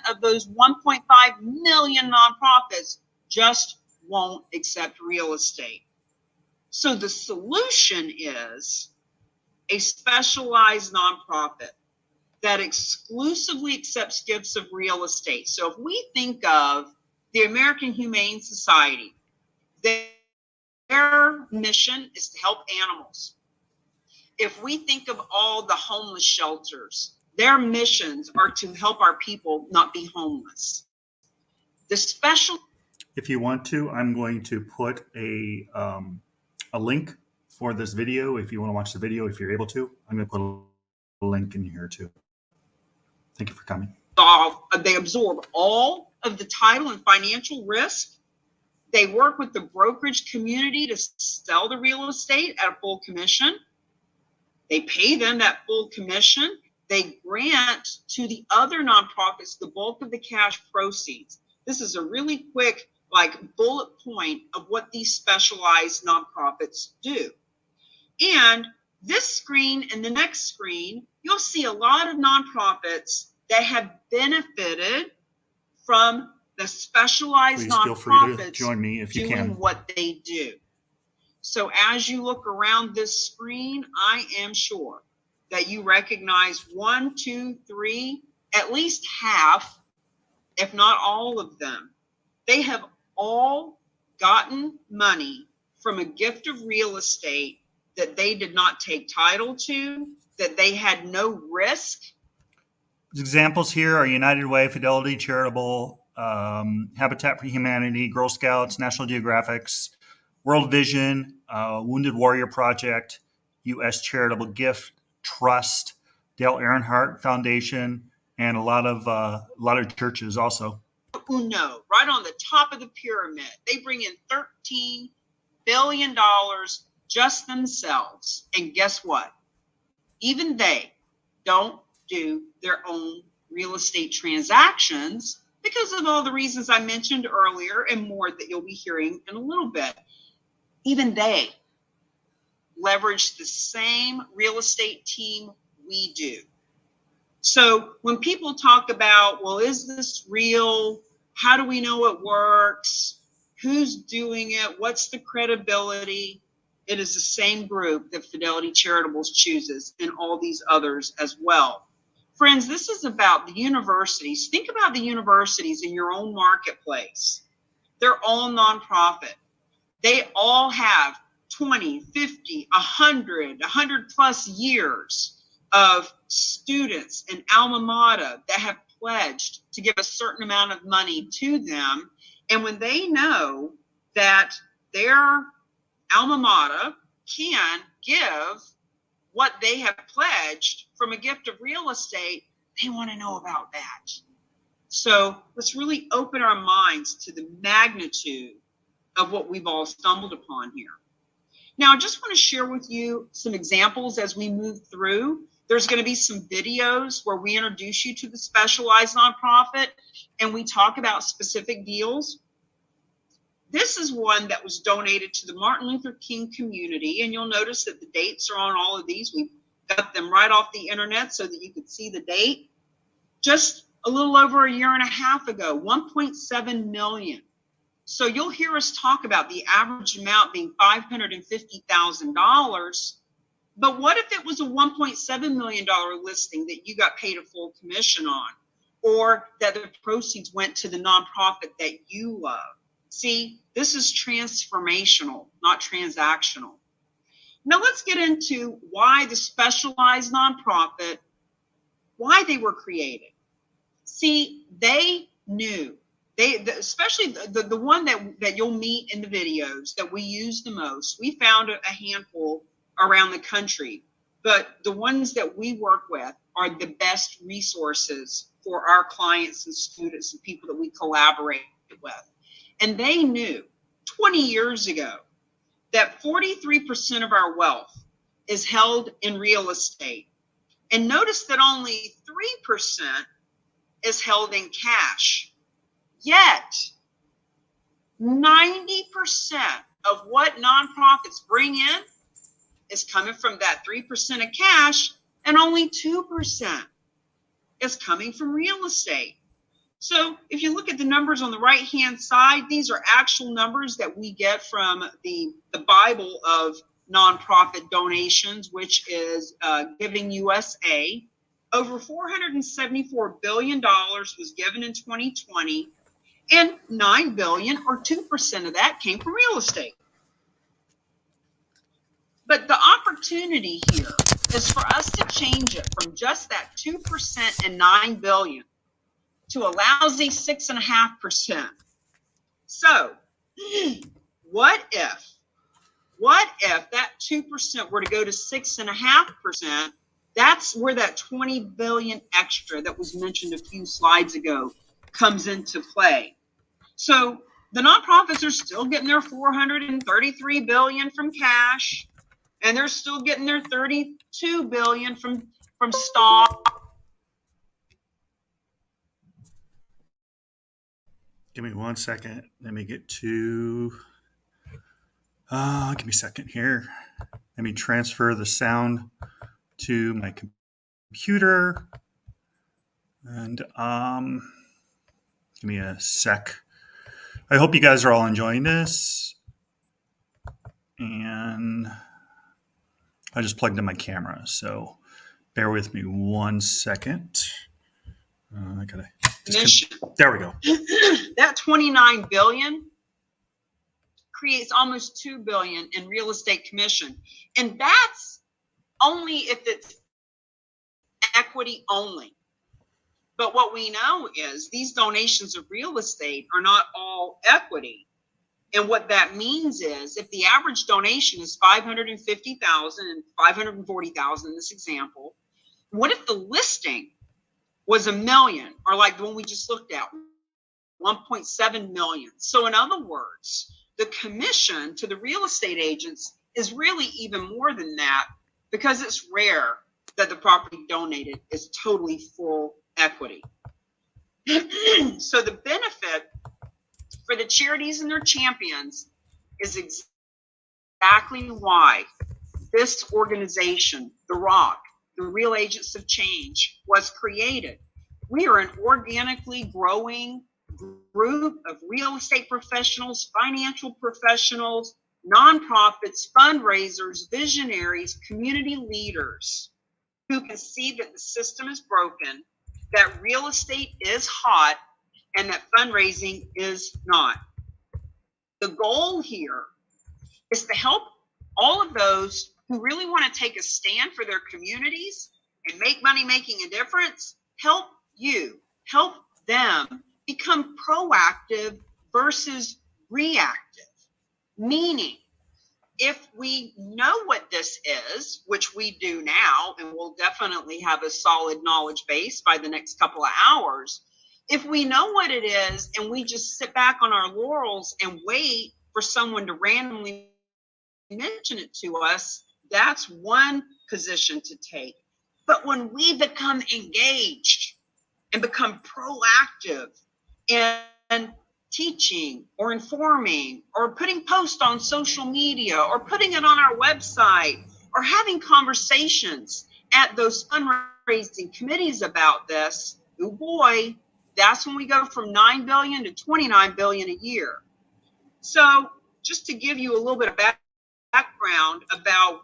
of those 1.5 million nonprofits just won't accept real estate. So the solution is a specialized nonprofit that exclusively accepts gifts of real estate. So if we think of the American Humane Society, their mission is to help animals. If we think of all the homeless shelters, their missions are to help our people not be homeless. The special. If you want to, I'm going to put a link for this video. If you want to watch the video, if you're able to, I'm going to put a link in here too. Thank you for coming. They absorb all of the title and financial risk. They work with the brokerage community to sell the real estate at a full commission. They pay them that full commission. They grant to the other nonprofits the bulk of the cash proceeds. This is a really quick, bullet point of what these specialized nonprofits do. And this screen and the next screen, you'll see a lot of nonprofits that have benefited from the specialized nonprofits. Feel free to join me if you doing can. What they do. So as you look around this screen, I am sure that you recognize 1, 2, 3, at least half, if not all of them. They have all gotten money from a gift of real estate that they did not take title to, that they had no risk. Examples here are United Way, Fidelity, Charitable, Habitat for Humanity, Girl Scouts, National Geographics, World Vision, Wounded Warrior Project, U.S. Charitable Gift Trust, Dale Earnhardt Foundation, and a lot of churches also. Uno, right on the top of the pyramid. They bring in $13 billion just themselves. And guess what? Even they don't do their own real estate transactions because of all the reasons I mentioned earlier and more that you'll be hearing in a little bit. Even they leverage the same real estate team we do. So when people talk about, well, is this real? How do we know it works? Who's doing it? What's the credibility? It is the same group that Fidelity Charitables chooses and all these others as well. Friends, this is about the universities. Think about the universities in your own marketplace. They're all nonprofit. They all have 20, 50, 100 plus years of students and alma mater that have pledged to give a certain amount of money to them. And when they know that their alma mater can give what they have pledged from a gift of real estate, they want to know about that. So let's really open our minds to the magnitude of what we've all stumbled upon here. Now, I just want to share with you some examples as we move through. There's going to be some videos where we introduce you to the specialized nonprofit and we talk about specific deals. This is one that was donated to the Martin Luther King community, and you'll notice that the dates are on all of these. We got them right off the internet so that you could see the date. Just a little over a year and a half ago, 1.7 million. So you'll hear us talk about the average amount being $550,000. But what if it was a $1.7 million listing that you got paid a full commission on, or that the proceeds went to the nonprofit that you love? See, this is transformational, not transactional. Now let's get into why the specialized nonprofit, why they were created. See, they knew, especially the one that you'll meet in the videos that we use the most. We found a handful around the country, but the ones that we work with are the best resources for our clients and students and people that we collaborate with. And they knew 20 years ago that 43% of our wealth is held in real estate. And notice that only 3% is held in cash. Yet, 90% of what nonprofits bring in is coming from that 3% of cash, and only 2% is coming from real estate. So if you look at the numbers on the right-hand side, these are actual numbers that we get from the Bible of nonprofit donations, which is Giving USA. Over $474 billion was given in 2020, and $9 billion, or 2% of that, came from real estate. But the opportunity here is for us to change it from just that 2% and $9 billion to a lousy 6.5%. So what if that 2% were to go to 6.5%? That's where that 20 billion extra that was mentioned a few slides ago comes into play. So the nonprofits are still getting their 433 billion from cash, and they're still getting their 32 billion from stock. Give me 1 second. Let me get to, give me a second here. Let me transfer the sound to my computer. And give me a sec. I hope you guys are all enjoying this. And I just plugged in my camera, so bear with me 1 second. I gotta there we go. That 29 billion creates almost 2 billion in real estate commission, and that's only if it's equity only. But what we know is these donations of real estate are not all equity. And what that means is if the average donation is 550,000 and 540,000 in this example, what if the listing was $1 million, or like the one we just looked at, 1.7 million? So in other words, the commission to the real estate agents is really even more than that, because it's rare that the property donated is totally full equity. So the benefit for the charities and their champions is exactly why this organization, the RAOC, the Real Agents of Change, was created. We are an organically growing group of real estate professionals, financial professionals, nonprofits, fundraisers, visionaries, community leaders who can see that the system is broken, that real estate is hot, and that fundraising is not. The goal here is to help all of those who really want to take a stand for their communities and make money making a difference, help them become proactive versus reactive. Meaning, if we know what this is, which we do now, and we'll definitely have a solid knowledge base by the next couple of hours, if we know what it is and we just sit back on our laurels and wait for someone to randomly mention it to us, that's one position to take. But when we become engaged and become proactive in teaching or informing or putting posts on social media or putting it on our website or having conversations at those fundraising committees about this, oh boy, that's when we go from 9 billion to 29 billion a year. So just to give you a little bit of background about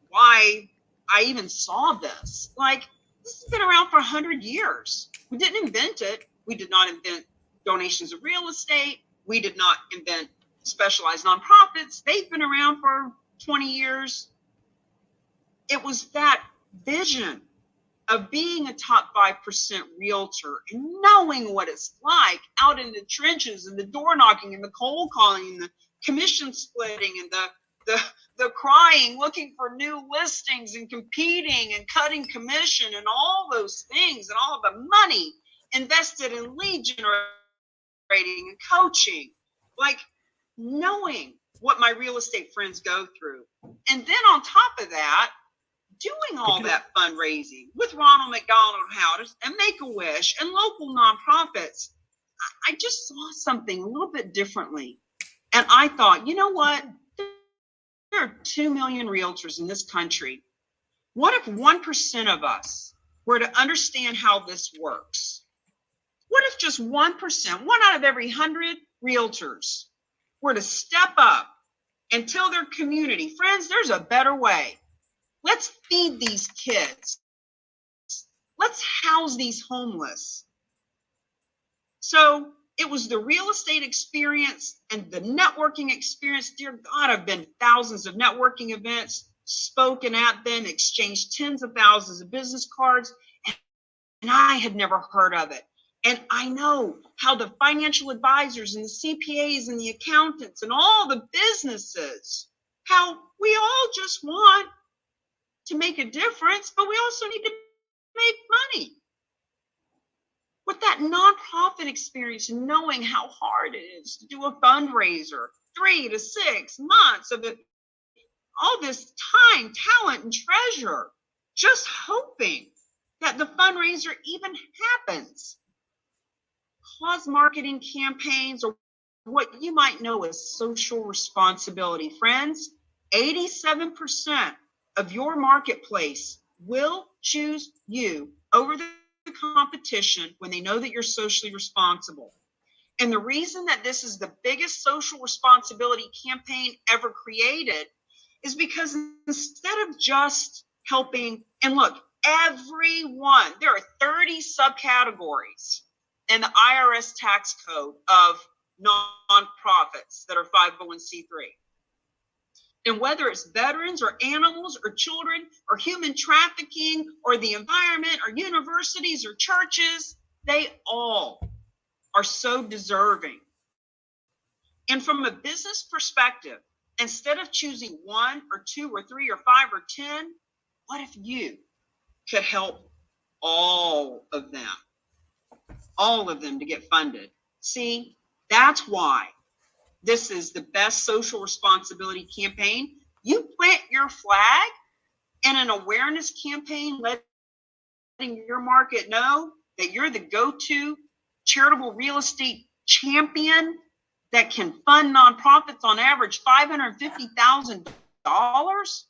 why I even saw this, like, this has been around for 100 years. We didn't invent it. We did not invent donations of real estate. We did not invent specialized nonprofits. They've been around for 20 years. It was that vision of being a top 5% realtor and knowing what it's like out in the trenches and the door knocking and the cold calling and the commission splitting and the crying, looking for new listings and competing and cutting commission and all those things and all of the money invested in lead generating and coaching, like knowing what my real estate friends go through. And then on top of that, doing all that fundraising with Ronald McDonald House and Make-A-Wish and local nonprofits, I just saw something a little bit differently. And I thought, you know what? There are 2 million realtors in this country. What if 1% of us were to understand how this works. What if just 1%, one out of every 100 realtors, were to step up and tell their community, friends, there's a better way. Let's feed these kids. Let's house these homeless. So it was the real estate experience and the networking experience. Dear God, I've been thousands of networking events, spoken at them, exchanged tens of thousands of business cards, and I had never heard of it. And I know how the financial advisors and the CPAs and the accountants and all the businesses, how we all just want to make a difference, but we also need to make money. With that nonprofit experience and knowing how hard it is to do a fundraiser, 3 to 6 months of it, all this time, talent, and treasure, just hoping that the fundraiser even happens. Cause marketing campaigns, or what you might know as social responsibility. Friends, 87% of your marketplace will choose you over the competition when they know that you're socially responsible. And the reason that this is the biggest social responsibility campaign ever created is because instead of just helping, and look, everyone, there are 30 subcategories in the IRS tax code of nonprofits that are 501c3. And whether it's veterans or animals or children or human trafficking or the environment or universities or churches, they all are so deserving. And from a business perspective, instead of choosing 1 or 2 or 3 or 5 or 10, what if you could help all of them to get funded? See, that's why this is the best social responsibility campaign. You plant your flag in an awareness campaign, letting your market know that you're the go-to charitable real estate champion that can fund nonprofits on average $550,000.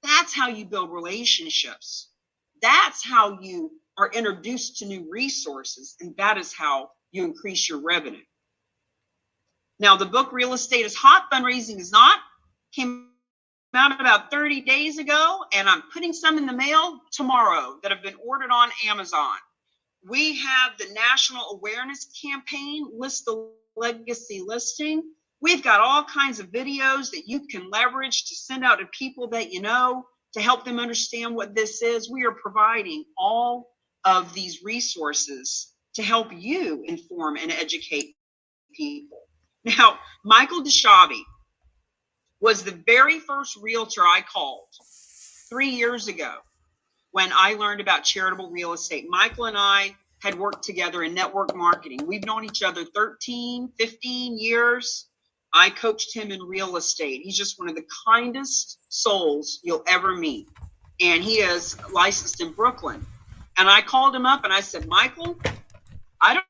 That's how you build relationships. That's how you are introduced to new resources, and that is how you increase your revenue. Now, the book Real Estate is Hot, Fundraising is Not came out about 30 days ago, and I'm putting some in the mail tomorrow that have been ordered on Amazon. We have the National Awareness Campaign, List the Legacy listing. We've got all kinds of videos that you can leverage to send out to people that you know to help them understand what this is. We are providing all of these resources to help you inform and educate people. Now, Michael DeShavi was the very first realtor I called 3 years ago when I learned about charitable real estate. Michael and I had worked together in network marketing. We've known each other 13, 15 years. I coached him in real estate. He's just one of the kindest souls you'll ever meet. And he is licensed in Brooklyn. And I called him up and I said, Michael, I don't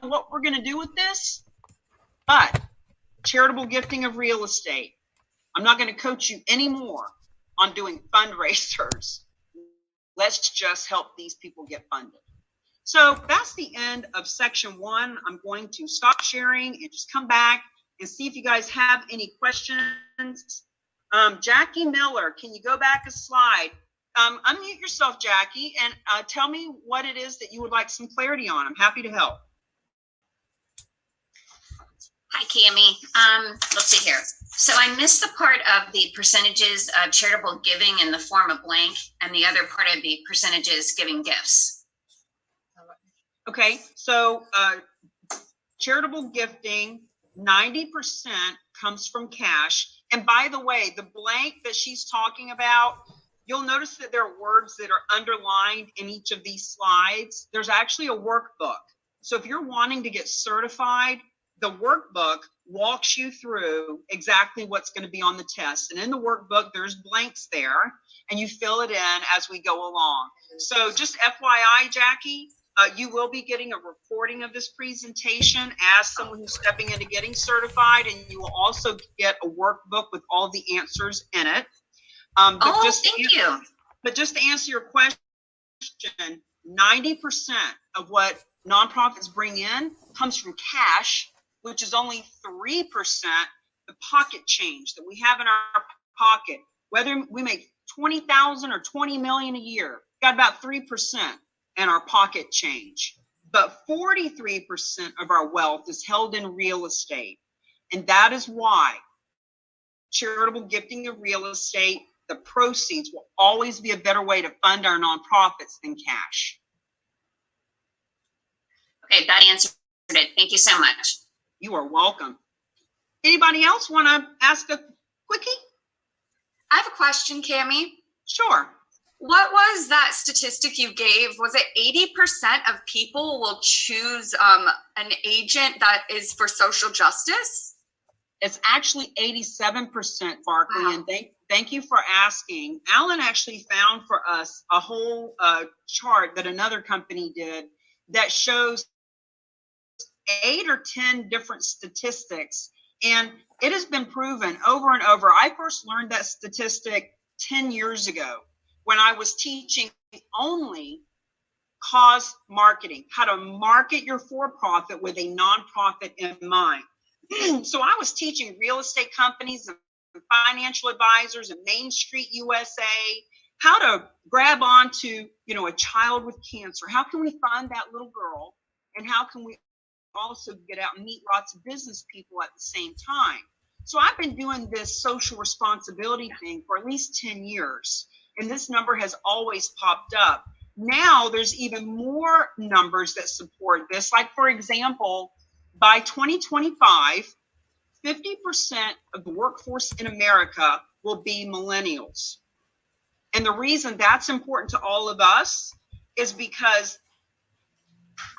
know what we're going to do with this, but charitable gifting of real estate. I'm not going to coach you anymore on doing fundraisers. Let's just help these people get funded. So that's the end of section 1. I'm going to stop sharing and just come back and see if you guys have any questions. Jackie Miller, can you go back a slide? Unmute yourself, Jackie, and tell me what it is that you would like some clarity on. I'm happy to help. Hi, Cami. Let's see here. So I missed the part of the percentages of charitable giving in the form of blank and the other part of the percentages giving gifts. Okay, so charitable gifting, 90% comes from cash. And by the way, the blank that she's talking about, you'll notice that there are words that are underlined in each of these slides. There's actually a workbook. So if you're wanting to get certified, the workbook walks you through exactly what's going to be on the test. And in the workbook, there's blanks there, and you fill it in as we go along. So just FYI, Jackie, you will be getting a recording of this presentation as someone who's stepping into getting certified, and you will also get a workbook with all the answers in it. Thank you. But just to answer your question, 90% of what nonprofits bring in comes from cash, which is only 3% the pocket change that we have in our pocket. Whether we make 20,000 or 20 million a year, got about 3% in our pocket change. But 43% of our wealth is held in real estate. And that is why charitable gifting of real estate, the proceeds will always be a better way to fund our nonprofits than cash. Okay, that answered it. Thank you so much. You are welcome. Anybody else want to ask a quickie? I have a question, Cammie. Sure. What was that statistic you gave? Was it 80% of people will choose an agent that is for social justice? It's actually 87%, Barkley, Wow. and thank you for asking. Alan actually found for us a whole chart that another company did that shows 8 or 10 different statistics, and it has been proven over and over. I first learned that statistic 10 years ago when I was teaching only cause marketing, how to market your for-profit with a nonprofit in mind. So I was teaching real estate companies and financial advisors and Main Street USA how to grab onto, a child with cancer. How can we find that little girl, and how can we also get out and meet lots of business people at the same time? So I've been doing this social responsibility thing for at least 10 years, and this number has always popped up. Now there's even more numbers that support this. Like, for example, by 2025, 50% of the workforce in America will be millennials. And the reason that's important to all of us is because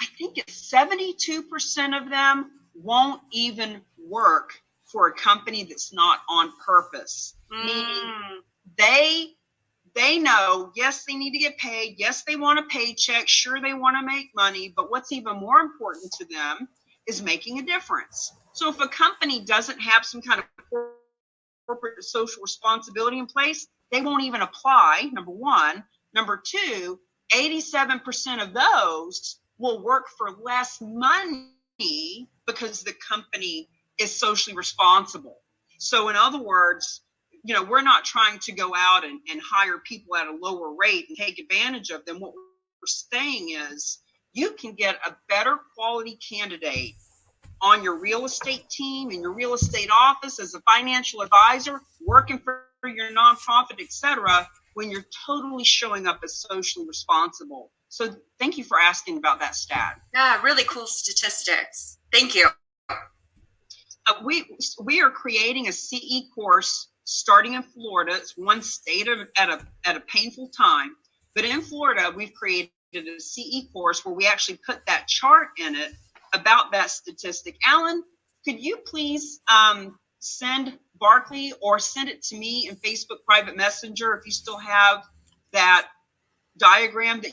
I think it's 72% of them won't even work for a company that's not on purpose. Meaning they know, yes, they need to get paid. Yes, they want a paycheck. Sure, they want to make money. But what's even more important to them is making a difference. So if a company doesn't have some kind of corporate social responsibility in place, they won't even apply, number one. Number two, 87% of those will work for less money because the company is socially responsible. So in other words, we're not trying to go out and hire people at a lower rate and take advantage of them. What we're saying is you can get a better quality candidate on your real estate team, in your real estate office, as a financial advisor, working for your nonprofit, etc., when you're totally showing up as socially responsible. So thank you for asking about that stat. Yeah, really cool statistics. Thank you. We are creating a CE course starting in Florida. It's one state at a painful time, but in Florida we've created a CE course where we actually put that chart in it about that statistic. Alan, could you please send Barkley or send it to me in Facebook private messenger if you still have that diagram that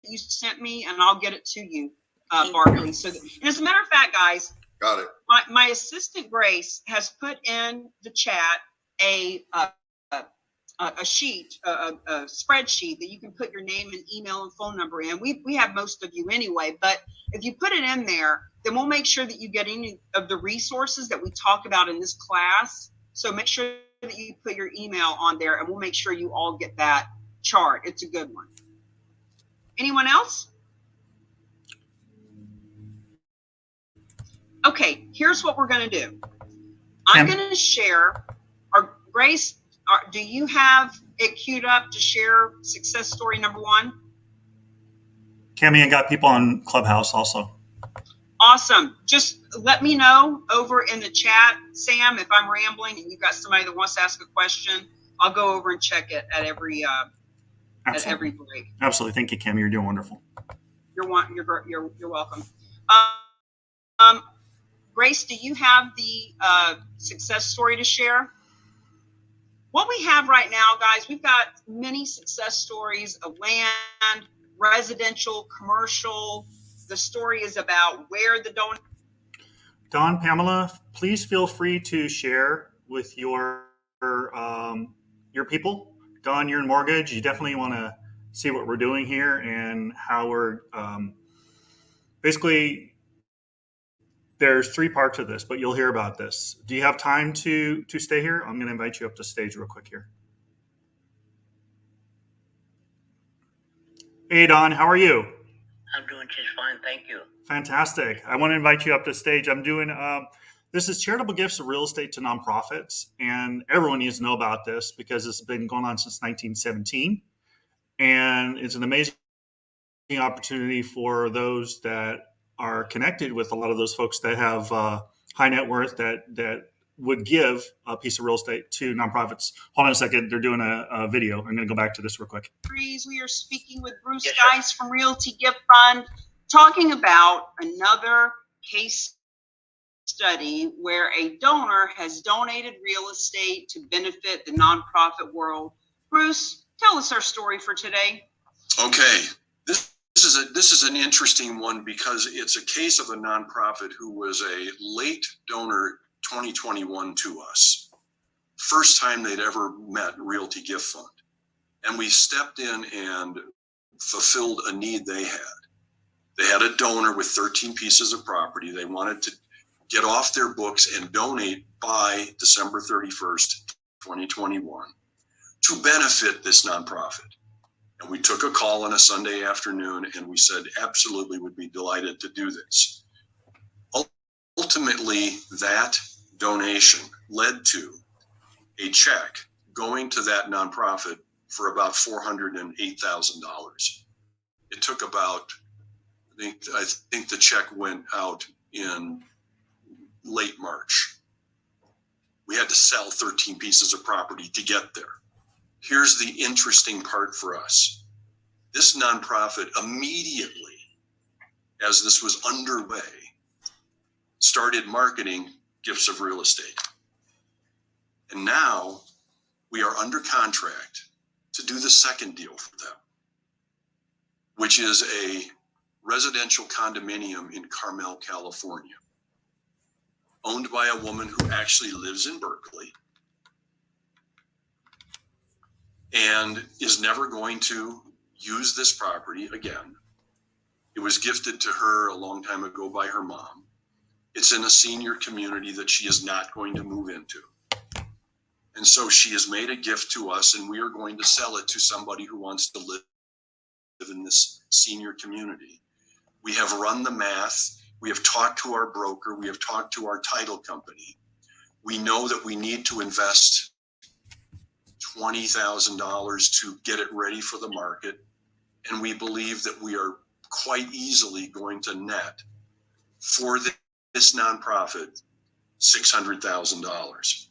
you sent me, and I'll get it to you, Barkley. So, and as a matter of fact, guys, got it. My assistant Grace has put in the chat a sheet, a spreadsheet that you can put your name and email and phone number in. We have most of you anyway, but if you put it in there, then we'll make sure that you get any of the resources that we talk about in this class. So make sure that you put your email on there, and we'll make sure you all get that chart. It's a good one. Anyone else? Okay, here's what we're going to do. I'm going to share, or Grace, do you have it queued up to share success story number 1? Cammie, I got people on Clubhouse also. Awesome. Just let me know over in the chat, Sam, if I'm rambling and you've got somebody that wants to ask a question. I'll go over and check it at every break. Absolutely. Thank you, Cammie. You're doing wonderful. You're welcome. Grace, do you have the success story to share? What we have right now, guys, we've got many success stories of land, residential, commercial. The story is about where the donor. Don, Pamela, please feel free to share with your people. Don, you're in mortgage. You definitely want to see what we're doing here and how we're basically. There's three parts of this, but you'll hear about this. Do you have time to stay here? I'm going to invite you up to stage real quick here. Hey, Don, how are you? I'm doing just fine, thank you. Fantastic. I want to invite you up to stage. I'm doing, this is charitable gifts of real estate to nonprofits. And everyone needs to know about this because it's been going on since 1917. And it's an amazing opportunity for those that are connected with a lot of those folks that have high net worth that would give a piece of real estate to nonprofits. Hold on a second. They're doing a video. I'm going to go back to this real quick. We are speaking with Bruce Yes, Geis from Realty Gift Fund, talking about another case study where a donor has donated real estate to benefit the nonprofit world. Bruce, tell us our story for today. Okay, this is an interesting one because it's a case of a nonprofit who was a late donor 2021 to us. First time they'd ever met Realty Gift Fund. And we stepped in and fulfilled a need they had. They had a donor with 13 pieces of property. They wanted to get off their books and donate by December 31st, 2021 to benefit this nonprofit. And we took a call on a Sunday afternoon and we said, absolutely, would be delighted to do this. Ultimately, that donation led to a check going to that nonprofit for about $408,000. It took about, I think the check went out in late March. We had to sell 13 pieces of property to get there. Here's the interesting part for us. This nonprofit immediately, as this was underway, started marketing gifts of real estate. And now we are under contract to do the second deal for them, which is a residential condominium in Carmel, California, owned by a woman who actually lives in Berkeley and is never going to use this property again. It was gifted to her a long time ago by her mom. It's in a senior community that she is not going to move into. And so she has made a gift to us and we are going to sell it to somebody who wants to live in this senior community. We have run the math. We have talked to our broker. We have talked to our title company. We know that we need to invest $20,000 to get it ready for the market. And we believe that we are quite easily going to net for this nonprofit $600,000.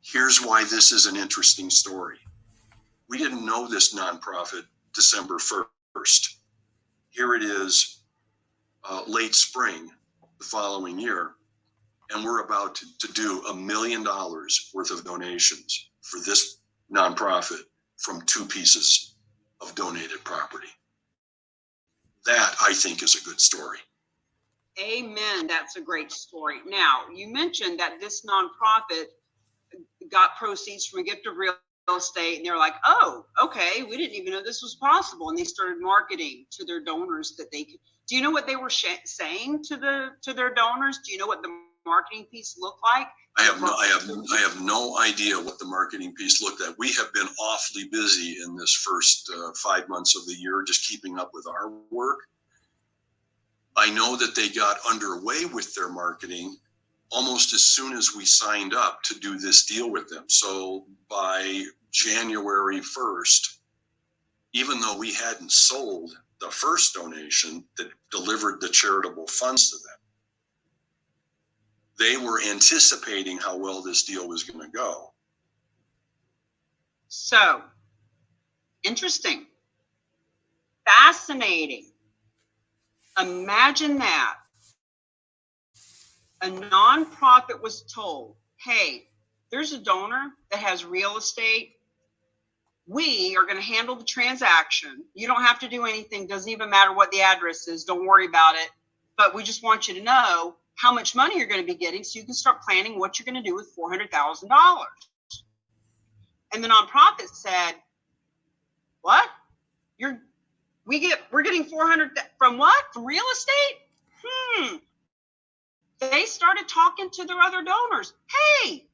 Here's why this is an interesting story. We didn't know this nonprofit December 1st. Here it is, late spring, the following year, and we're about to do $1 million worth of donations for this nonprofit from 2 pieces of donated property. That, I think, is a good story. Amen. That's a great story. Now, you mentioned that this nonprofit got proceeds from a gift of real estate, and they're like, oh, okay, we didn't even know this was possible. And they started marketing to their donors that they could. Do you know what they were saying to their donors? Do you know what the marketing piece looked like? I have no idea what the marketing piece looked at. We have been awfully busy in this first 5 months of the year, just keeping up with our work. I know that they got underway with their marketing almost as soon as we signed up to do this deal with them. So by January 1st, even though we hadn't sold the first donation that delivered the charitable funds to them, they were anticipating how well this deal was going to go. So, interesting. Fascinating. Imagine that. A nonprofit was told, hey, there's a donor that has real estate. We are going to handle the transaction. You don't have to do anything. Doesn't even matter what the address is. Don't worry about it. But we just want you to know how much money you're going to be getting so you can start planning what you're going to do with $400,000. And the nonprofit said, What? We're getting 400 from what? From real estate? They started talking to their other donors. Hey,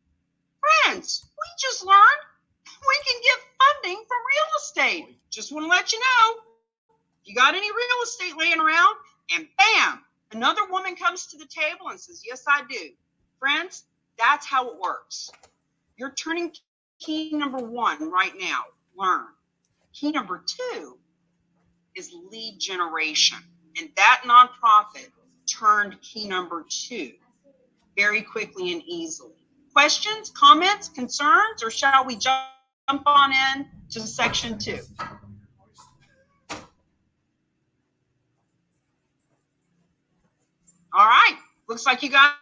friends, we just learned we can get funding from real estate. Just want to let you know. You got any real estate laying around? And bam, another woman comes to the table and says, yes, I do. Friends, that's how it works. You're turning key number 1 right now. Learn. Key number 2 is lead generation. And that nonprofit turned key number 2 very quickly and easily. Questions, comments, concerns, or shall we jump on in to section 2? All right, looks like you guys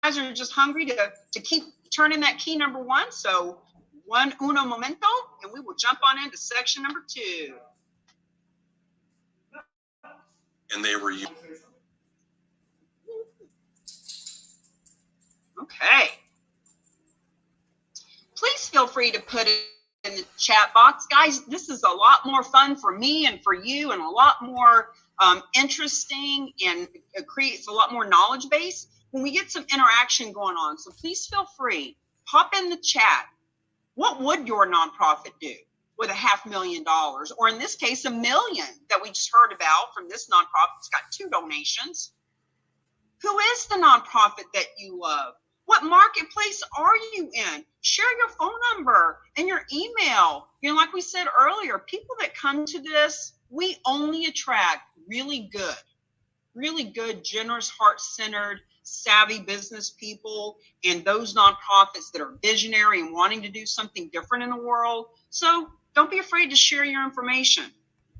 are just hungry to keep turning that key number 1. So uno momento, and we will jump on into section number 2. And they were Okay. Please feel free to put it in the chat box. Guys, this is a lot more fun for me and for you, and a lot more interesting, and it creates a lot more knowledge base when we get some interaction going on. So please feel free, pop in the chat. What would your nonprofit do with $500,000, or in this case, $1 million that we just heard about from this nonprofit? It's got 2 donations. Who is the nonprofit that you love? What marketplace are you in? Share your phone number and your email. You know, like we said earlier, people that come to this, we only attract really good, generous, heart-centered, savvy business people, and those nonprofits that are visionary and wanting to do something different in the world. So don't be afraid to share your information.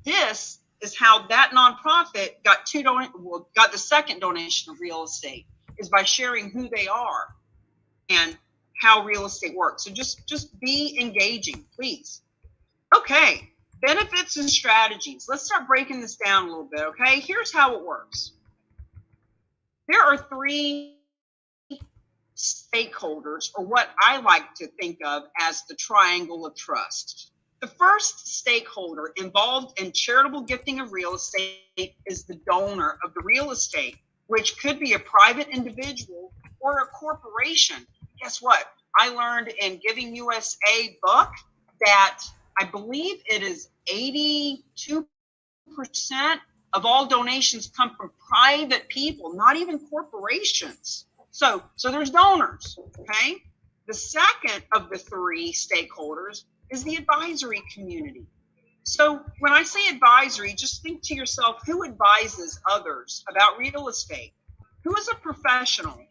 This is how that nonprofit got the second donation of real estate, is by sharing who they are and how real estate works. So just be engaging, please. Okay, benefits and strategies. Let's start breaking this down a little bit, okay? Here's how it works. There are 3 stakeholders, or what I like to think of as the triangle of trust. The first stakeholder involved in charitable gifting of real estate is the donor of the real estate, which could be a private individual or a corporation. Guess what? I learned in Giving USA book that I believe it is 82% of all donations come from private people, not even corporations. So there's donors, okay? The second of the 3 stakeholders is the advisory community. So when I say advisory, just think to yourself, who advises others about real estate? Who is a professional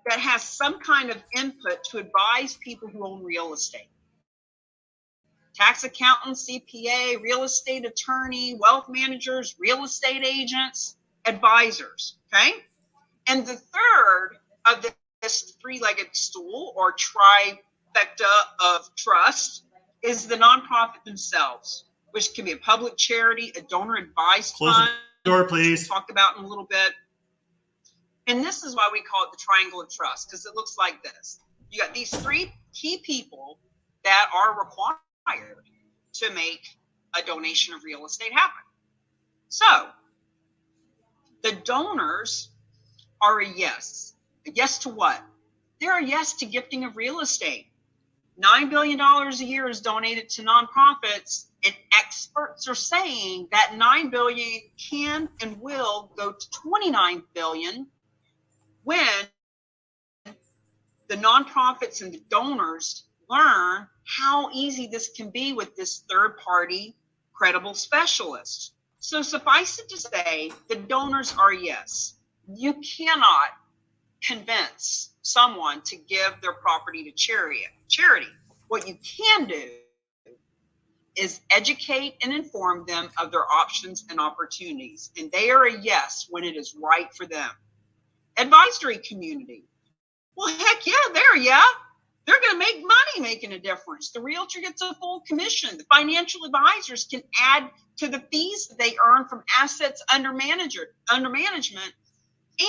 that has some kind of input to advise people who own real estate? Tax accountants, CPA, real estate attorney, wealth managers, real estate agents, advisors, okay? And the third of this 3-legged stool, or trifecta of trust, is the nonprofit themselves, which can be a public charity, a donor advised Close fund. the door, please. We'll talk about in a little bit. And this is why we call it the triangle of trust, because it looks like this. You got these 3 key people that are required to make a donation of real estate happen. So the donors are a yes. A yes to what? They're a yes to gifting of real estate. $9 billion a year is donated to nonprofits, and experts are saying that $9 billion can and will go to $29 billion when the nonprofits and the donors learn how easy this can be with this third-party credible specialist. So suffice it to say, the donors are yes. You cannot convince someone to give their property to charity. What you can do is educate and inform them of their options and opportunities, and they are a yes when it is right for them. Advisory community. Well, heck yeah, they're going to make money making a difference. The realtor gets a full commission. The financial advisors can add to the fees that they earn from assets under management.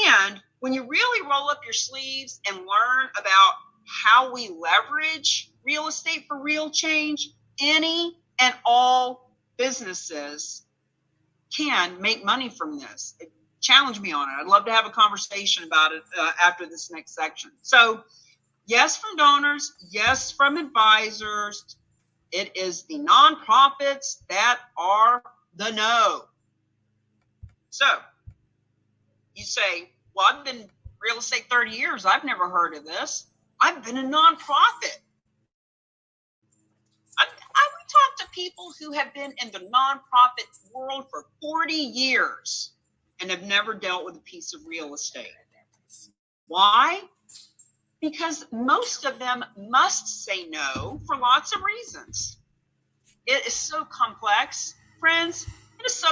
And when you really roll up your sleeves and learn about how we leverage real estate for real change, any and all businesses can make money from this. Challenge me on it. I'd love to have a conversation about it after this next section. So yes, from donors, yes, from advisors. It is the nonprofits that are the no. So you say, well, I've been real estate 30 years. I've never heard of this. I've been a nonprofit. We talk to people who have been in the nonprofit world for 40 years and have never dealt with a piece of real estate. Why? Because most of them must say no for lots of reasons. It is so complex, friends. It is so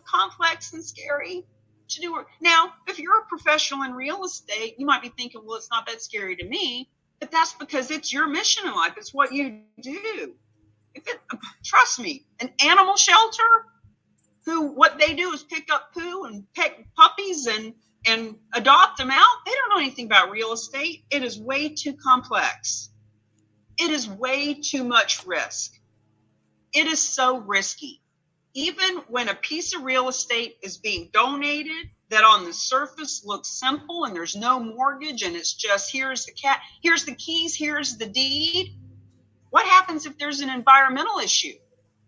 complex and scary to do work. Now, if you're a professional in real estate, you might be thinking, well, it's not that scary to me, but that's because it's your mission in life. It's what you do. Trust me, an animal shelter, what they do is pick up poo and pick puppies and adopt them out. They don't know anything about real estate. It is way too complex. It is way too much risk. It is so risky. Even when a piece of real estate is being donated that on the surface looks simple and there's no mortgage and it's just here's the keys, here's the deed. What happens if there's an environmental issue?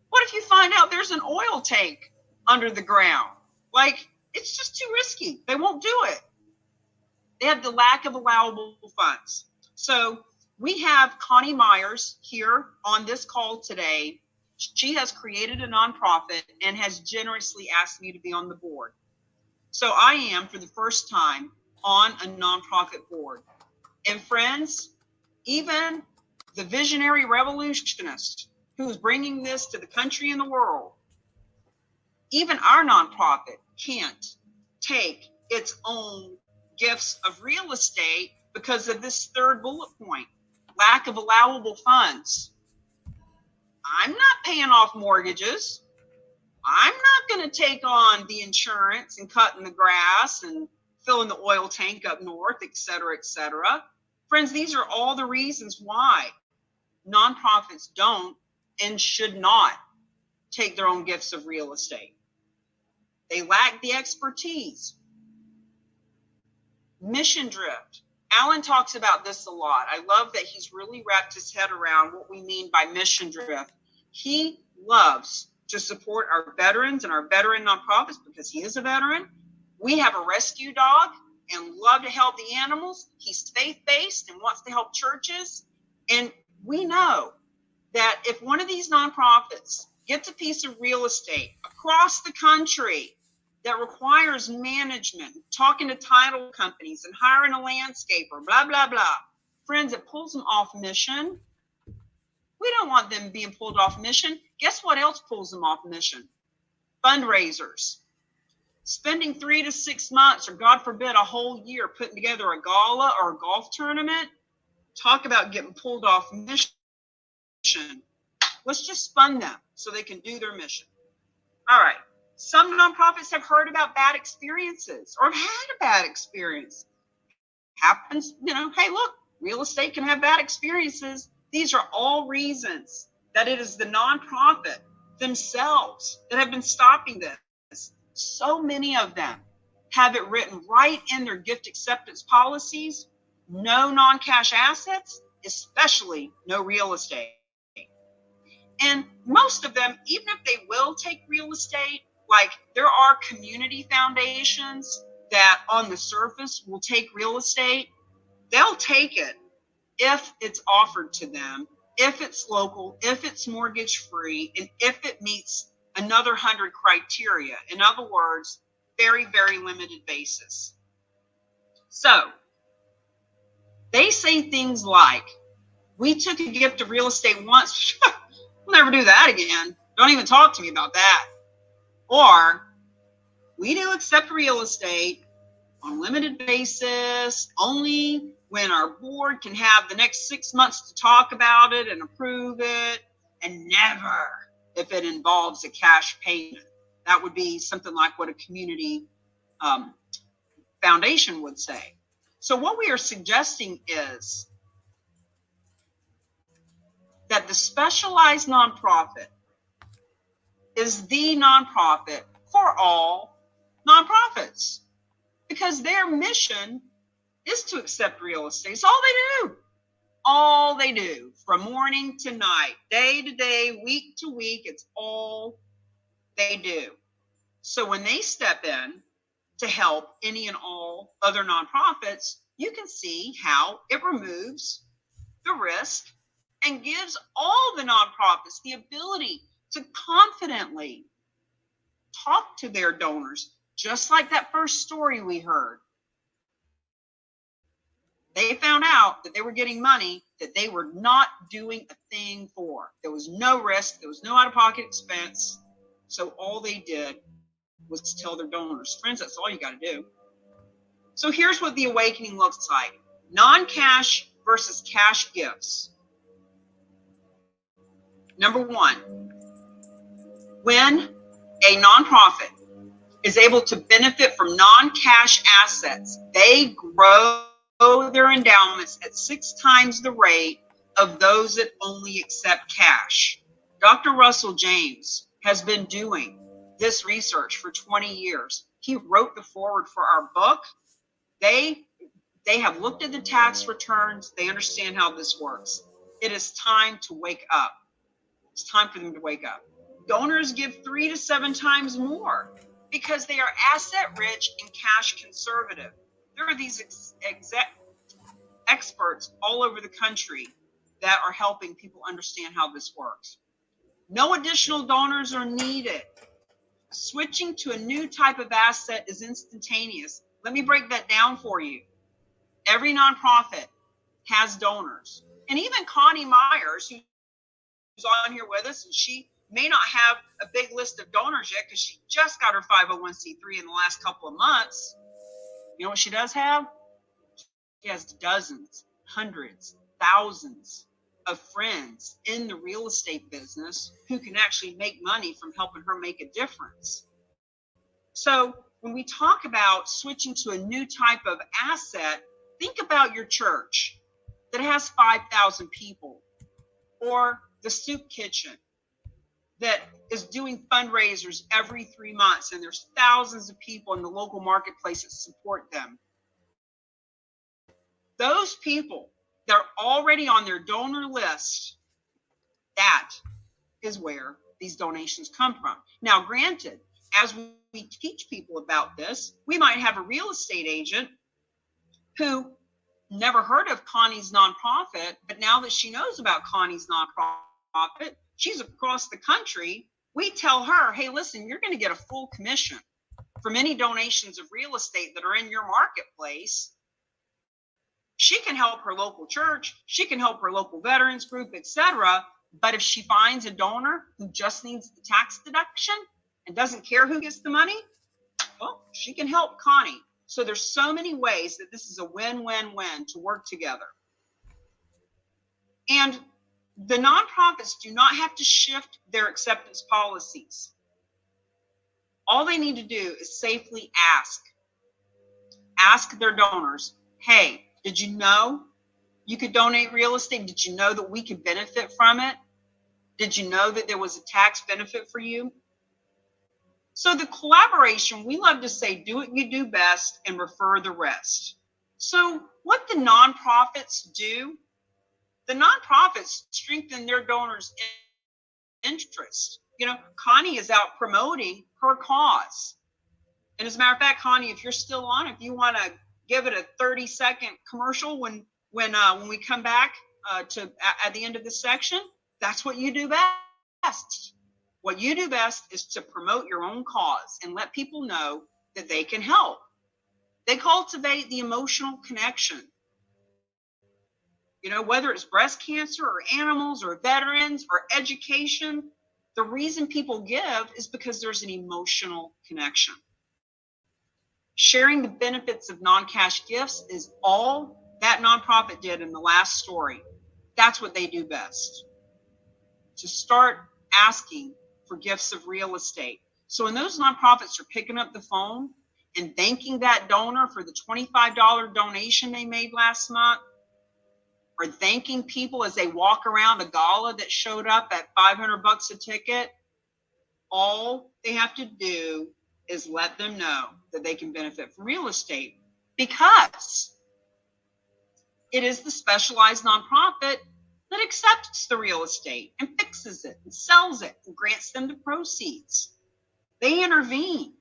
What if you find out there's an oil tank under the ground? Like, it's just too risky. They won't do it. They have the lack of allowable funds. So we have Connie Myers here on this call today. She has created a nonprofit and has generously asked me to be on the board. So I am, for the first time, on a nonprofit board. And friends, even the visionary revolutionist who is bringing this to the country and the world, even our nonprofit can't take its own gifts of real estate because of this third bullet point, lack of allowable funds. I'm not paying off mortgages. I'm not going to take on the insurance and cutting the grass and filling the oil tank up north, et cetera, et cetera. Friends, these are all the reasons why nonprofits don't and should not take their own gifts of real estate. They lack the expertise. Mission drift. Alan talks about this a lot. I love that he's really wrapped his head around what we mean by mission drift. He loves to support our veterans and our veteran nonprofits because he is a veteran. We have a rescue dog and love to help the animals. He's faith-based and wants to help churches. And we know that if one of these nonprofits gets a piece of real estate across the country that requires management, talking to title companies and hiring a landscaper, blah, blah, blah, friends, it pulls them off mission. We don't want them being pulled off mission. Guess what else pulls them off mission? Fundraisers. Spending 3 to 6 months, or God forbid, a whole year putting together a gala or a golf tournament. Talk about getting pulled off mission. Let's just fund them so they can do their mission. All right. Some nonprofits have heard about bad experiences or have had a bad experience. Happens, hey, look, real estate can have bad experiences. These are all reasons that it is the nonprofit themselves that have been stopping this. So many of them have it written right in their gift acceptance policies, no non-cash assets, especially no real estate. And most of them, even if they will take real estate, like there are community foundations that on the surface will take real estate, they'll take it if it's offered to them, if it's local, if it's mortgage free, and if it meets another 100 criteria. In other words, very, very limited basis. So they say things like, we took a gift of real estate once, we'll never do that again. Don't even talk to me about that. Or, we do accept real estate on a limited basis, only when our board can have the next 6 months to talk about it and approve it, and never if it involves a cash payment. That would be something like what a community foundation would say. So what we are suggesting is that the specialized nonprofit is the nonprofit for all nonprofits because their mission is to accept real estate. It's all they do. All they do from morning to night, day to day, week to week. It's all they do. So when they step in to help any and all other nonprofits, you can see how it removes the risk and gives all the nonprofits the ability to confidently talk to their donors, just like that first story we heard. They found out that they were getting money that they were not doing a thing for. There was no risk. There was no out-of-pocket expense. So all they did was tell their donors, friends, that's all you got to do. So here's what the awakening looks like. Non-cash versus cash gifts. Number one, when a nonprofit is able to benefit from non-cash assets, they grow their endowments at 6 times the rate of those that only accept cash. Dr. Russell James has been doing this research for 20 years. He wrote the foreword for our book. They have looked at the tax returns. They understand how this works. It is time to wake up. It's time for them to wake up. Donors give 3 to 7 times more because they are asset rich and cash conservative. There are these experts all over the country that are helping people understand how this works. No additional donors are needed. Switching to a new type of asset is instantaneous. Let me break that down for you. Every nonprofit has donors. And even Connie Myers, who's on here with us, and she may not have a big list of donors yet because she just got her 501c3 in the last couple of months. You know what she does have? She has dozens, hundreds, thousands of friends in the real estate business who can actually make money from helping her make a difference. So when we talk about switching to a new type of asset, think about your church that has 5,000 people, or the soup kitchen that is doing fundraisers every 3 months, and there's thousands of people in the local marketplace that support them. Those people, they're already on their donor list. That is where these donations come from. Now, granted, as we teach people about this, we might have a real estate agent who never heard of Connie's nonprofit, but now that she knows about Connie's nonprofit, she's across the country. We tell her, hey, listen, you're going to get a full commission from any donations of real estate that are in your marketplace. She can help her local church, she can help her local veterans group, etc. But if she finds a donor who just needs the tax deduction and doesn't care who gets the money, well, she can help Connie. So there's so many ways that this is a win-win-win to work together. And the nonprofits do not have to shift their acceptance policies. All they need to do is safely ask their donors, hey, did you know you could donate real estate? Did you know that we could benefit from it? Did you know that there was a tax benefit for you? So the collaboration, we love to say, do what you do best and refer the rest. So what the nonprofits do, the nonprofits strengthen their donors' interest. You know, Connie is out promoting her cause. And as a matter of fact, Connie, if you're still on, if you want to give it a 30-second commercial when we come back at the end of this section, that's what you do best. What you do best is to promote your own cause and let people know that they can help. They cultivate the emotional connection. You know, whether it's breast cancer or animals or veterans or education, the reason people give is because there's an emotional connection. Sharing the benefits of non-cash gifts is all that nonprofit did in the last story. That's what they do best. To start asking for gifts of real estate. So when those nonprofits are picking up the phone and thanking that donor for the $25 donation they made last month, or thanking people as they walk around the gala that showed up at $500 a ticket, All they have to do is let them know that they can benefit from real estate, because it is the specialized nonprofit that accepts the real estate and fixes it and sells it and grants them the proceeds. They intervene.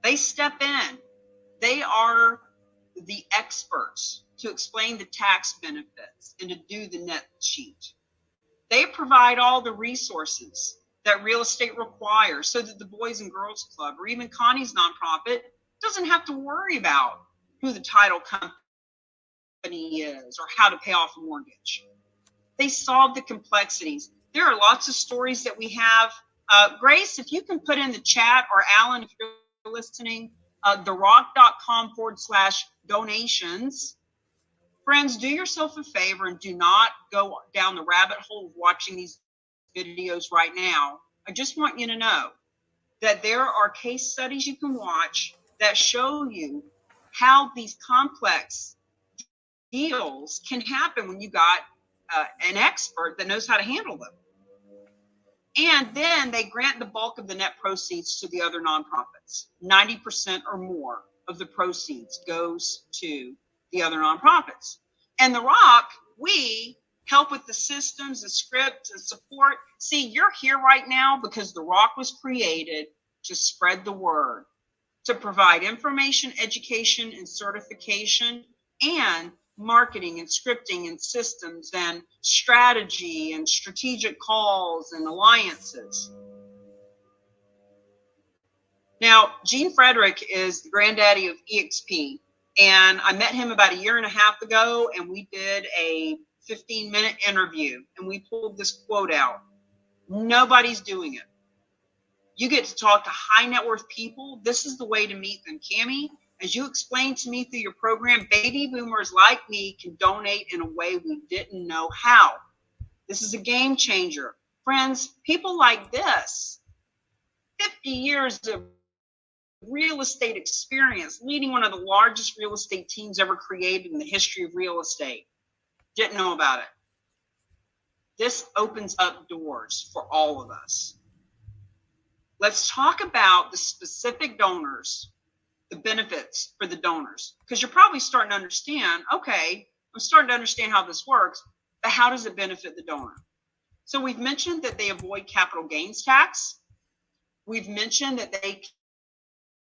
They step in. They are the experts to explain the tax benefits and to do the net sheet. They provide all the resources that real estate requires so that the Boys and Girls Club or even Connie's nonprofit doesn't have to worry about who the title company is or how to pay off a mortgage. They solve the complexities. There are lots of stories that we have. Grace, if you can put in the chat, or Alan, if you're listening, therock.com/donations. Friends, do yourself a favor and do not go down the rabbit hole of watching these videos right now. I just want you to know that there are case studies you can watch that show you how these complex deals can happen when you got an expert that knows how to handle them. And then they grant the bulk of the net proceeds to the other nonprofits. 90% or more of the proceeds goes to the other nonprofits. And the RAOC, we help with the systems, the script, and support. See, you're here right now because the RAOC was created to spread the word, to provide information, education, and certification, and marketing and scripting and systems and strategy and strategic calls and alliances. Now, Gene Frederick is the granddaddy of EXP, and I met him about 1.5 years ago, and we did a 15-minute interview, and we pulled this quote out. Nobody's doing it. You get to talk to high net worth people. This is the way to meet them. Cammie, as you explained to me through your program, baby boomers like me can donate in a way we didn't know how. This is a game changer. Friends, people like this, 50 years of real estate experience, leading one of the largest real estate teams ever created in the history of real estate, didn't know about it. This opens up doors for all of us. Let's talk about the specific donors, the benefits for the donors, because you're probably starting to understand, okay, I'm starting to understand how this works, but how does it benefit the donor? So we've mentioned that they avoid capital gains tax. We've mentioned that they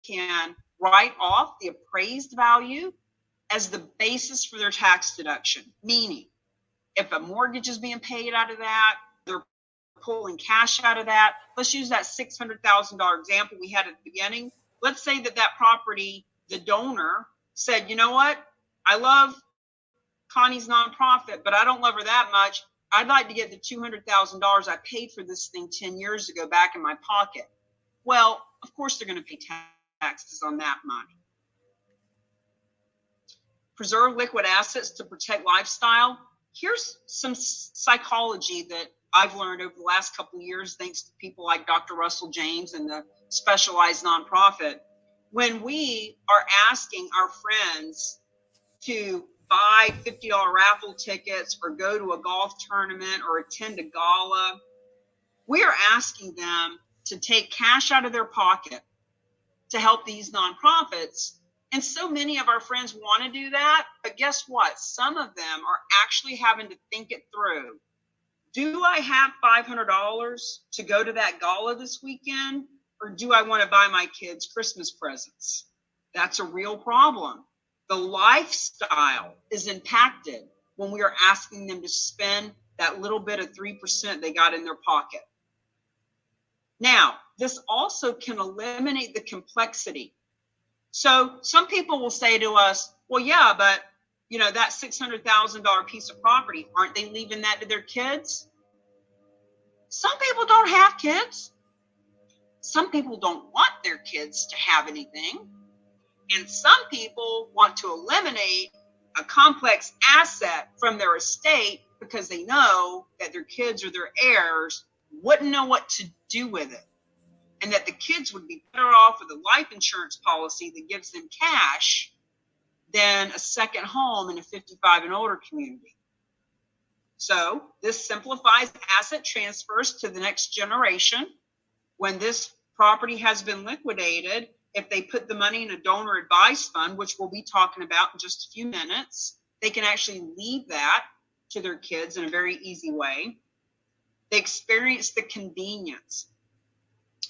can write off the appraised value as the basis for their tax deduction, meaning if a mortgage is being paid out of that, they're pulling cash out of that. Let's use that $600,000 example we had at the beginning. Let's say that that property, the donor said, you know what? I love Connie's nonprofit, but I don't love her that much. I'd like to get the $200,000 I paid for this thing 10 years ago back in my pocket. Well, of course they're going to pay taxes on that money. Preserve liquid assets to protect lifestyle. Here's some psychology that I've learned over the last couple of years, thanks to people like Dr. Russell James and the specialized nonprofit. When we are asking our friends to buy $50 raffle tickets or go to a golf tournament or attend a gala, we are asking them to take cash out of their pocket to help these nonprofits. And so many of our friends want to do that, but guess what? Some of them are actually having to think it through. Do I have $500 to go to that gala this weekend, or do I want to buy my kids Christmas presents? That's a real problem. The lifestyle is impacted when we are asking them to spend that little bit of 3% they got in their pocket. Now, this also can eliminate the complexity. So some people will say to us, well, yeah, but you know, that $600,000 piece of property, aren't they leaving that to their kids? Some people don't have kids. Some people don't want their kids to have anything. And some people want to eliminate a complex asset from their estate because they know that their kids or their heirs wouldn't know what to do with it. And that the kids would be better off with a life insurance policy that gives them cash than a second home in a 55 and older community. So this simplifies asset transfers to the next generation when this property has been liquidated, if they put the money in a donor advised fund, which we'll be talking about in just a few minutes, they can actually leave that to their kids in a very easy way. They experience the convenience.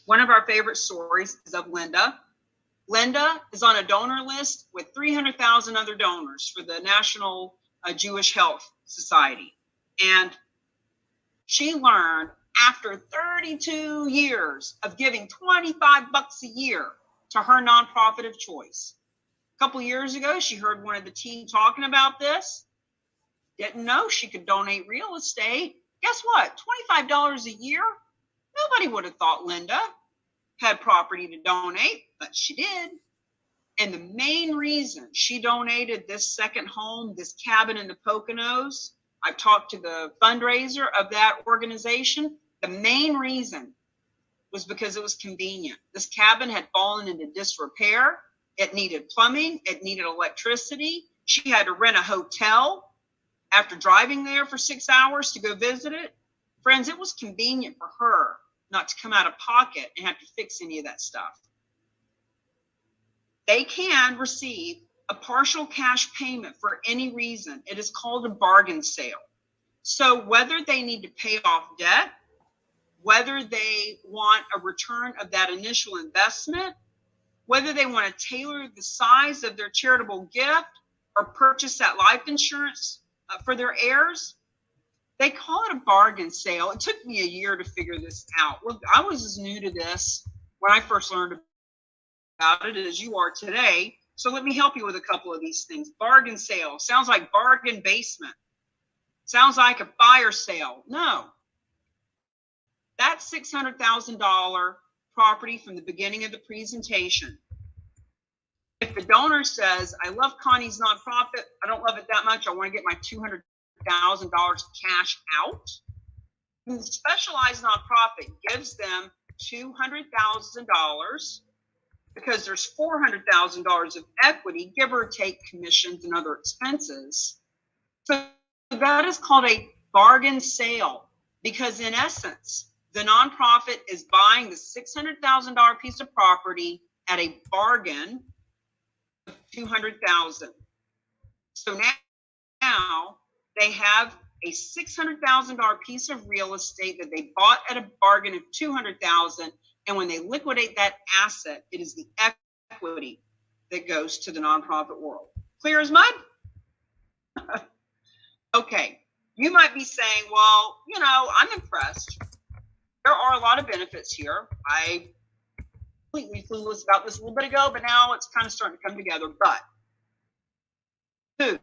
One of our favorite stories is of Linda. Linda is on a donor list with 300,000 other donors for the National Jewish Health Society. And she learned after 32 years of giving $25 a year to her nonprofit of choice. A couple years ago, she heard one of the team talking about this. Didn't know she could donate real estate. Guess what? $25 a year? Nobody would have thought Linda had property to donate, but she did. And the main reason she donated this second home, this cabin in the Poconos, I talked to the fundraiser of that organization. The main reason was because it was convenient. This cabin had fallen into disrepair. It needed plumbing. It needed electricity. She had to rent a hotel after driving there for 6 hours to go visit it. Friends, it was convenient for her not to come out of pocket and have to fix any of that stuff. They can receive a partial cash payment for any reason. It is called a bargain sale. So whether they need to pay off debt, whether they want a return of that initial investment, whether they want to tailor the size of their charitable gift or purchase that life insurance for their heirs, they call it a bargain sale. It took me a year to figure this out. Look, I was as new to this when I first learned about it as you are today. So let me help you with a couple of these things. Bargain sale sounds like bargain basement. Sounds like a fire sale. No. That $600,000 property from the beginning of the presentation. If the donor says, I love Connie's nonprofit, I don't love it that much, I want to get my $200,000 cash out, and the specialized nonprofit gives them $200,000 because there's $400,000 of equity, give or take commissions and other expenses. So that is called a bargain sale because in essence, the nonprofit is buying the $600,000 piece of property at a bargain of $200,000. So now they have a $600,000 piece of real estate that they bought at a bargain of $200,000, and when they liquidate that asset, it is the equity that goes to the nonprofit world. Clear as mud? Okay, you might be saying, well, I'm impressed. There are a lot of benefits here. I completely clueless about this a little bit ago, but now it's kind of starting to come together. But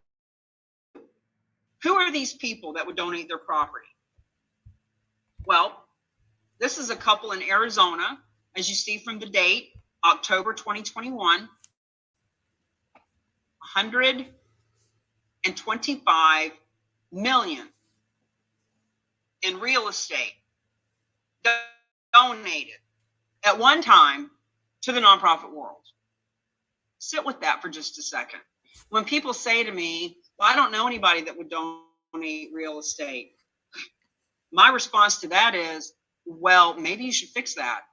who are these people that would donate their property? Well, this is a couple in Arizona, as you see from the date, October 2021, 125 million in real estate donated at one time to the nonprofit world. Sit with that for just a second. When people say to me, well, I don't know anybody that would donate real estate, my response to that is, well, maybe you should fix that.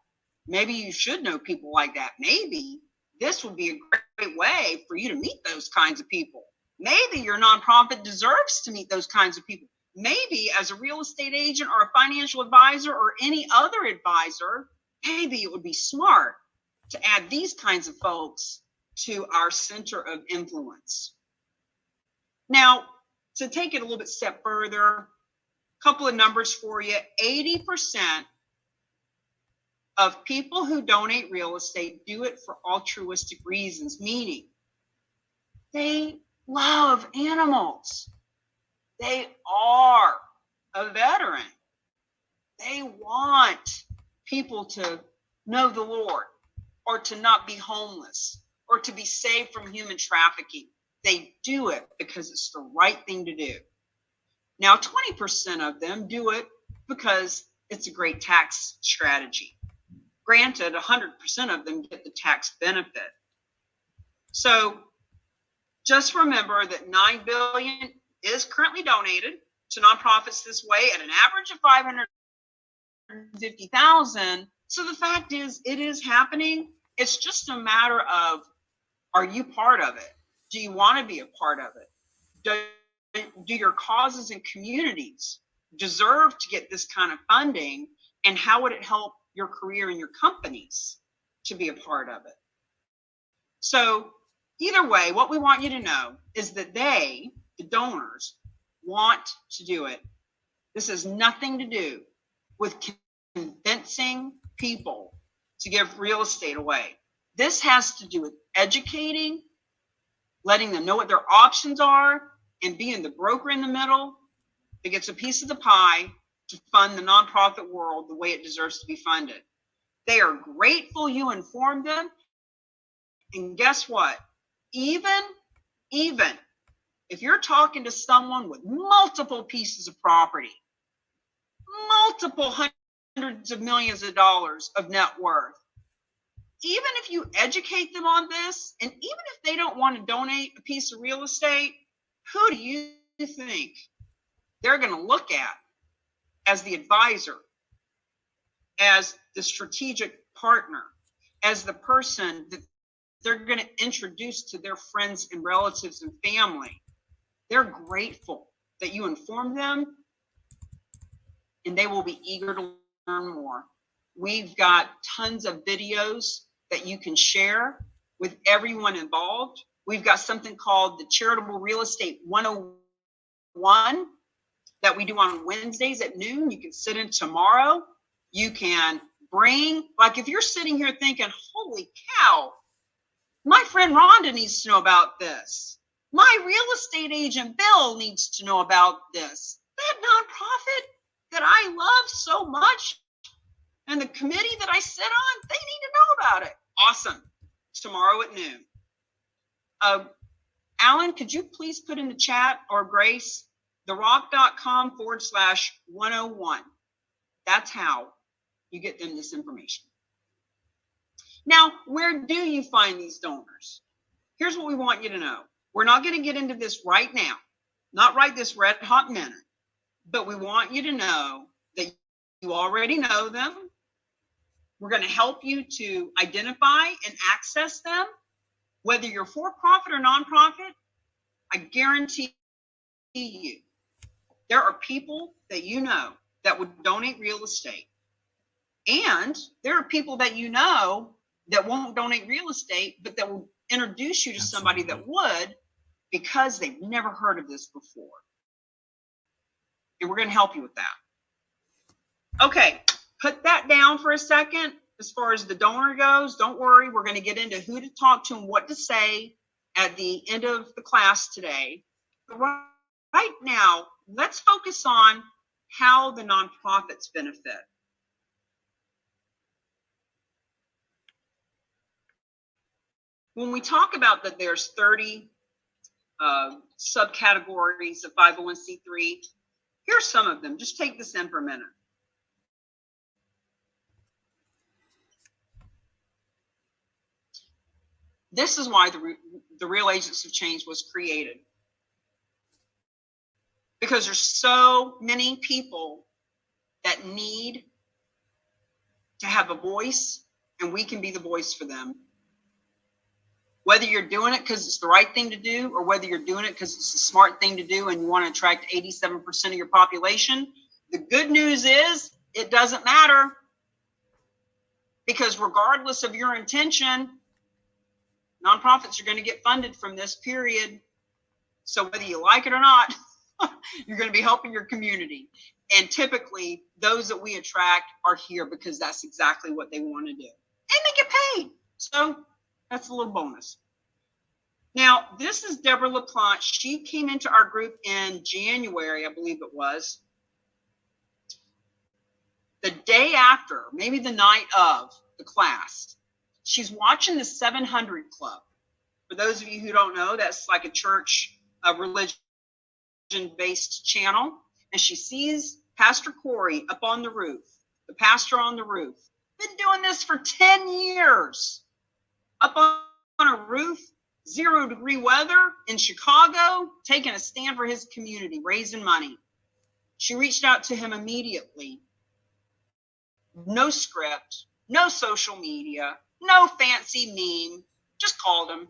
Maybe you should know people like that. Maybe this would be a great way for you to meet those kinds of people. Maybe your nonprofit deserves to meet those kinds of people. Maybe as a real estate agent or a financial advisor or any other advisor, maybe it would be smart to add these kinds of folks to our center of influence. Now, to take it a little bit step further, a couple of numbers for you. 80% of people who donate real estate do it for altruistic reasons, meaning they love animals. They are a veteran. They want people to know the Lord or to not be homeless or to be saved from human trafficking. They do it because it's the right thing to do. Now, 20% of them do it because it's a great tax strategy. Granted, 100% of them get the tax benefit. So just remember that $9 billion is currently donated to nonprofits this way at an average of $550,000, So the fact is, it is happening. It's just a matter of, are you part of it? Do you want to be a part of it? Do your causes and communities deserve to get this kind of funding? And how would it help your career and your companies to be a part of it? So either way, what we want you to know is that they, the donors, want to do it. This has nothing to do with convincing people to give real estate away. This has to do with educating, letting them know what their options are, and being the broker in the middle that gets a piece of the pie to fund the nonprofit world the way it deserves to be funded. They are grateful you informed them. And guess what? Even if you're talking to someone with multiple pieces of property, multiple hundreds of millions of dollars of net worth, even if you educate them on this, and even if they don't want to donate a piece of real estate, who do you think they're going to look at as the advisor, as the strategic partner, as the person that they're going to introduce to their friends and relatives and family? They're grateful that you informed them, and they will be eager to learn more. We've got tons of videos that you can share with everyone involved. We've got something called the Charitable Real Estate 101 that we do on Wednesdays at noon. You can sit in tomorrow. You can bring, like if you're sitting here thinking, holy cow, my friend Rhonda needs to know about this. My real estate agent Bill needs to know about this. That nonprofit that I love so much and the committee that I sit on, they need to know about it. Awesome. Tomorrow at noon. Alan, could you please put in the chat, or Grace, therock.com/101. That's how you get them this information. Now, where do you find these donors? Here's what we want you to know. We're not going to get into this right now, not right this red hot minute, but we want you to know that you already know them. We're going to help you to identify and access them. Whether you're for-profit or nonprofit, I guarantee you, there are people that you know that would donate real estate. And there are people that you know that won't donate real estate, but that will introduce you to somebody that would, because they've never heard of this before. And we're going to help you with that. Okay, put that down for a second. As far as the donor goes, don't worry. We're going to get into who to talk to and what to say at the end of the class today. But right now, let's focus on how the nonprofits benefit. When we talk about that there's 30 subcategories of 501c3, here's some of them. Just take this in for a minute. This is why the Real Agents of Change was created. Because there's so many people that need to have a voice, and we can be the voice for them. Whether you're doing it because it's the right thing to do, or whether you're doing it because it's the smart thing to do and you want to attract 87% of your population, the good news is it doesn't matter. Because regardless of your intention, nonprofits are going to get funded from this period. So whether you like it or not, you're going to be helping your community. And typically, those that we attract are here because that's exactly what they want to do. And they get paid. So that's a little bonus. Now, this is Deborah LaPlante. She came into our group in January, I believe it was. The day after, maybe the night of the class, she's watching the 700 Club. For those of you who don't know, that's like a church, a religion-based channel. And she sees Pastor Corey up on the roof, the pastor on the roof. Been doing this for 10 years. Up on a roof, 0-degree weather in Chicago, taking a stand for his community, raising money. She reached out to him immediately. No script, no social media, no fancy meme. Just called him.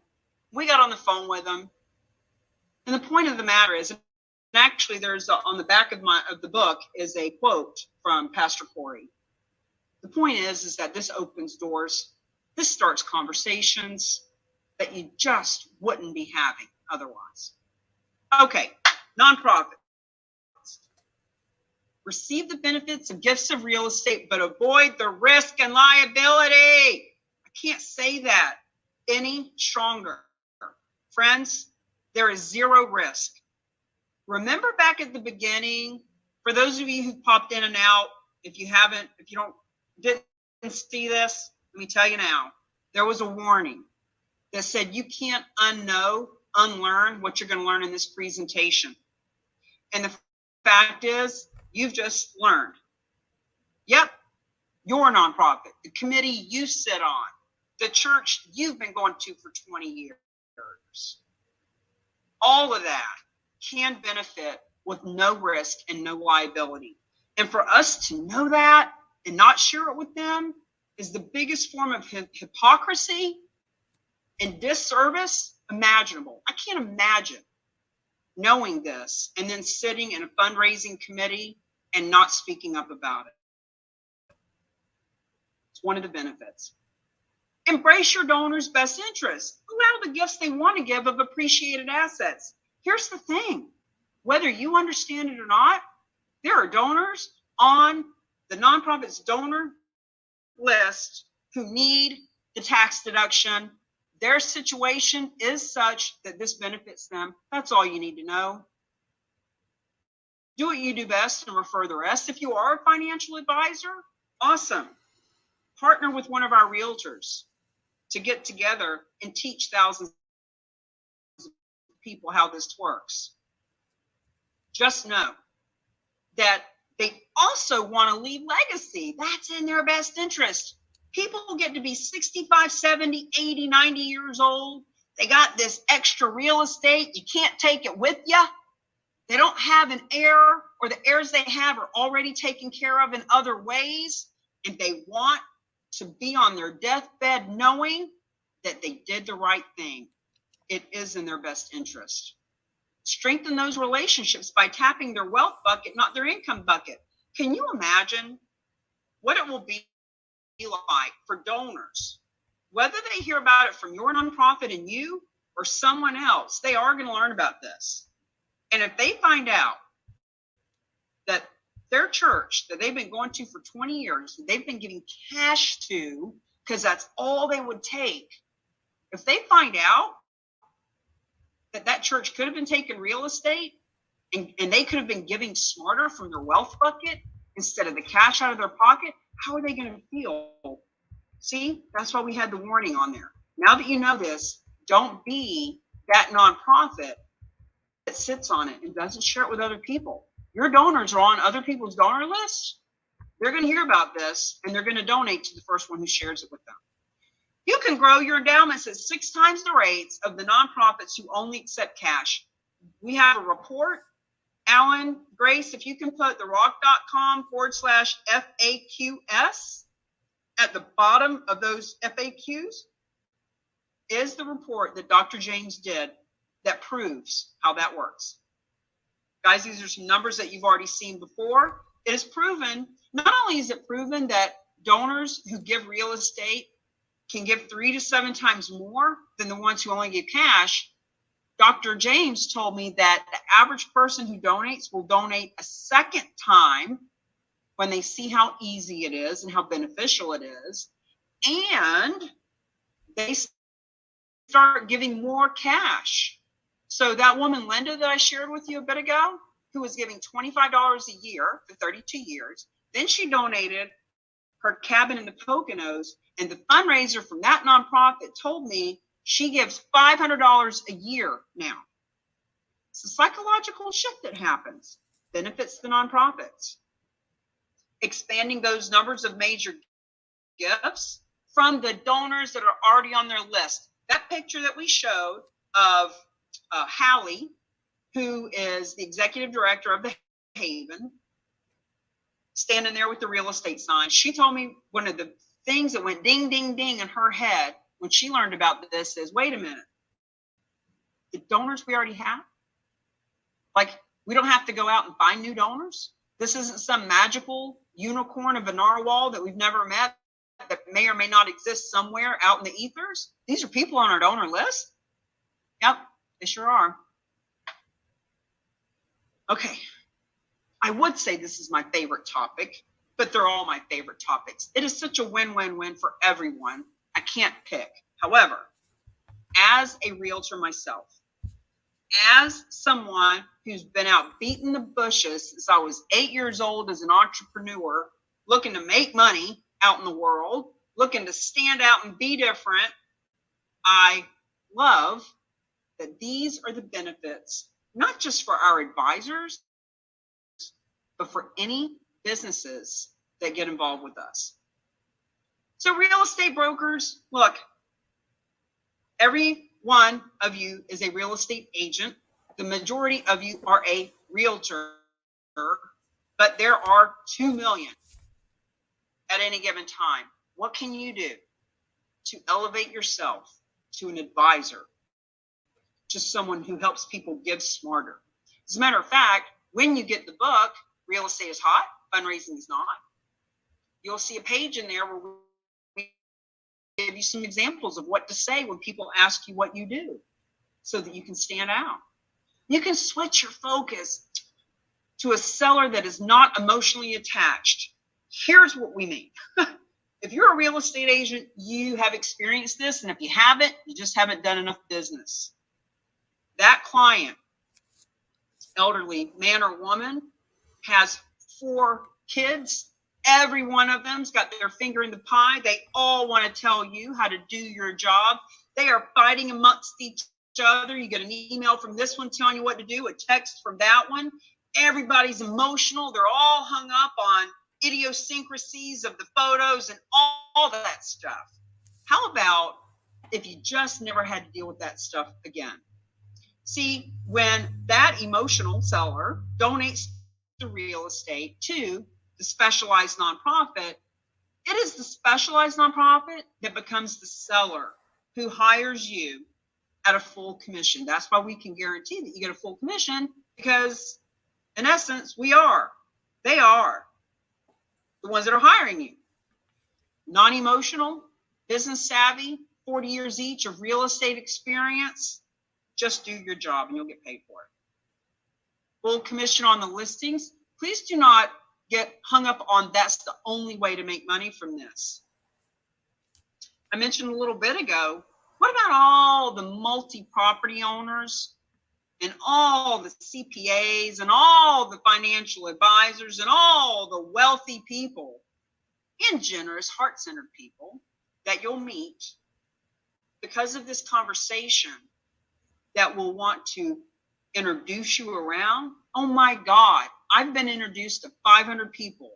We got on the phone with him. And the point of the matter is, and actually there's on the back of the book is a quote from Pastor Corey. The point is that this opens doors. This starts conversations that you just wouldn't be having otherwise. Okay, nonprofits. Receive the benefits and gifts of real estate, but avoid the risk and liability. I can't say that any stronger. Friends, there is zero risk. Remember back at the beginning, for those of you who popped in and out, if you didn't see this, let me tell you now, there was a warning that said you can't unlearn what you're going to learn in this presentation. And the fact is, you've just learned. Yep, your nonprofit, the committee you sit on, the church you've been going to for 20 years. All of that can benefit with no risk and no liability. And for us to know that and not share it with them is the biggest form of hypocrisy and disservice imaginable. I can't imagine knowing this and then sitting in a fundraising committee and not speaking up about it. It's one of the benefits. Embrace your donors' best interests. Allow the gifts they want to give of appreciated assets. Here's the thing. Whether you understand it or not, there are donors on the nonprofit's donor list who need the tax deduction. Their situation is such that this benefits them. That's all you need to know. Do what you do best and refer the rest. If you are a financial advisor, awesome. Partner with one of our realtors to get together and teach thousands of people how this works. Just know that they also want to leave legacy. That's in their best interest. People get to be 65, 70, 80, 90 years old. They got this extra real estate. You can't take it with you. They don't have an heir, or the heirs they have are already taken care of in other ways. And they want to be on their deathbed knowing that they did the right thing. It is in their best interest. Strengthen those relationships by tapping their wealth bucket, not their income bucket. Can you imagine what it will be like for donors, whether they hear about it from your nonprofit and you or someone else? They are going to learn about this. And if they find out that their church that they've been going to for 20 years, they've been giving cash to, because that's all they would take. If they find out that church could have been taking real estate and they could have been giving smarter from their wealth bucket instead of the cash out of their pocket, how are they going to feel? See, that's why we had the warning on there. Now that you know this, don't be that nonprofit that sits on it and doesn't share it with other people. Your donors are on other people's donor lists. They're going to hear about this and they're going to donate to the first one who shares it with them. You can grow your endowments at 6 times the rates of the nonprofits who only accept cash. We have a report. Alan, Grace, if you can put therock.com/FAQS at the bottom of those FAQs is the report that Dr. James did that proves how that works. Guys, these are some numbers that you've already seen before. It is proven, not only is it proven that donors who give real estate can give 3 to 7 times more than the ones who only give cash. Dr. James told me that the average person who donates will donate a second time when they see how easy it is and how beneficial it is. And they start giving more cash. So that woman, Linda, that I shared with you a bit ago, who was giving $25 a year for 32 years, then she donated her cabin in the Poconos, and the fundraiser from that nonprofit told me she gives $500 a year now. It's a psychological shift that happens, benefits the nonprofits. Expanding those numbers of major gifts from the donors that are already on their list. That picture that we showed of Hallie, who is the executive director of the Haven, standing there with the real estate sign. She told me one of the things that went ding, ding, ding in her head when she learned about this is, wait a minute, the donors we already have? Like, we don't have to go out and find new donors? This isn't some magical unicorn of a narwhal that we've never met that may or may not exist somewhere out in the ethers? These are people on our donor list? Yep, they sure are. Okay, I would say this is my favorite topic, but they're all my favorite topics. It is such a win-win-win for everyone. I can't pick. However, as a realtor myself, as someone who's been out beating the bushes since I was 8 years old as an entrepreneur, looking to make money out in the world, looking to stand out and be different, I love that these are the benefits, not just for our advisors, but for any businesses that get involved with us. So real estate brokers, look, every one of you is a real estate agent. The majority of you are a realtor, but there are 2 million at any given time. What can you do to elevate yourself to an advisor, to someone who helps people give smarter? As a matter of fact, when you get the book, Real Estate is Hot, Fundraising is Not, you'll see a page in there where we give you some examples of what to say when people ask you what you do so that you can stand out. You can switch your focus to a seller that is not emotionally attached. Here's what we mean. If you're a real estate agent, you have experienced this, and if you haven't, you just haven't done enough business. That client, elderly man or woman, has 4 kids. Every one of them's got their finger in the pie. They all want to tell you how to do your job. They are fighting amongst each other. You get an email from this one telling you what to do, a text from that one. Everybody's emotional. They're all hung up on idiosyncrasies of the photos and all that stuff. How about if you just never had to deal with that stuff again? See, when that emotional seller donates the real estate to the specialized nonprofit, it is the specialized nonprofit that becomes the seller who hires you at a full commission. That's why we can guarantee that you get a full commission, because in essence, they are the ones that are hiring you. Non-emotional, business savvy, 40 years each of real estate experience. Just do your job and you'll get paid for it. Full commission on the listings. Please do not get hung up on that's the only way to make money from this. I mentioned a little bit ago, what about all the multi-property owners and all the CPAs and all the financial advisors and all the wealthy people and generous, heart-centered people that you'll meet because of this conversation that will want to introduce you around? Oh my God, I've been introduced to 500 people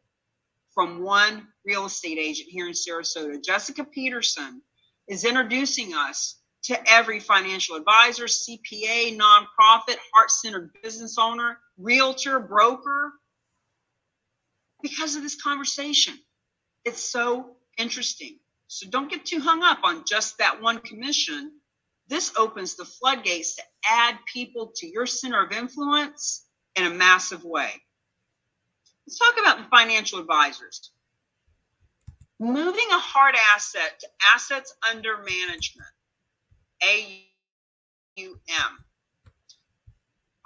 from one real estate agent here in Sarasota. Jessica Peterson is introducing us to every financial advisor, CPA, nonprofit, heart-centered business owner, realtor, broker, because of this conversation. It's so interesting. So don't get too hung up on just that one commission. This opens the floodgates to add people to your center of influence in a massive way. Let's talk about the financial advisors. Moving a hard asset to assets under management, AUM.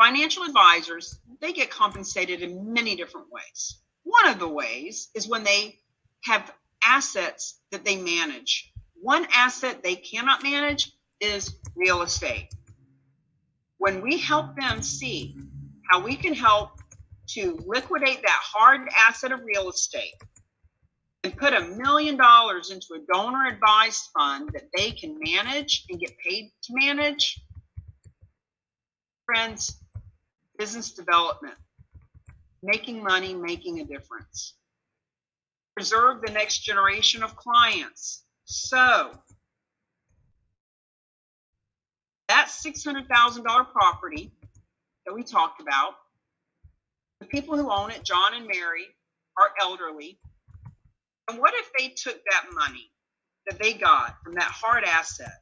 Financial advisors, they get compensated in many different ways. One of the ways is when they have assets that they manage. One asset they cannot manage is real estate. When we help them see how we can help to liquidate that hard asset of real estate and put $1 million into a donor advised fund that they can manage and get paid to manage, friends, business development, making money, making a difference. Preserve the next generation of clients. So that $600,000 property that we talked about, the people who own it, John and Mary, are elderly. And what if they took that money that they got from that hard asset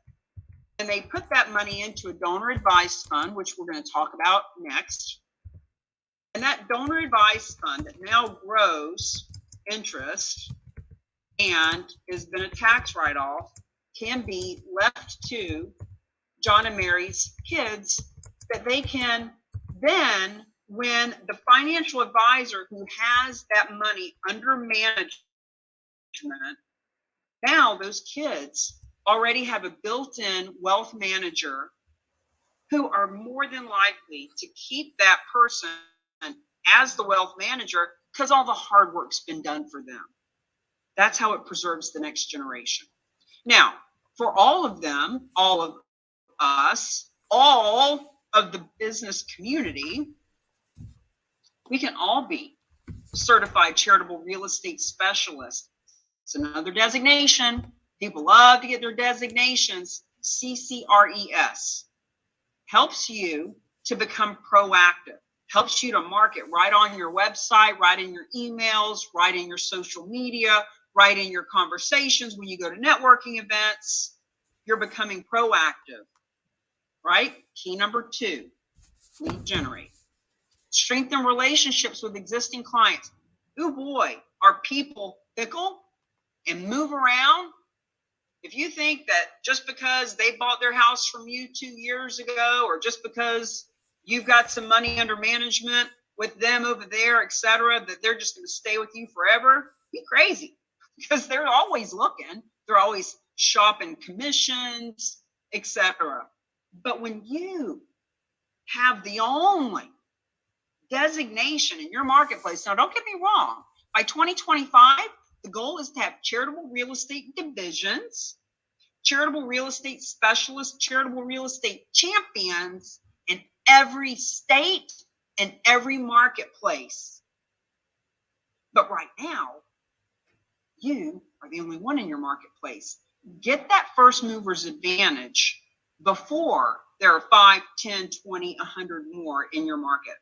and they put that money into a donor advised fund, which we're going to talk about next. And that donor advised fund that now grows interest and has been a tax write-off can be left to John and Mary's kids, that they can then, when the financial advisor who has that money under management, now those kids already have a built-in wealth manager who are more than likely to keep that person as the wealth manager because all the hard work's been done for them. That's how it preserves the next generation. Now, for all of them, all of us, all of the business community, we can all be certified charitable real estate specialists. It's another designation. People love to get their designations. CCRES helps you to become proactive, helps you to market right on your website, right in your emails, right in your social media, right in your conversations when you go to networking events. You're becoming proactive, right? Key number 2, lead generate. Strengthen relationships with existing clients. Oh boy, are people fickle and move around? If you think that just because they bought their house from you 2 years ago, or just because you've got some money under management with them over there, etc., that they're just going to stay with you forever, you're crazy, because they're always looking. They're always shopping commissions, etc. But when you have the only designation in your marketplace, now don't get me wrong, by 2025, the goal is to have charitable real estate divisions, charitable real estate specialists, charitable real estate champions in every state and every marketplace. But right now, you are the only one in your marketplace. Get that first mover's advantage before there are 5, 10, 20, 100 more in your market.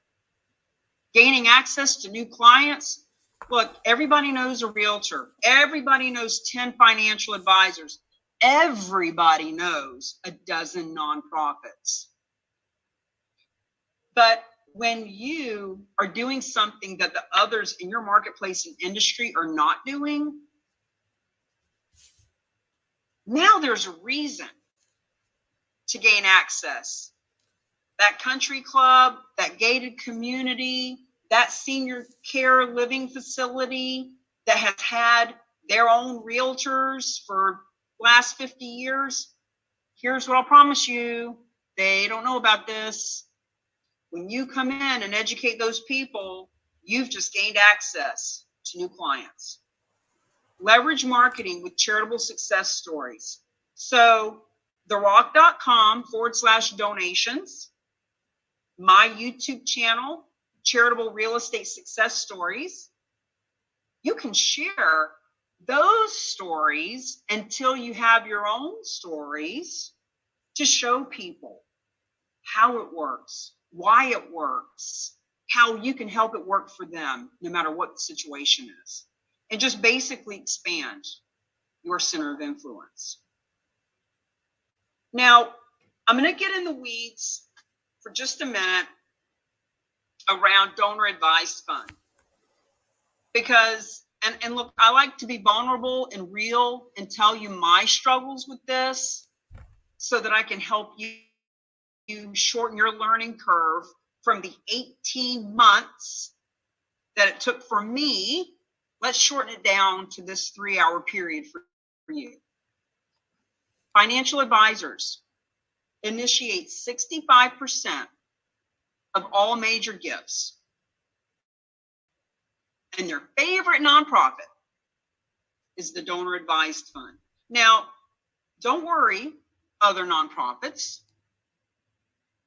Gaining access to new clients. Look, everybody knows a realtor. Everybody knows 10 financial advisors. Everybody knows a dozen nonprofits. But when you are doing something that the others in your marketplace and industry are not doing, now there's a reason to gain access. That country club, that gated community, that senior care living facility that has had their own realtors for the last 50 years, here's what I'll promise you, they don't know about this. When you come in and educate those people, you've just gained access to new clients. Leverage marketing with charitable success stories. So therock.com/donations, my YouTube channel, Charitable Real Estate Success Stories. You can share those stories until you have your own stories to show people how it works, why it works, how you can help it work for them, no matter what the situation is, and just basically expand your center of influence. Now, I'm going to get in the weeds for just a minute around donor advised fund, because and look, I like to be vulnerable and real and tell you my struggles with this so that I can help you shorten your learning curve from the 18 months that it took for me. Let's shorten it down to this 3-hour period for you. Financial advisors initiate 65% of all major gifts. And their favorite nonprofit is the donor advised fund. Now, don't worry, other nonprofits,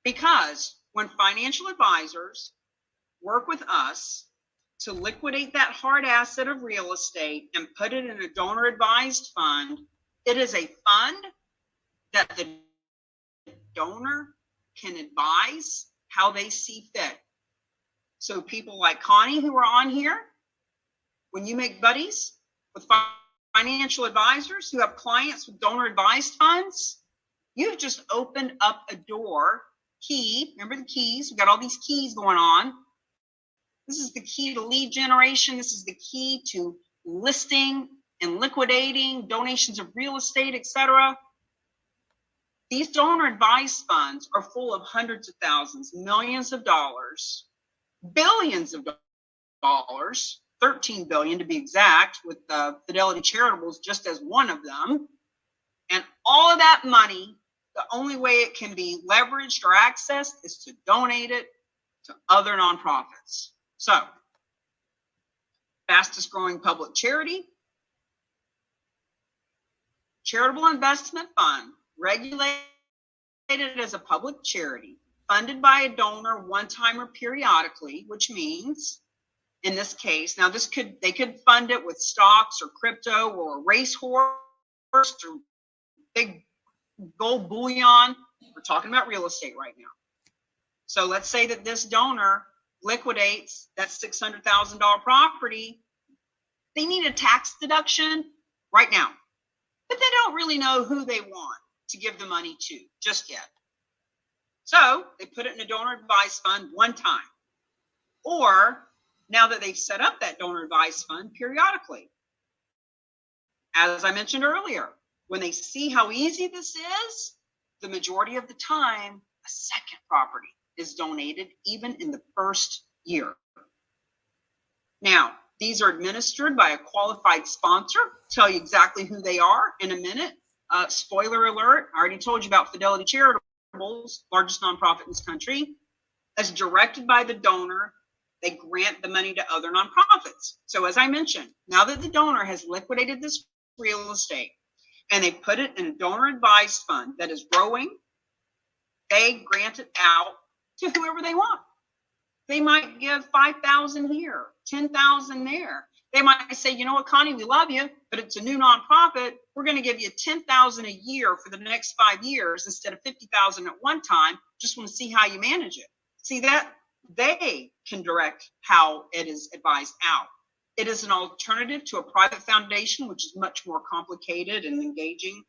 because when financial advisors work with us to liquidate that hard asset of real estate and put it in a donor advised fund, it is a fund that the donor can advise how they see fit. So people like Connie who are on here, when you make buddies with financial advisors who have clients with donor advised funds, you've just opened up a door key. Remember the keys? We've got all these keys going on. This is the key to lead generation. This is the key to listing and liquidating donations of real estate, etc. These donor advised funds are full of hundreds of thousands, millions of dollars, billions of dollars, 13 billion to be exact, with Fidelity Charitables just as one of them. And all of that money, the only way it can be leveraged or accessed is to donate it to other nonprofits. So, fastest growing public charity, charitable investment fund, regulated as a public charity, funded by a donor one time or periodically, which means in this case, now they could fund it with stocks or crypto or a racehorse or big gold bullion. We're talking about real estate right now. So let's say that this donor liquidates that $600,000 property. They need a tax deduction right now, but they don't really know who they want to give the money to just yet. So they put it in a donor advised fund one time, or now that they've set up that donor advised fund periodically. As I mentioned earlier, when they see how easy this is, the majority of the time, a second property is donated even in the first year. Now, these are administered by a qualified sponsor. I'll tell you exactly who they are in a minute. Spoiler alert, I already told you about Fidelity Charitables, largest nonprofit in this country. As directed by the donor, they grant the money to other nonprofits. So as I mentioned, now that the donor has liquidated this real estate and they put it in a donor advised fund that is growing, they grant it out to whoever they want. They might give 5,000 here, 10,000 there. They might say, you know what, Connie, we love you, but it's a new nonprofit. We're going to give you 10,000 a year for the next 5 years instead of 50,000 at one time. Just want to see how you manage it. See that they can direct how it is advised out. It is an alternative to a private foundation, which is much more complicated and engaging.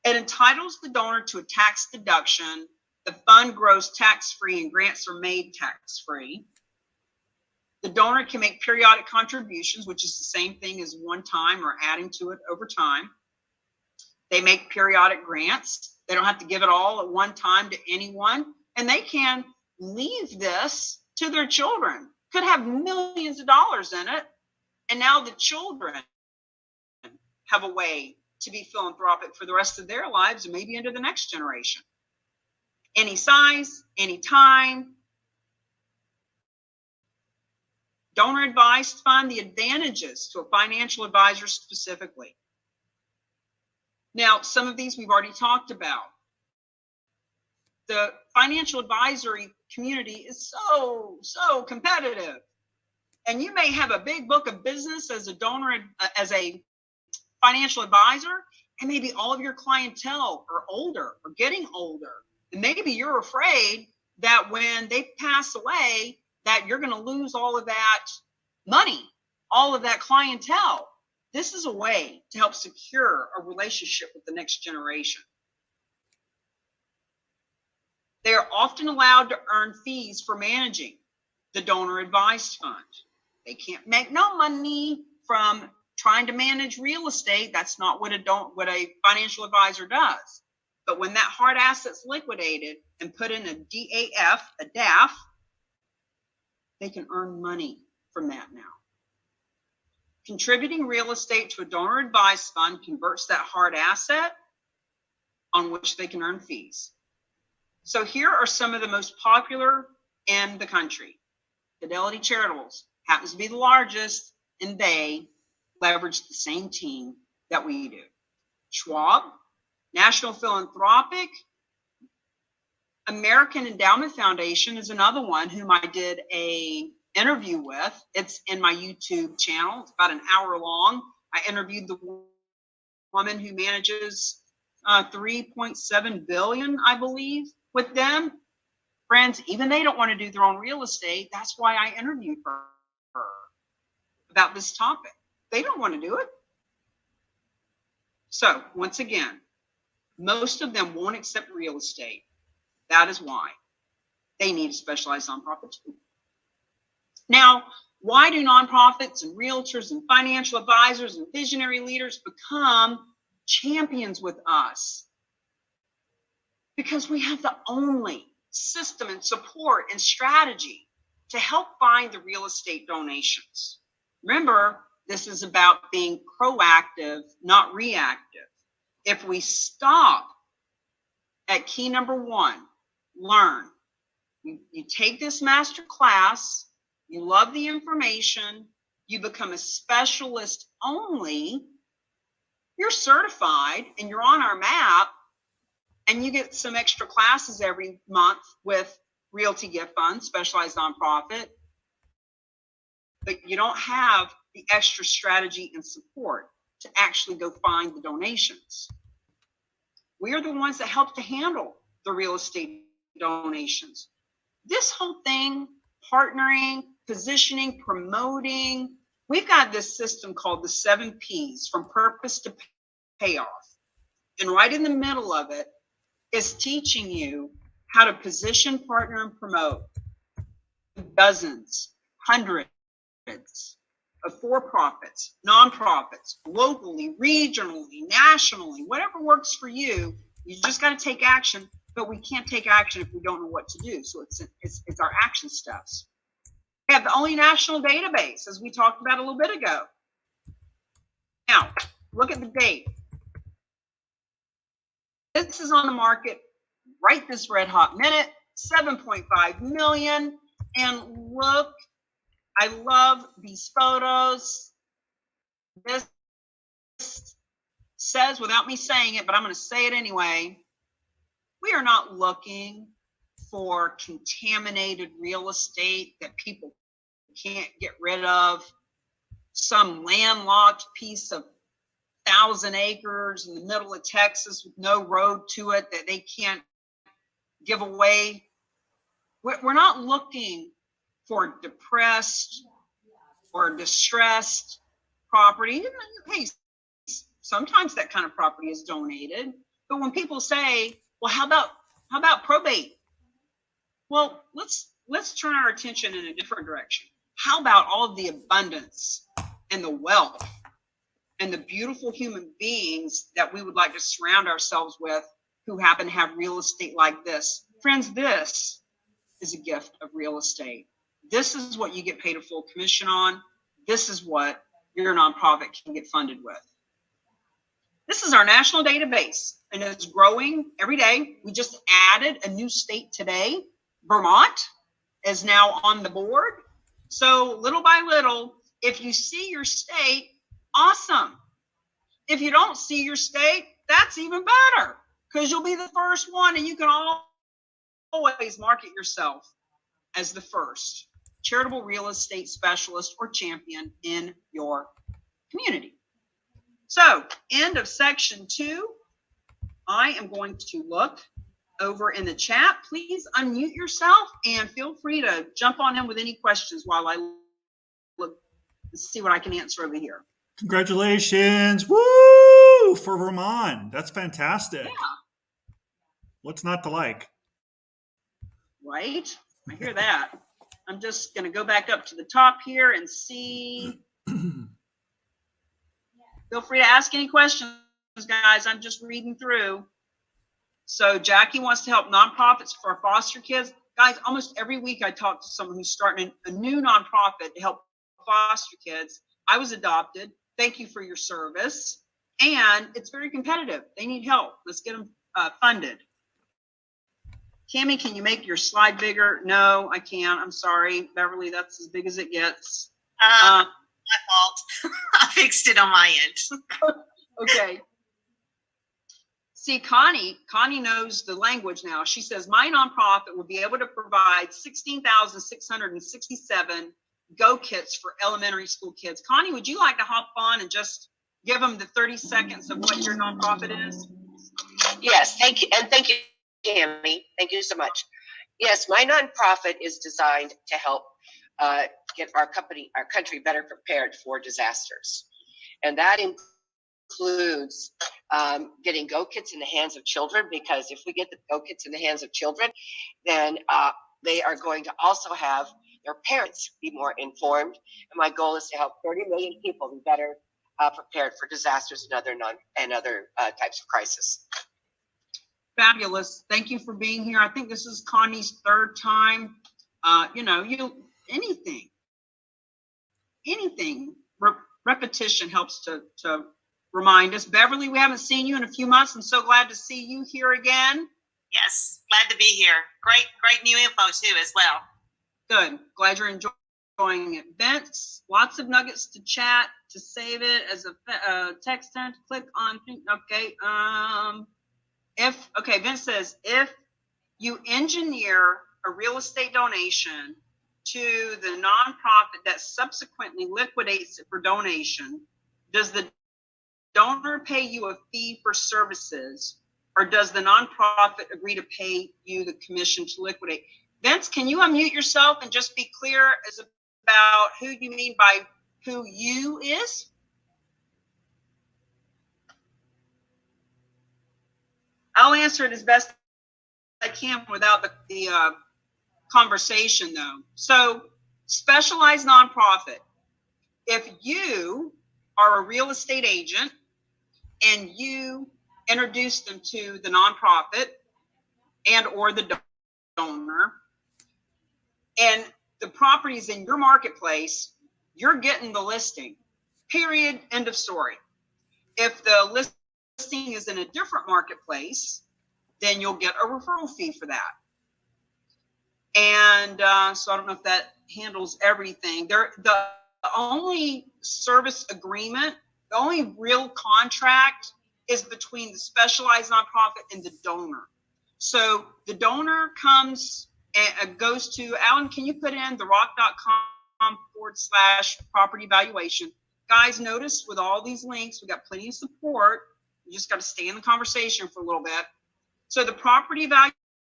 It entitles the donor to a tax deduction. The fund grows tax-free and grants are made tax-free. The donor can make periodic contributions, which is the same thing as one time or adding to it over time. They make periodic grants. They don't have to give it all at one time to anyone. And they can leave this to their children. Could have millions of dollars in it. And now the children have a way to be philanthropic for the rest of their lives and maybe into the next generation. Any size, any time. Donor advised fund, the advantages to a financial advisor specifically. Now, some of these we've already talked about. The financial advisory community is so competitive. And you may have a big book of business as a donor, as a financial advisor, and maybe all of your clientele are older or getting older. And maybe you're afraid that when they pass away, that you're going to lose all of that money, all of that clientele. This is a way to help secure a relationship with the next generation. They are often allowed to earn fees for managing the donor advised fund. They can't make no money from trying to manage real estate. That's not what a financial advisor does. But when that hard asset's liquidated and put in a DAF, they can earn money from that now. Contributing real estate to a donor advised fund converts that hard asset on which they can earn fees. So here are some of the most popular in the country. Fidelity Charitables happens to be the largest, and they leverage the same team that we do. Schwab, National Philanthropic, American Endowment Foundation is another one whom I did a interview with. It's in my YouTube channel. It's about an hour long. I interviewed the woman who manages 3.7 billion, I believe, with them. Friends, even they don't want to do their own real estate. That's why I interviewed her about this topic. They don't want to do it. So once again, most of them won't accept real estate. That is why they need a specialized nonprofit too. Now, why do nonprofits and realtors and financial advisors and visionary leaders become champions with us? Because we have the only system and support and strategy to help find the real estate donations. Remember, this is about being proactive, not reactive. If we stop at key number 1, learn. You take this master class, you love the information, you become a specialist only, you're certified and you're on our map, and you get some extra classes every month with Realty Gift Fund, specialized nonprofit, but you don't have the extra strategy and support to actually go find the donations. We are the ones that help to handle the real estate donations. This whole thing, partnering, positioning, promoting, we've got this system called the 7 Ps, from purpose to payoff. And right in the middle of it is teaching you how to position, partner, and promote dozens, hundreds of for-profits, nonprofits, locally, regionally, nationally, whatever works for you. You just got to take action, but we can't take action if we don't know what to do. So it's our action steps. We have the only national database, as we talked about a little bit ago. Now, look at the date. This is on the market right this red hot minute, 7.5 million. And look, I love these photos. This says, without me saying it, but I'm going to say it anyway, we are not looking for contaminated real estate that people can't get rid of, some landlocked piece of 1,000 acres in the middle of Texas with no road to it that they can't give away. We're not looking for depressed or distressed property. Hey, sometimes that kind of property is donated. But when people say, well, how about probate? Well, let's turn our attention in a different direction. How about all of the abundance and the wealth and the beautiful human beings that we would like to surround ourselves with who happen to have real estate like this? Friends, this is a gift of real estate. This is what you get paid a full commission on. This is what your nonprofit can get funded with. This is our national database, and it's growing every day. We just added a new state today. Vermont is now on the board. So little by little, if you see your state, awesome. If you don't see your state, that's even better, because you'll be the first one, and you can always market yourself as the first charitable real estate specialist or champion in your community. So, end of section 2. I am going to look over in the chat. Please unmute yourself and feel free to jump on in with any questions while I look and see what I can answer over here. Congratulations. Woo! For Vermont. That's fantastic. Yeah. What's not to like? Right? I hear that. I'm just going to go back up to the top here and see. Feel free to ask any questions, guys. I'm just reading through. So Jackie wants to help nonprofits for foster kids. Guys, almost every week I talk to someone who's starting a new nonprofit to help foster kids. I was adopted. Thank you for your service. And it's very competitive. They need help. Let's get them funded. Cammie, can you make your slide bigger? No, I can't. I'm sorry. Beverly, that's as big as it gets. My fault. I fixed it on my end. Okay. See, Connie knows the language now. She says, my nonprofit will be able to provide 16,667 Go Kits for elementary school kids. Connie, would you like to hop on and just give them the 30 seconds of what your nonprofit is? Yes, thank you. And thank you, Cammie. Thank you so much. Yes, my nonprofit is designed to help get our country better prepared for disasters. And that includes getting Go Kits in the hands of children, because if we get the Go Kits in the hands of children, then they are going to also have their parents be more informed. And my goal is to help 30 million people be better prepared for disasters and other types of crisis. Fabulous. Thank you for being here. I think this is Connie's third time. Anything, repetition helps to remind us. Beverly, we haven't seen you in a few months. I'm so glad to see you here again. Yes, glad to be here. Great new info too as well. Good. Glad you're enjoying it. Vince, lots of nuggets to chat, to save it as a text and click on. Okay. Vince says, if you engineer a real estate donation to the nonprofit that subsequently liquidates it for donation, does the donor pay you a fee for services, or does the nonprofit agree to pay you the commission to liquidate? Vince, can you unmute yourself and just be clear as about who you mean by who you is? I'll answer it as best I can without the conversation though. So, specialized nonprofit. If you are a real estate agent and you introduce them to the nonprofit and or the donor, and the property is in your marketplace, you're getting the listing. Period. End of story. If the listing is in a different marketplace, then you'll get a referral fee for that. And so I don't know if that handles everything. The only service agreement, the only real contract is between the specialized nonprofit and the donor. So the donor comes and goes to, Alan, can you put in therock.com/property valuation? Guys, notice with all these links, we got plenty of support. You just got to stay in the conversation for a little bit. So the property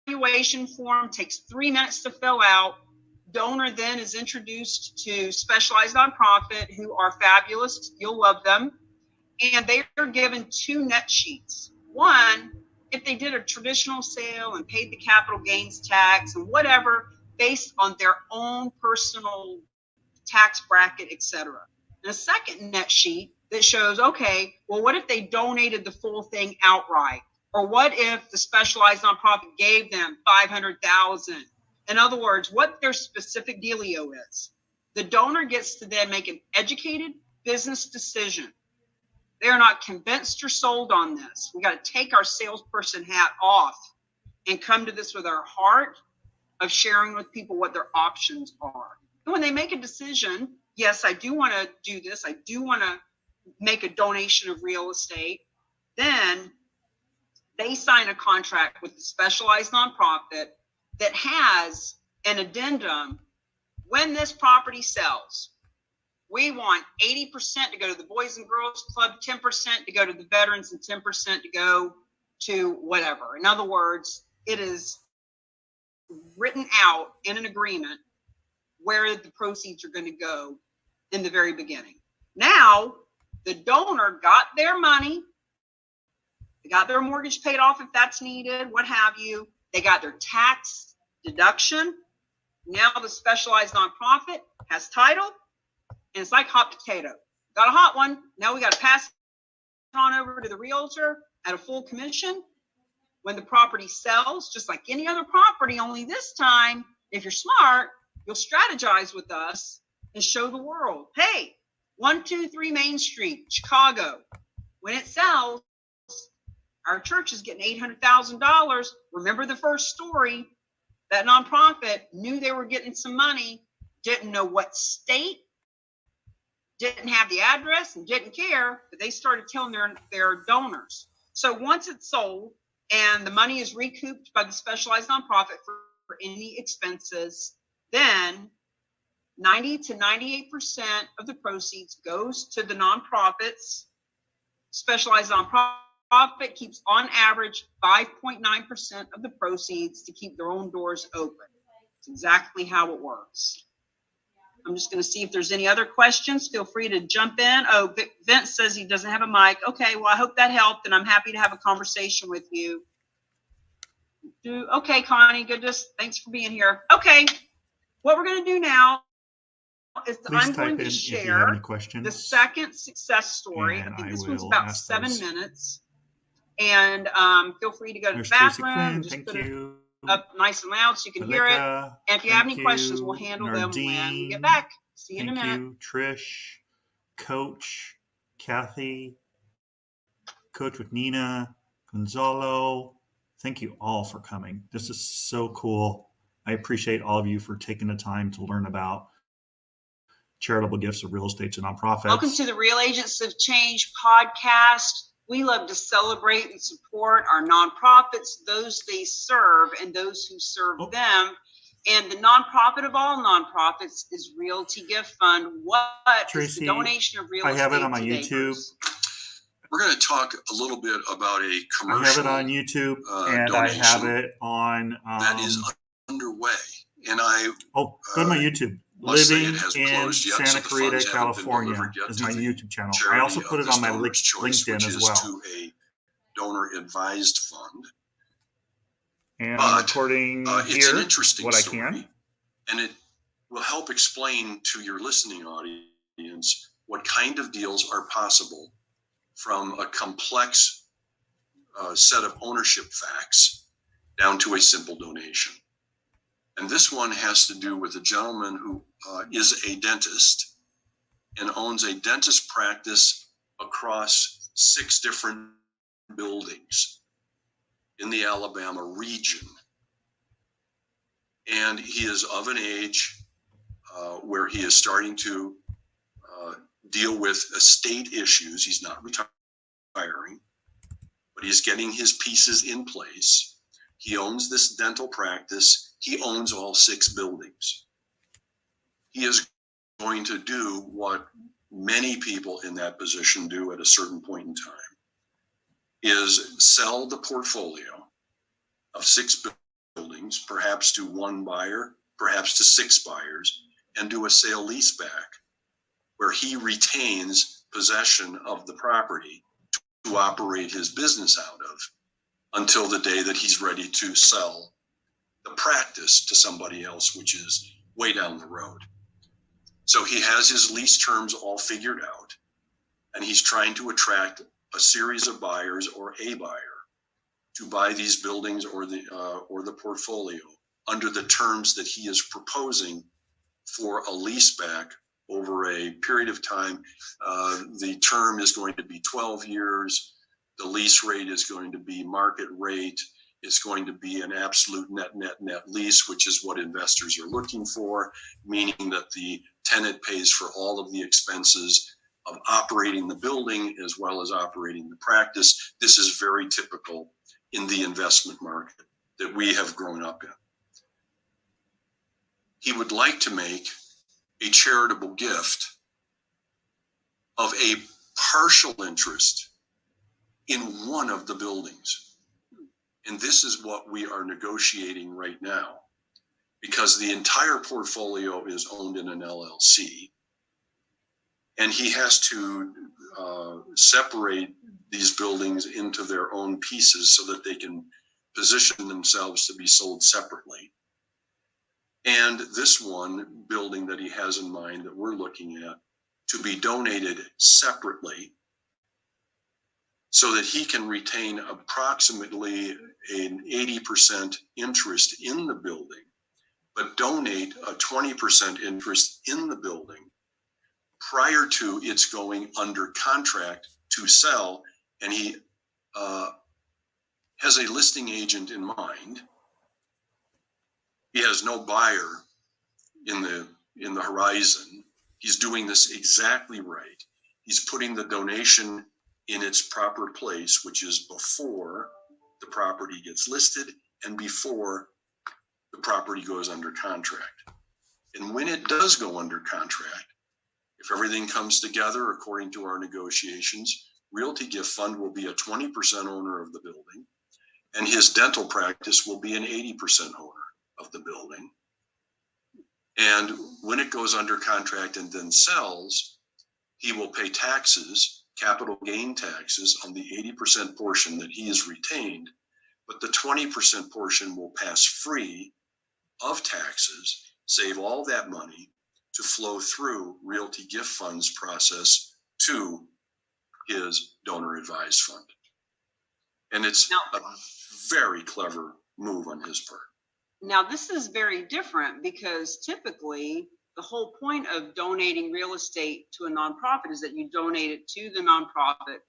valuation form takes 3 minutes to fill out. Donor then is introduced to specialized nonprofit, who are fabulous. You'll love them. And they are given 2 net sheets. One, if they did a traditional sale and paid the capital gains tax and whatever, based on their own personal tax bracket, etc. And a second net sheet that shows, okay, well, what if they donated the full thing outright? Or what if the specialized nonprofit gave them $500,000? In other words, what their specific dealio is. The donor gets to then make an educated business decision. They are not convinced or sold on this. We got to take our salesperson hat off and come to this with our heart of sharing with people what their options are. And when they make a decision, yes, I do want to do this, I do want to make a donation of real estate, then they sign a contract with the specialized nonprofit that has an addendum. When this property sells, we want 80% to go to the Boys and Girls Club, 10% to go to the veterans, and 10% to go to whatever. In other words, it is written out in an agreement where the proceeds are going to go in the very beginning. Now, the donor got their money. They got their mortgage paid off if that's needed, what have you. They got their tax deduction. Now the specialized nonprofit has title, and it's like hot potato. Got a hot one. Now we got to pass it on over to the realtor at a full commission. When the property sells, just like any other property, only this time, if you're smart, you'll strategize with us and show the world, hey, 123 Main Street, Chicago. When it sells, our church is getting $800,000. Remember the first story? That nonprofit knew they were getting some money, didn't know what state, didn't have the address, and didn't care, but they started telling their donors. So once it's sold and the money is recouped by the specialized nonprofit for any expenses, then 90 to 98% of the proceeds goes to the nonprofits. Specialized nonprofit keeps on average 5.9% of the proceeds to keep their own doors open. It's exactly how it works. I'm just going to see if there's any other questions. Feel free to jump in. Oh, Vince says he doesn't have a mic. Okay, well, I hope that helped, and I'm happy to have a conversation with you. Okay, Connie, thanks for being here. Okay, what we're going to do now is I'm going to share the second success story. I think this one's about 7 minutes. And feel free to go to the bathroom. Just put it up nice and loud so you can hear it. And if you have any questions, we'll handle them when we get back. See you in a minute. Thank you, Trish, Coach, Kathy, Coach with Nina, Gonzalo. Thank you all for coming. This is so cool. I appreciate all of you for taking the time to learn about charitable gifts of real estate to nonprofits. Welcome to the Real Agents of Change podcast. We love to celebrate and support our nonprofits, those they serve and those who serve them. And the nonprofit of all nonprofits is Realty Gift Fund. What Tracy, is the donation of real estate? I have it on my today, YouTube. Bruce? We're going to talk a little bit about a commercial. I have it on YouTube, and I have it on that is underway. And go to my YouTube. Living in Santa Clarita, California is my YouTube channel. I also put it on my LinkedIn as well. To a donor-advised fund. And I'm recording it's here an interesting what I story, can. and it will help explain to your listening audience what kind of deals are possible from a complex set of ownership facts down to a simple donation. And this one has to do with a gentleman who is a dentist and owns a dentist practice across 6 different buildings in the Alabama region. And he is of an age where he is starting to deal with estate issues. He's not retiring, but he's getting his pieces in place. He owns this dental practice. He owns all 6 buildings. He is going to do what many people in that position do at a certain point in time, is sell the portfolio of 6 buildings, perhaps to 1 buyer, perhaps to 6 buyers, and do a sale leaseback where he retains possession of the property to operate his business out of until the day that he's ready to sell the practice to somebody else, which is way down the road. So he has his lease terms all figured out, and he's trying to attract a series of buyers or a buyer to buy these buildings or the portfolio under the terms that he is proposing for a leaseback over a period of time. The term is going to be 12 years. The lease rate is going to be market rate. It's going to be an absolute net lease, which is what investors are looking for, meaning that the tenant pays for all of the expenses of operating the building as well as operating the practice. This is very typical in the investment market that we have grown up in. He would like to make a charitable gift of a partial interest in one of the buildings. And this is what we are negotiating right now, because the entire portfolio is owned in an LLC. And he has to separate these buildings into their own pieces so that they can position themselves to be sold separately. And this one building that he has in mind that we're looking at to be donated separately so that he can retain approximately an 80% interest in the building, but donate a 20% interest in the building prior to its going under contract to sell. And he has a listing agent in mind. He has no buyer in the horizon. He's doing this exactly right. He's putting the donation in its proper place, which is before the property gets listed and before the property goes under contract. And when it does go under contract, if everything comes together according to our negotiations, Realty Gift Fund will be a 20% owner of the building, and his dental practice will be an 80% owner of the building. And when it goes under contract and then sells, he will pay taxes, capital gain taxes, on the 80% portion that he has retained, but the 20% portion will pass free of taxes, save all that money to flow through Realty Gift Fund's process to his donor advised fund. And it's a very clever move on his part. Now, this is very different because typically the whole point of donating real estate to a nonprofit is that you donate it to the nonprofit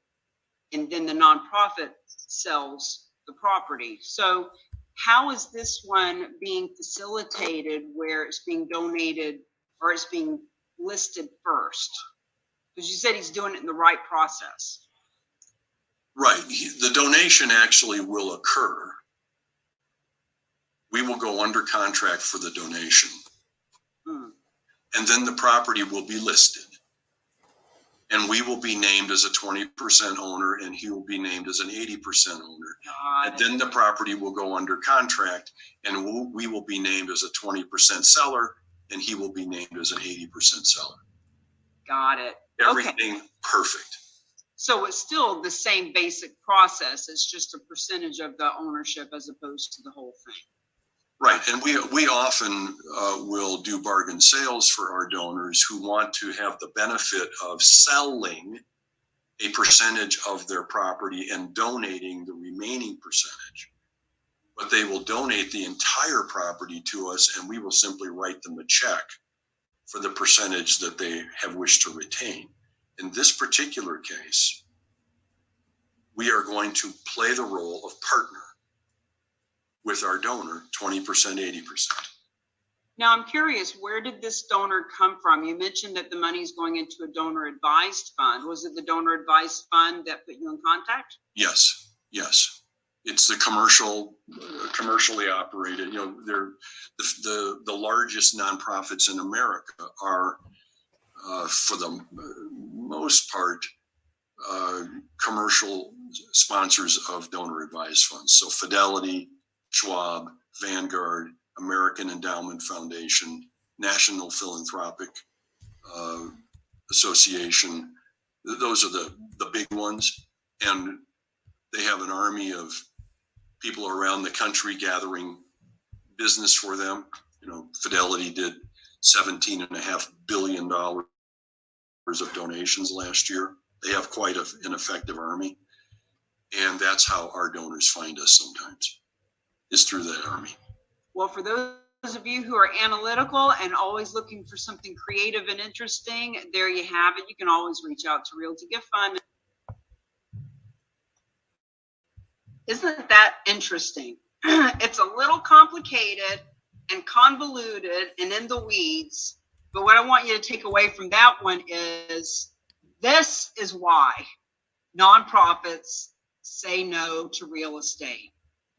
and then the nonprofit sells the property. So how is this one being facilitated where it's being donated or it's being listed first? Because you said he's doing it in the right process. Right. The donation actually will occur. We will go under contract for the donation. And then the property will be listed. And we will be named as a 20% owner and he will be named as an 80% owner. And then the property will go under contract and we will be named as a 20% seller and he will be named as an 80% seller. Got it. Everything perfect. So it's still the same basic process. It's just a percentage of the ownership as opposed to the whole thing. Right, and we often will do bargain sales for our donors who want to have the benefit of selling a percentage of their property and donating the remaining percentage. But they will donate the entire property to us and we will simply write them a check for the percentage that they have wished to retain. In this particular case, we are going to play the role of partner with our donor, 20%, 80%. Now, I'm curious, where did this donor come from? You mentioned that the money is going into a donor advised fund. Was it the donor advised fund that put you in contact? Yes, yes. It's the commercially operated. You know, they're the largest nonprofits in America are, for the most part, commercial sponsors of donor advised funds. So Fidelity, Schwab, Vanguard, American Endowment Foundation, National Philanthropic Association. Those are the big ones. And they have an army of people around the country gathering business for them. You know, Fidelity did $17.5 billion of donations last year. They have quite an effective army. And that's how our donors find us sometimes, is through that army. Well, for those of you who are analytical and always looking for something creative and interesting, there you have it. You can always reach out to Realty Gift Fund. Isn't that interesting? It's a little complicated and convoluted and in the weeds, but what I want you to take away from that one is this is why nonprofits say no to real estate.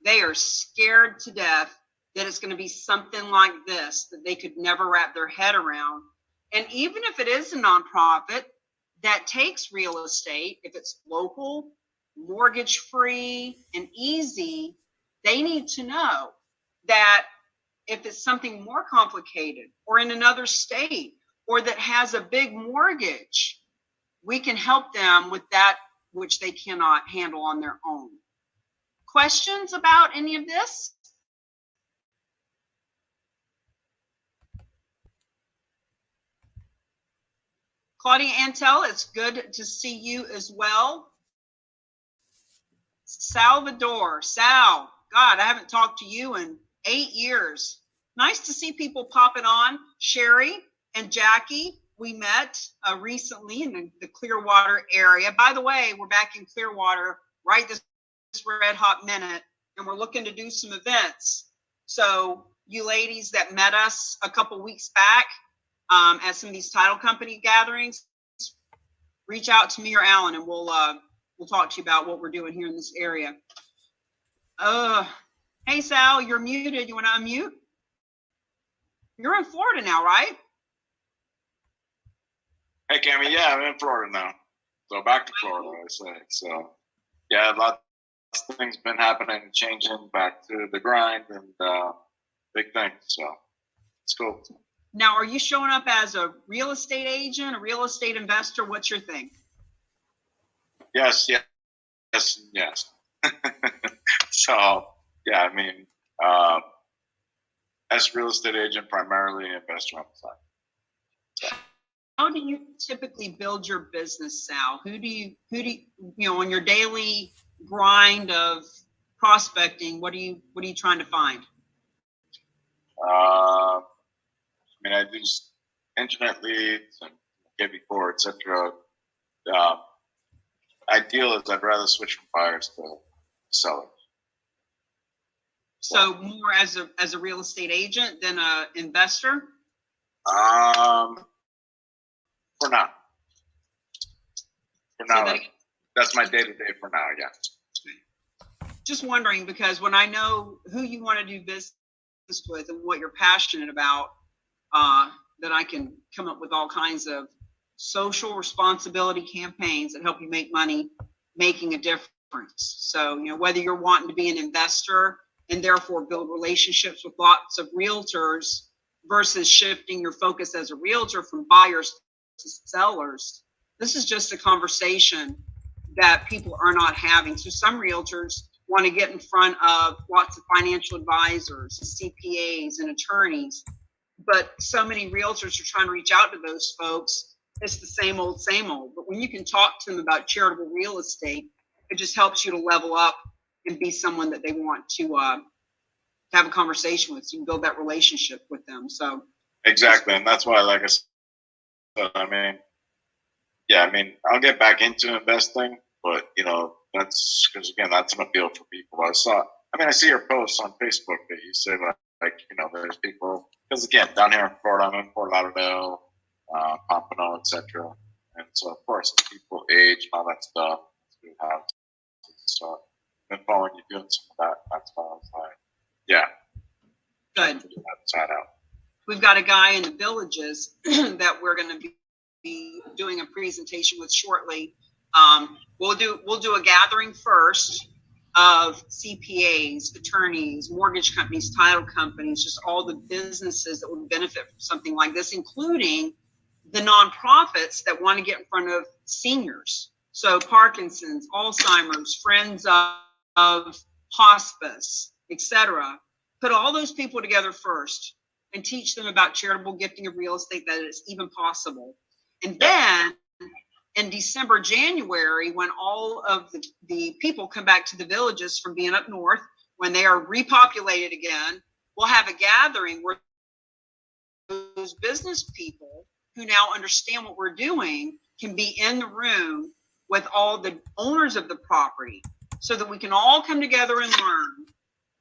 They are scared to death that it's going to be something like this that they could never wrap their head around. And even if it is a nonprofit that takes real estate, if it's local, mortgage free, and easy, they need to know that if it's something more complicated or in another state or that has a big mortgage, we can help them with that which they cannot handle on their own. Questions about any of this? Claudia Antel, it's good to see you as well. Salvador, Sal, God, I haven't talked to you in 8 years. Nice to see people popping on. Sherry and Jackie, we met recently in the Clearwater area. By the way, we're back in Clearwater right this red hot minute, and we're looking to do some events. So you ladies that met us a couple weeks back at some of these title company gatherings, reach out to me or Alan, and we'll talk to you about what we're doing here in this area. Hey Sal, you're muted. You want to unmute? You're in Florida now, right? Hey Cammie, yeah, I'm in Florida now. So back to Florida, I say. So yeah, lots of things been happening, changing, back to the grind, and big things. So it's cool. Now, are you showing up as a real estate agent, a real estate investor? What's your thing? Yes. So, yeah, I mean, as a real estate agent, primarily investor on the side. How do you typically build your business, Sal? Who do you on your daily grind of prospecting, what are you trying to find? I mean, I do internet leads and KB4, etc. Ideal is I'd rather switch from buyers to sellers. So more as a real estate agent than a investor? For now. That's my day-to-day for now, yeah. Just wondering, because when I know who you want to do business with and what you're passionate about, that I can come up with all kinds of social responsibility campaigns that help you make money, making a difference. So, whether you're wanting to be an investor and therefore build relationships with lots of realtors versus shifting your focus as a realtor from buyers to sellers, this is just a conversation that people are not having. So some realtors want to get in front of lots of financial advisors, CPAs, and attorneys, but so many realtors are trying to reach out to those folks. It's the same old, same old. But when you can talk to them about charitable real estate, it just helps you to level up and be someone that they want to have a conversation with. So you can build that relationship with them. So exactly, and that's why, like I said, I'll get back into investing, but that's because again, that's an appeal for people. I see your posts on Facebook that you say there's people, because again, down here in Florida, I'm in Fort Lauderdale, Pompano, etc. And so of course, as people age and all that stuff, we have so I've been following you doing some of that. That's why I was like, yeah, good. Side out. We've got a guy in the Villages that we're going to be doing a presentation with shortly. We'll do a gathering first of CPAs, attorneys, mortgage companies, title companies, just all the businesses that would benefit from something like this, including the nonprofits that want to get in front of seniors. So Parkinson's, Alzheimer's, Friends of Hospice, etc. Put all those people together first and teach them about charitable gifting of real estate, that it's even possible. And then in December, January, when all of the people come back to the Villages from being up north, when they are repopulated again, we'll have a gathering where those business people who now understand what we're doing can be in the room with all the owners of the property, so that we can all come together and learn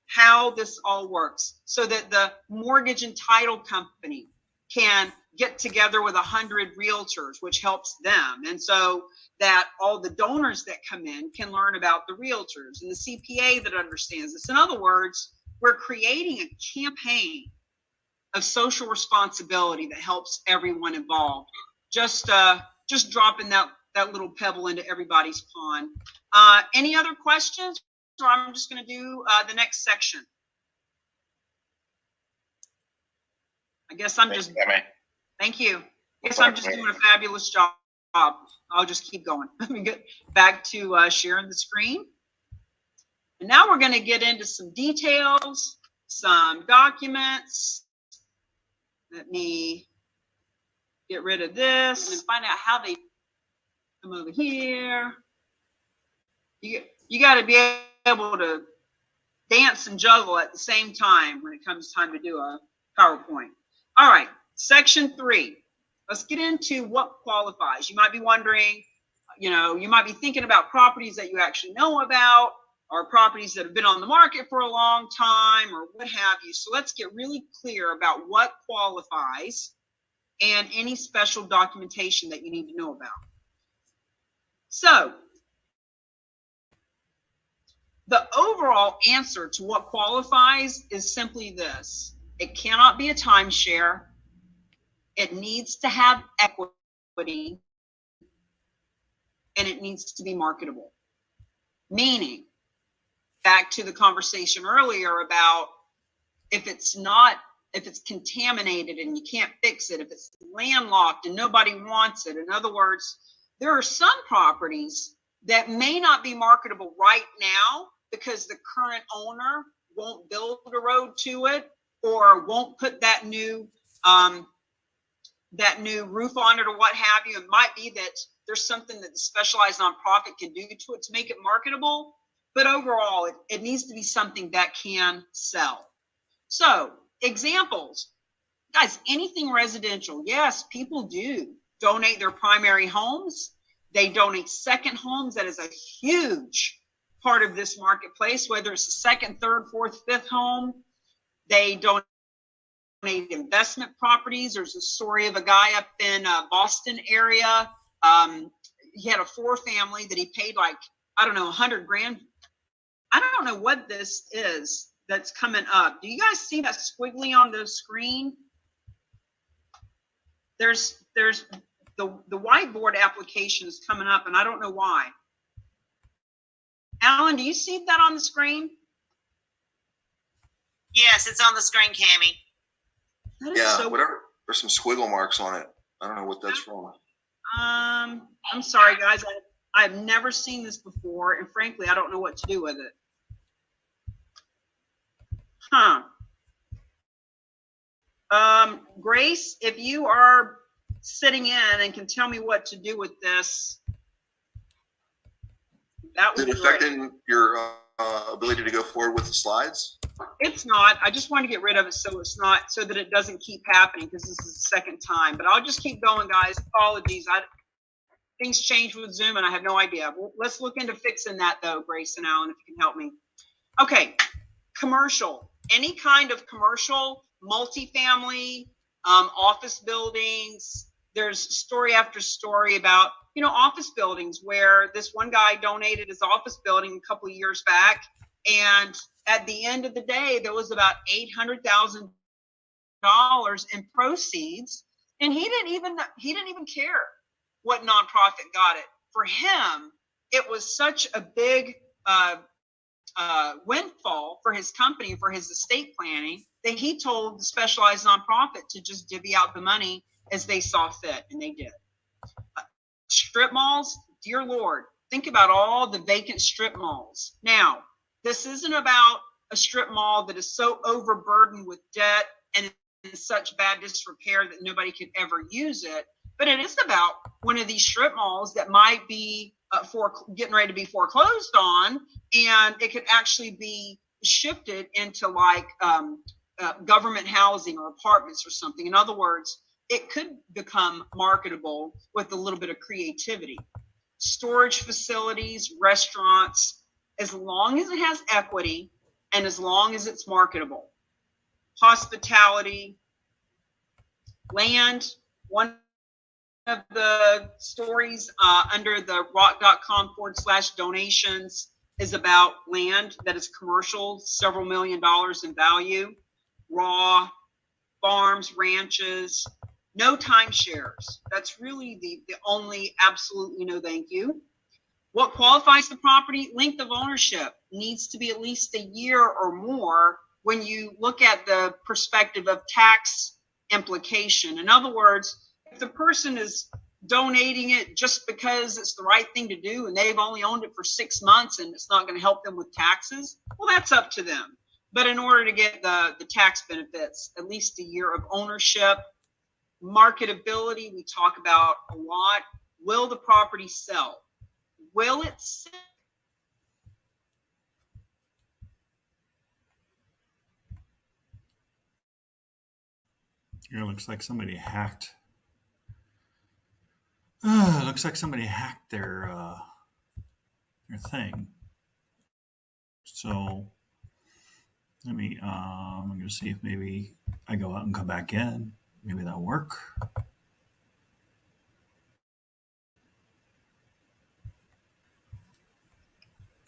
how this all works, so that the mortgage and title company can get together with 100 realtors, which helps them. And so that all the donors that come in can learn about the realtors and the CPA that understands this. In other words, we're creating a campaign of social responsibility that helps everyone involved. Just dropping that little pebble into everybody's pond. Any other questions? Or I'm just going to do the next section. I guess I'm just. Thank you. I guess I'm just doing a fabulous job. I'll just keep going. Let me get back to sharing the screen. And now we're going to get into some details, some documents. Let me get rid of this and find out how they come over here. You got to be able to dance and juggle at the same time when it comes time to do a PowerPoint. All right, section 3. Let's get into what qualifies. You might be wondering, you might be thinking about properties that you actually know about, or properties that have been on the market for a long time, or what have you. So let's get really clear about what qualifies and any special documentation that you need to know about. So the overall answer to what qualifies is simply this: it cannot be a timeshare. It needs to have equity, and it needs to be marketable. Meaning, back to the conversation earlier about if it's not if it's contaminated and you can't fix it, if it's landlocked and nobody wants it. In other words, there are some properties that may not be marketable right now because the current owner won't build a road to it or won't put that new roof on it or what have you. It might be that there's something that the specialized nonprofit can do to it to make it marketable. But overall, it needs to be something that can sell. So examples, guys, anything residential. Yes, people do donate their primary homes. They donate second homes. That is a huge part of this marketplace, whether it's a second, third, fourth, fifth home. They donate investment properties. There's a story of a guy up in Boston area. He had a 4-family that he paid like, I don't know, 100 grand. I don't know what this is that's coming up. Do you guys see that squiggly on the screen? There's the whiteboard application is coming up, and I don't know why. Alan, do you see that on the screen? Yes, it's on the screen, Cammie. Yeah, so whatever. There's some squiggle marks on it. I don't know what that's from. I'm sorry, guys. I've never seen this before, and frankly, I don't know what to do with it. Grace, if you are sitting in and can tell me what to do with this, that would Is be it great. affecting your ability to go forward with the slides? It's not. I just want to get rid of it so it's not, so that it doesn't keep happening, because this is the second time. But I'll just keep going, guys. Apologies. Things change with Zoom, and I have no idea. Well, let's look into fixing that, though, Grace and Alan, if you can help me. Okay, commercial. Any kind of commercial, multifamily, office buildings. There's story after story about, office buildings where this one guy donated his office building a couple of years back, and at the end of the day, there was about $800,000 in proceeds, and he didn't even care what nonprofit got it. For him, it was such a big windfall for his company, for his estate planning, that he told the specialized nonprofit to just divvy out the money as they saw fit, and they did. Strip malls, dear Lord, think about all the vacant strip malls. Now, this isn't about a strip mall that is so overburdened with debt and in such bad disrepair that nobody could ever use it, but it is about one of these strip malls that might be getting ready to be foreclosed on, and it could actually be shifted into like government housing or apartments or something. In other words, it could become marketable with a little bit of creativity. Storage facilities, restaurants, as long as it has equity and as long as it's marketable. Hospitality, land. One of the stories under the RAOC.com/donations is about land that is commercial, several $1 million in value. Raw, farms, ranches, no timeshares. That's really the only absolutely no thank you. What qualifies the property? Length of ownership needs to be at least a year or more when you look at the perspective of tax implication. In other words, if the person is donating it just because it's the right thing to do and they've only owned it for 6 months and it's not going to help them with taxes, well, that's up to them. But in order to get the tax benefits, at least a year of ownership. Marketability, we talk about a lot. Will the property sell? Will it sell? Here, looks like somebody hacked. Looks like somebody hacked their thing. So let me. I'm going to see if maybe I go out and come back in. Maybe that'll work.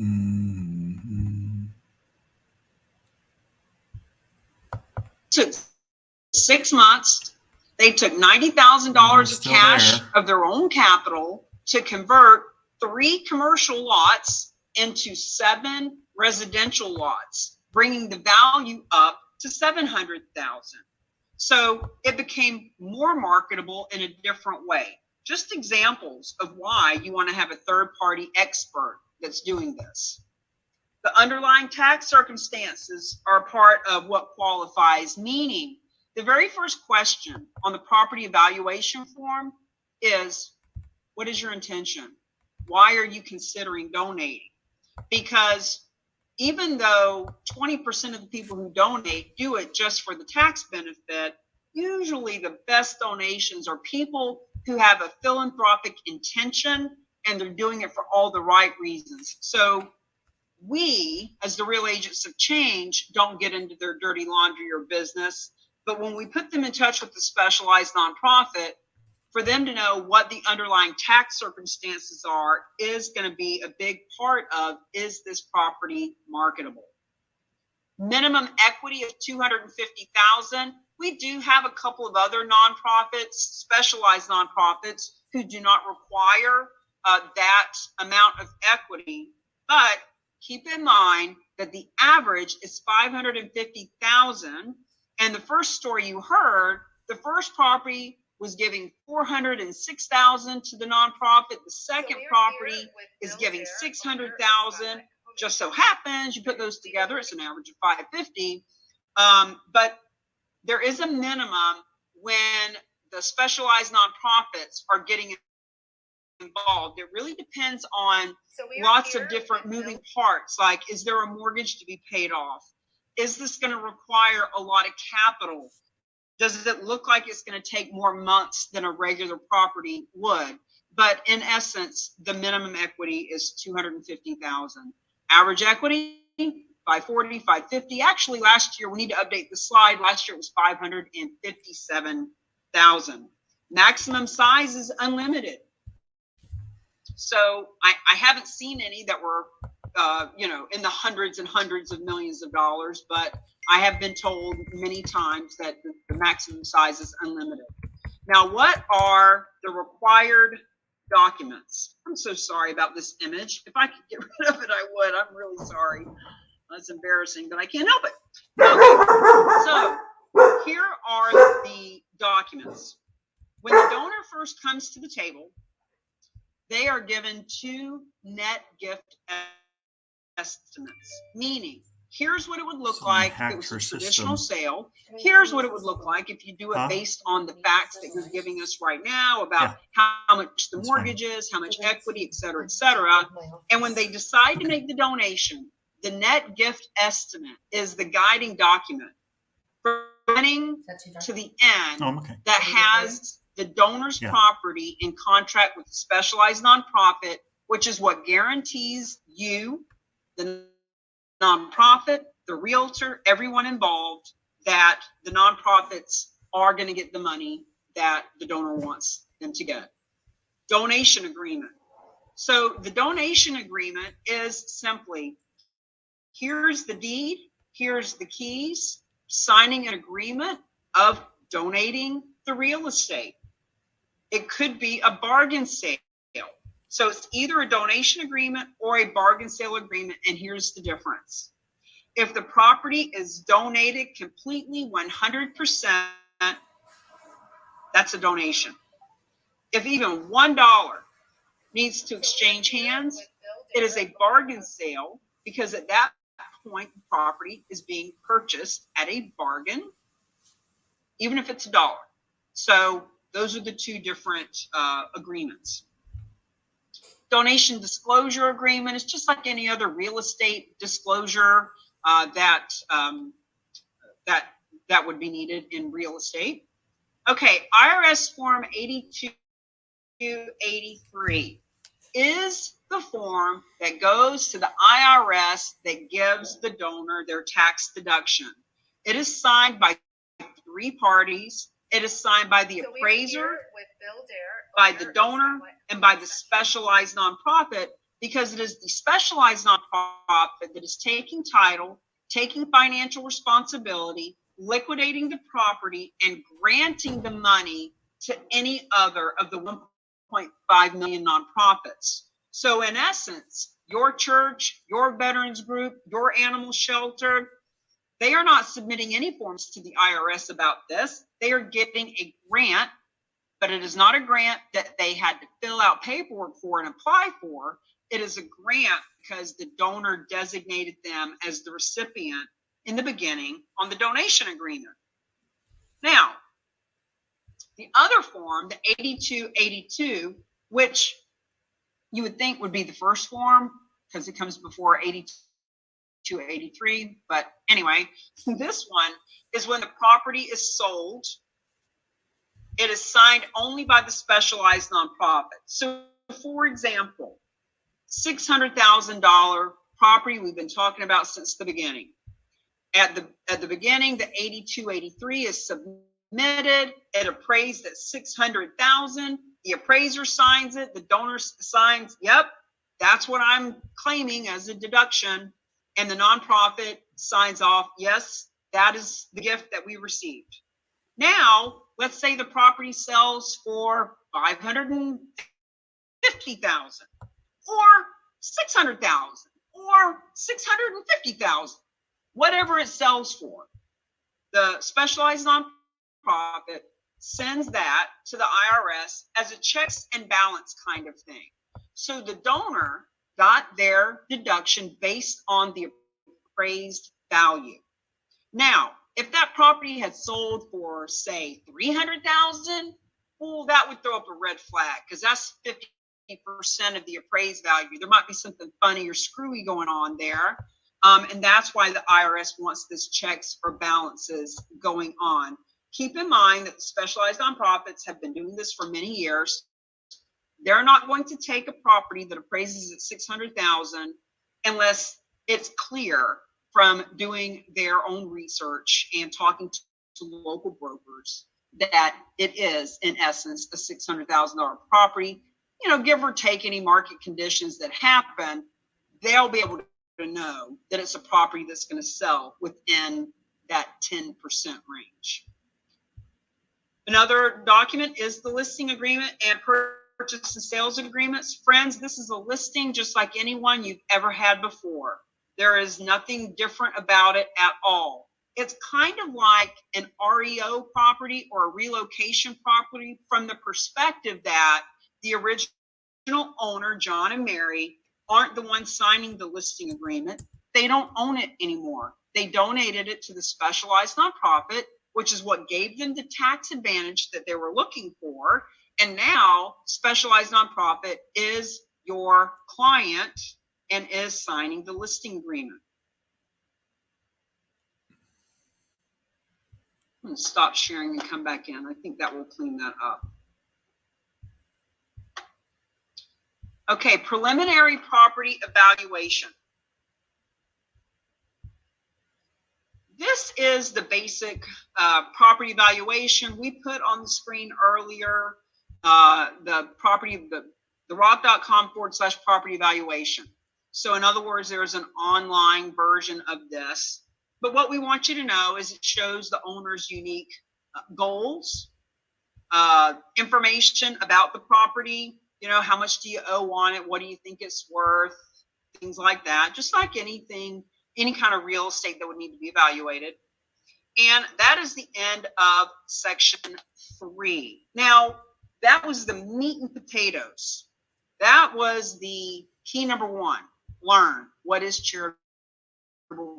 Mm-hmm. Took 6 months. They took $90,000 of cash of their own capital to convert 3 commercial lots into 7 residential lots, bringing the value up to $700,000. So it became more marketable in a different way. Just examples of why you want to have a third-party expert that's doing this. The underlying tax circumstances are a part of what qualifies, meaning the very first question on the property evaluation form is, what is your intention? Why are you considering donating? Because even though 20% of the people who donate do it just for the tax benefit, usually the best donations are people who have a philanthropic intention and they're doing it for all the right reasons. So we, as the real agents of change, don't get into their dirty laundry or business. But when we put them in touch with the specialized nonprofit, for them to know what the underlying tax circumstances are is going to be a big part of, is this property marketable? Minimum equity of $250,000. We do have a couple of other nonprofits, specialized nonprofits, who do not require that amount of equity. But keep in mind that the average is $550,000. And the first story you heard, the first property was giving $406,000 to the nonprofit. The second property is giving $600,000. Just so happens you put those together, it's an average of $550,000. But there is a minimum when the specialized nonprofits are getting involved. It really depends on lots of different moving parts. Like, is there a mortgage to be paid off? Is this going to require a lot of capital? Does it look like it's going to take more months than a regular property would? But in essence, the minimum equity is $250,000. Average equity, $540,000, $550,000. Actually, last year, we need to update the slide. Last year it was $557,000. Maximum size is unlimited. So I haven't seen any that were, in the hundreds and hundreds of millions of dollars, but I have been told many times that the maximum size is unlimited. Now, what are the required documents? I'm so sorry about this image. If I could get rid of it, I would. I'm really sorry. That's embarrassing, but I can't help it. Okay, so here are the documents. When the donor first comes to the table, they are given 2 net gift estimates, meaning here's what it would look like if it was a traditional sale. Here's what it would look like if you do it based on the facts that you're giving us right now about how much the mortgage is, how much equity, et cetera, et cetera. And when they decide to make the donation, the net gift estimate is the guiding document from beginning to the end that has the donor's property in contract with a specialized nonprofit, which is what guarantees you, the nonprofit, the realtor, everyone involved, that the nonprofits are going to get the money that the donor wants them to get. Donation agreement. So the donation agreement is simply, here's the deed, here's the keys, signing an agreement of donating the real estate. It could be a bargain sale. So it's either a donation agreement or a bargain sale agreement, and here's the difference. If the property is donated completely 100%, that's a donation. If even $1 needs to exchange hands, it is a bargain sale, because at that point, the property is being purchased at a bargain, even if it's $1. So those are the 2 different agreements. Donation disclosure agreement is just like any other real estate disclosure that would be needed in real estate. Okay, IRS Form 8283 is the form that goes to the IRS that gives the donor their tax deduction. It is signed by 3 parties. It is signed by the appraiser, by the donor, and by the specialized nonprofit, because it is the specialized nonprofit that is taking title, taking financial responsibility, liquidating the property, and granting the money to any other of the 1.5 million nonprofits. So in essence, your church, your veterans group, your animal shelter, They are not submitting any forms to the IRS about this. They are getting a grant, but it is not a grant that they had to fill out paperwork for and apply for. It is a grant because the donor designated them as the recipient in the beginning on the donation agreement. Now, the other form, the 8282, which you would think would be the first form because it comes before 8283. But anyway, this one is when the property is sold. It is signed only by the specialized nonprofit. So, for example, $600,000 property we've been talking about since the beginning. At the beginning, the 8283 is submitted. It appraised at $600,000. The appraiser signs it. The donor signs, yep, that's what I'm claiming as a deduction. And the nonprofit signs off, yes, that is the gift that we received. Now, let's say the property sells for $550,000 or $600,000 or $650,000, whatever it sells for. The specialized nonprofit sends that to the IRS as a checks and balance kind of thing. So the donor got their deduction based on the appraised value. Now, if that property had sold for, say, $300,000, well, that would throw up a red flag because that's 50% of the appraised value. There might be something funny or screwy going on there. And that's why the IRS wants this checks or balances going on. Keep in mind that the specialized nonprofits have been doing this for many years. They're not going to take a property that appraises at $600,000 unless it's clear from doing their own research and talking to local brokers that it is, in essence, a $600,000 property. You know, give or take any market conditions that happen, they'll be able to know that it's a property that's going to sell within that 10% range. Another document is the listing agreement and purchase and sales agreements. Friends, this is a listing just like anyone you've ever had before. There is nothing different about it at all. It's kind of like an REO property or a relocation property from the perspective that the original owner, John and Mary, aren't the ones signing the listing agreement. They don't own it anymore. They donated it to the specialized nonprofit, which is what gave them the tax advantage that they were looking for. And now specialized nonprofit is your client and is signing the listing agreement. I'm going to stop sharing and come back in. I think that will clean that up. Okay, preliminary property evaluation. This is the basic property evaluation we put on the screen earlier. The RAOC.com/property evaluation. So in other words, there's an online version of this. But what we want you to know is it shows the owner's unique goals, information about the property. You know, how much do you owe on it? What do you think it's worth? Things like that. Just like anything, any kind of real estate that would need to be evaluated. And that is the end of section 3. Now, that was the meat and potatoes. That was the key number 1. Learn what is charitable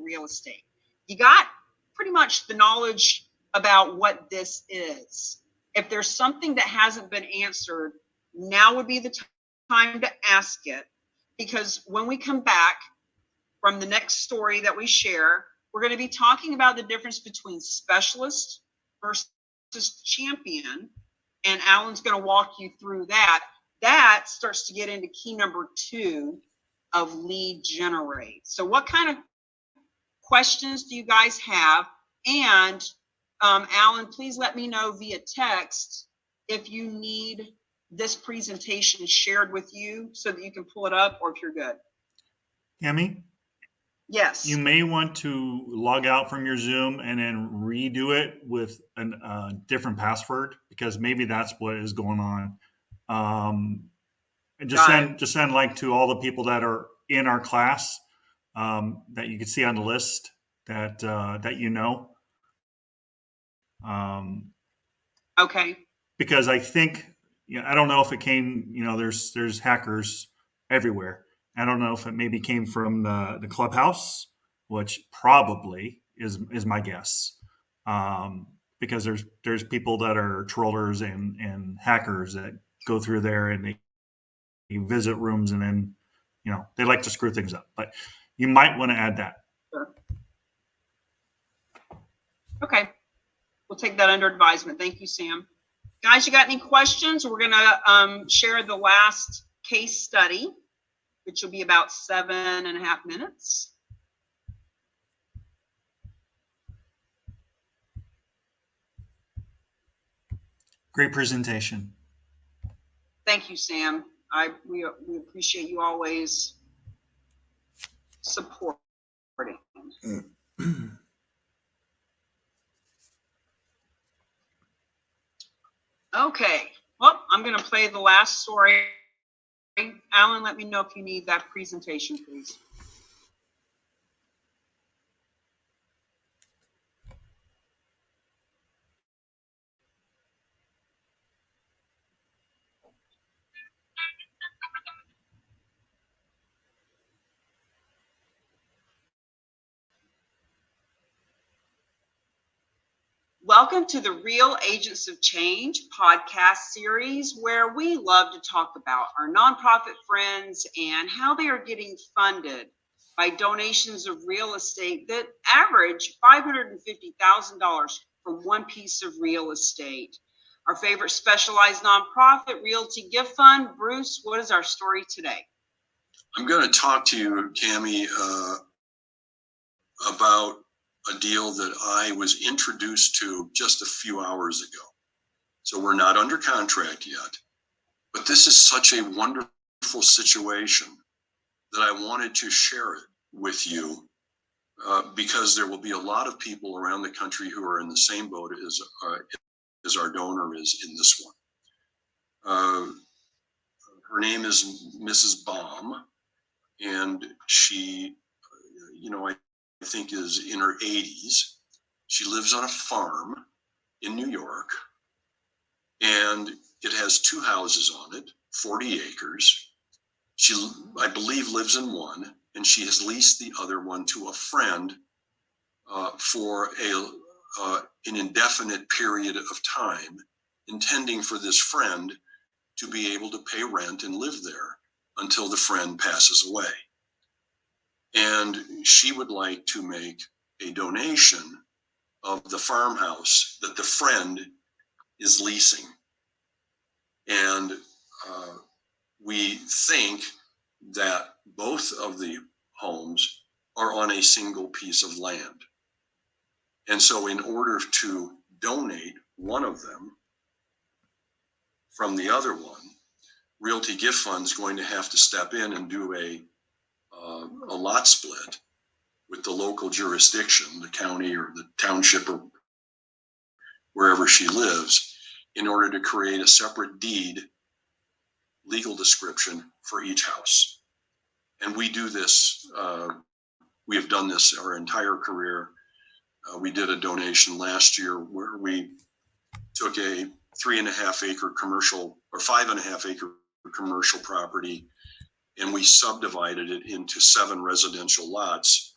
real estate. You got pretty much the knowledge about what this is. If there's something that hasn't been answered, now would be the time to ask it, because when we come back from the next story that we share, we're going to be talking about the difference between specialist versus champion, and Alan's going to walk you through that. That starts to get into key number 2 of lead generate. So what kind of questions do you guys have? And Alan, please let me know via text if you need this presentation shared with you so that you can pull it up, or if you're good. Tammy? Yes. You may want to log out from your Zoom and then redo it with a different password, because maybe that's what is going on. And just send like to all the people that are in our class that you can see on the list. that you know. Okay. Because I think, I don't know if it came, there's hackers everywhere. I don't know if it maybe came from the clubhouse, which probably is my guess. Because there's people that are trollers and hackers that go through there and they visit rooms and then, they like to screw things up. But you might want to add that. Sure. Okay. We'll take that under advisement. Thank you, Sam. Guys, you got any questions? We're going to share the last case study, which will be about 7.5 minutes. Great presentation. Thank you, Sam. We appreciate you always supporting. Okay, well, I'm going to play the last story. Alan, let me know if you need that presentation, please. Welcome to the Real Agents of Change podcast series, where we love to talk about our nonprofit friends and how they are getting funded by donations of real estate that average $550,000 for one piece of real estate. Our favorite specialized nonprofit, Realty Gift Fund. Bruce, what is our story today? I'm going to talk to you, Cammie, about a deal that I was introduced to just a few hours ago. So we're not under contract yet, but this is such a wonderful situation that I wanted to share it with you because there will be a lot of people around the country who are in the same boat as our donor is in this one. Her name is Mrs. Baum, and she, I think is in her 80s. She lives on a farm in New York, and it has 2 houses on it, 40 acres. She, I believe, lives in one, and she has leased the other one to a friend for an indefinite period of time, intending for this friend to be able to pay rent and live there until the friend passes away. And she would like to make a donation of the farmhouse that the friend is leasing. And we think that both of the homes are on a single piece of land. And so in order to donate one of them from the other one, Realty Gift Fund is going to have to step in and do a lot split with the local jurisdiction, the county or the township or wherever she lives, in order to create a separate deed, legal description for each house. And we do this, we have done this our entire career. We did a donation last year where we took a 3.5 acre commercial or 5.5 acre commercial property, and we subdivided it into 7 residential lots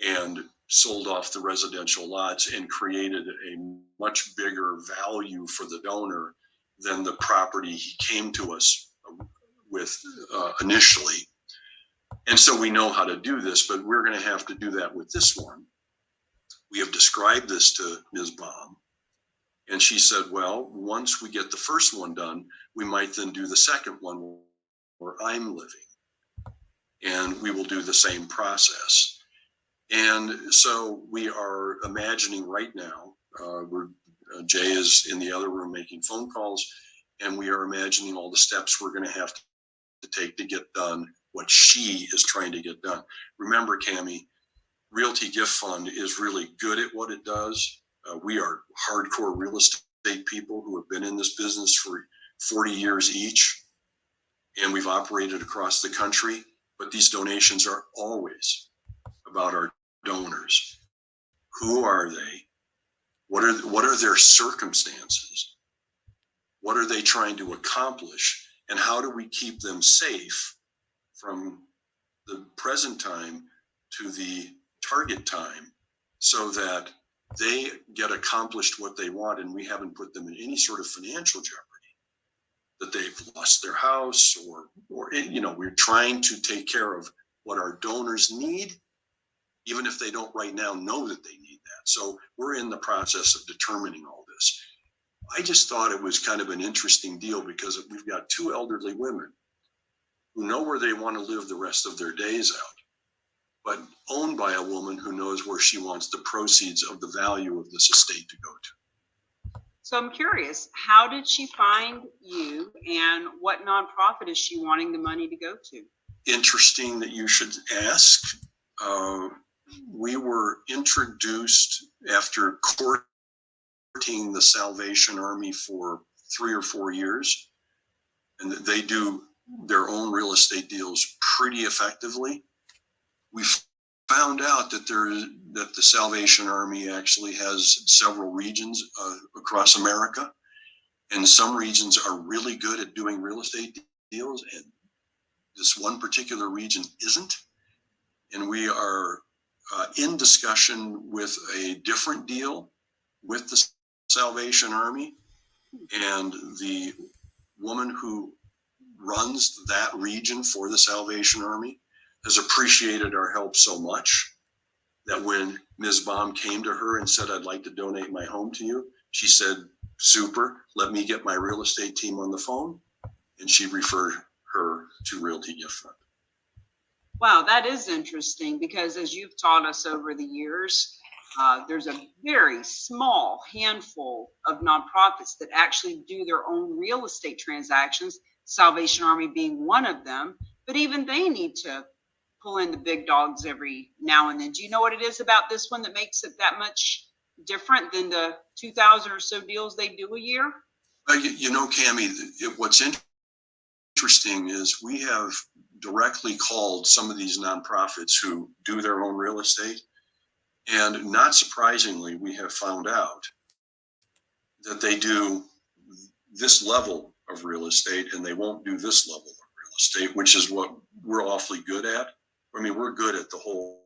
and sold off the residential lots and created a much bigger value for the donor than the property he came to us with initially. And so we know how to do this, but we're going to have to do that with this one. We have described this to Ms. Baum, and she said, well, once we get the first one done, we might then do the second one where I'm living, and we will do the same process. And so we are imagining right now, Jay is in the other room making phone calls, and we are imagining all the steps we're going to have to take to get done what she is trying to get done. Remember, Cammie, Realty Gift Fund is really good at what it does. We are hardcore real estate people who have been in this business for 40 years each, and we've operated across the country, but these donations are always about our donors. Who are they? What are their circumstances? What are they trying to accomplish? And how do we keep them safe from the present time to the target time so that they get accomplished what they want and we haven't put them in any sort of financial jeopardy, that they've lost their house or we're trying to take care of what our donors need, even if they don't right now know that they need that. So we're in the process of determining all this. I just thought it was kind of an interesting deal because we've got two elderly women who know where they want to live the rest of their days out, but owned by a woman who knows where she wants the proceeds of the value of this estate to go to. So I'm curious, how did she find you and what nonprofit is she wanting the money to go to? Interesting that you should ask. We were introduced after courting the Salvation Army for 3 or 4 years, and they do their own real estate deals pretty effectively. We found out that that the Salvation Army actually has several regions across America, and some regions are really good at doing real estate deals, and this one particular region isn't. And we are in discussion with a different deal with the Salvation Army, and the woman who runs that region for the Salvation Army has appreciated our help so much that when Ms. Baum came to her and said, I'd like to donate my home to you, she said, super, let me get my real estate team on the phone. And she referred her to Realty Gift Fund. Wow, that is interesting because as you've taught us over the years, there's a very small handful of nonprofits that actually do their own real estate transactions, Salvation Army being one of them, but even they need to pull in the big dogs every now and then. Do you know what it is about this one that makes it that much different than the 2,000 or so deals they do a year? Cammie, what's interesting is we have directly called some of these nonprofits who do their own real estate. And not surprisingly, we have found out that they do this level of real estate and they won't do this level of real estate, which is what we're awfully good at. I mean, we're good at the whole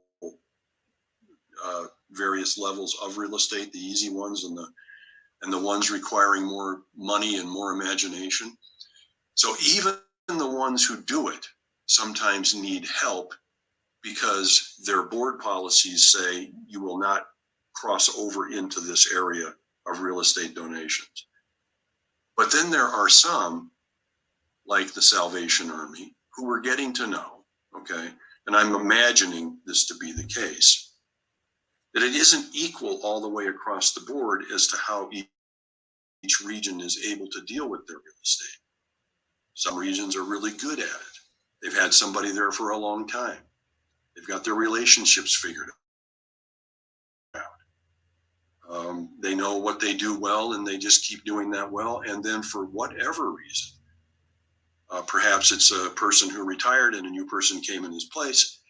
various levels of real estate, the easy ones and the ones requiring more money and more imagination. So even the ones who do it sometimes need help because their board policies say you will not cross over into this area of real estate donations. But then there are some, like the Salvation Army, who we're getting to know, okay? And I'm imagining this to be the case, that it isn't equal all the way across the board as to how each region is able to deal with their real estate. Some regions are really good at it. They've had somebody there for a long time. They've got their relationships figured out. They know what they do well and they just keep doing that well. And then for whatever reason, perhaps it's a person who retired and a new person came in his place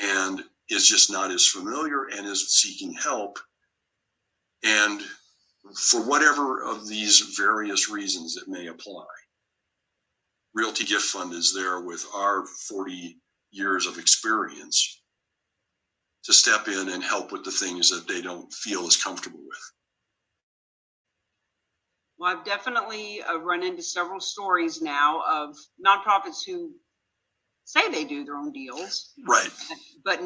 and is just not as familiar and is seeking help. And for whatever of these various reasons it may apply, Realty Gift Fund is there with our 40 years of experience to step in and help with the things that they don't feel as comfortable with. Well, I've definitely run into several stories now of nonprofits who say they do their own deals, right? But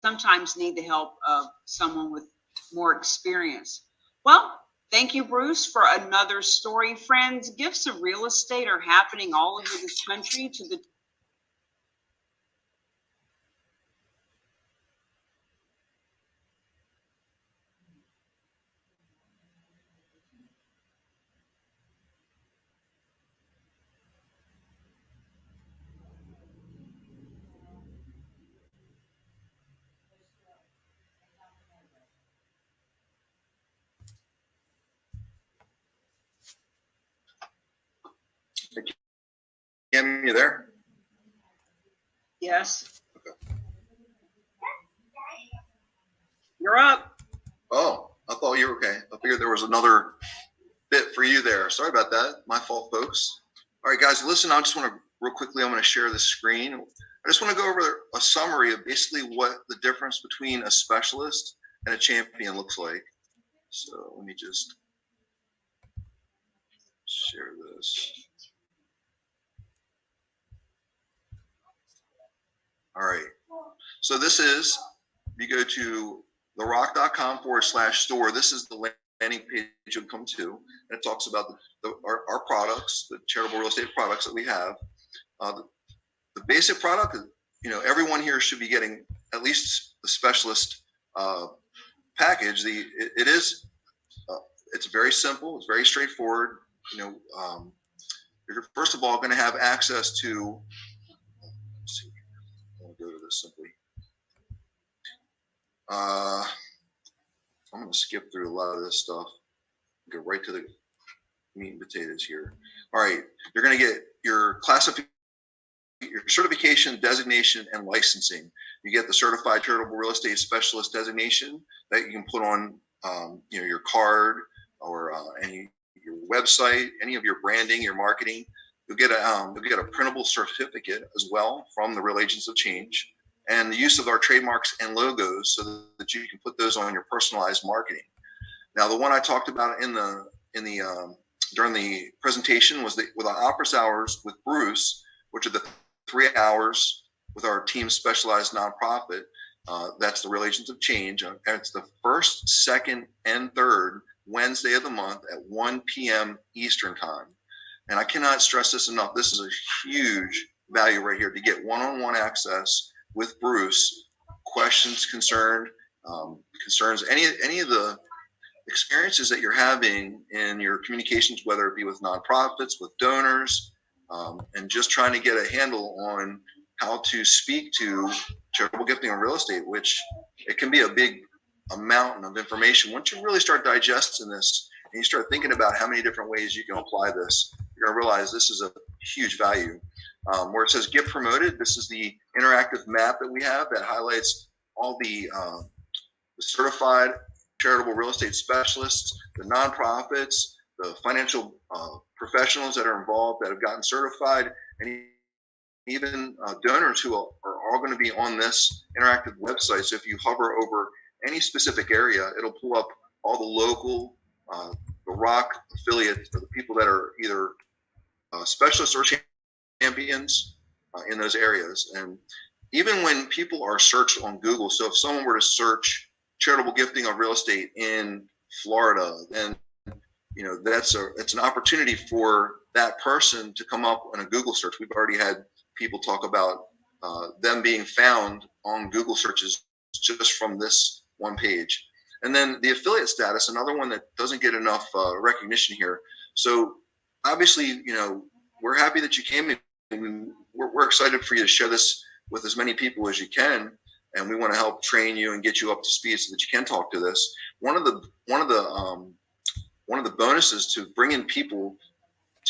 sometimes need the help of someone with more experience. Well, thank you, Bruce, for another story. Friends, gifts of real estate are happening all over this country to the Kim, you there? Yes. Okay. You're up. Okay. I figured there was another bit for you there. Sorry about that. My fault, folks. All right, guys, listen, I just want to real quickly, I'm going to share the screen. I just want to go over a summary of basically what the difference between a specialist and a champion looks like. So let me just share this. All right. So this is, you go to therock.com/store. This is the landing page you'll come to. And it talks about our products, the charitable real estate products that we have. The basic product, everyone here should be getting at least the specialist package. It's very simple. It's very straightforward. You're first of all going to have access to. Let's see, I'll go to this simply. I'm going to skip through a lot of this stuff. Go right to the meat and potatoes here. All right, you're going to get your your certification, designation, and licensing. You get the certified charitable real estate specialist designation that you can put on, your card or your website, any of your branding, your marketing. You'll get a printable certificate as well from the Real Agents of Change, and the use of our trademarks and logos so that you can put those on your personalized marketing. Now, the one I talked about during the presentation was with our office hours with Bruce, which are the 3 hours with our team specialized nonprofit. That's the Real Agents of Change. And it's the first, second, and third Wednesday of the month at 1 p.m. Eastern time. And I cannot stress this enough. This is a huge value right here to get one-on-one access with Bruce. Questions, concerns, any of the experiences that you're having in your communications, whether it be with nonprofits, with donors, and just trying to get a handle on how to speak to charitable gifting and real estate, which it can be a mountain of information. Once you really start digesting this and you start thinking about how many different ways you can apply this, you're going to realize this is a huge value. Where it says get promoted, this is the interactive map that we have that highlights all the certified charitable real estate specialists, the nonprofits, the financial professionals that are involved that have gotten certified, and even donors who are all going to be on this interactive website. So if you hover over any specific area, it'll pull up all the local, the RAOC affiliates, or the people that are either specialists or champions in those areas. And even when people are searched on Google, so if someone were to search charitable gifting of real estate in Florida, then it's an opportunity for that person to come up on a Google search. We've already had people talk about them being found on Google searches just from this one page. And then the affiliate status, another one that doesn't get enough recognition here. So obviously, we're happy that you came. We're excited for you to share this with as many people as you can, and we want to help train you and get you up to speed so that you can talk to this. One of the bonuses to bringing people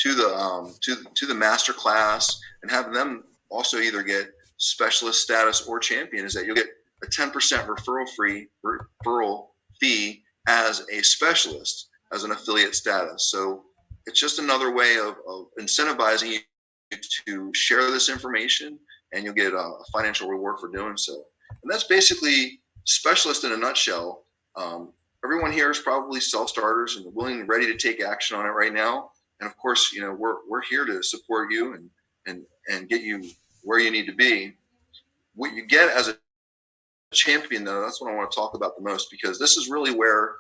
to the master class and having them also either get specialist status or champion is that you'll get a 10% referral fee as a specialist, as an affiliate status. So it's just another way of incentivizing you to share this information, and you'll get a financial reward for doing so. And that's basically specialist in a nutshell. Everyone here is probably self-starters and willing and ready to take action on it right now. And of course, we're here to support you and get you where you need to be. What you get as a champion, though, that's what I want to talk about the most, because this is really where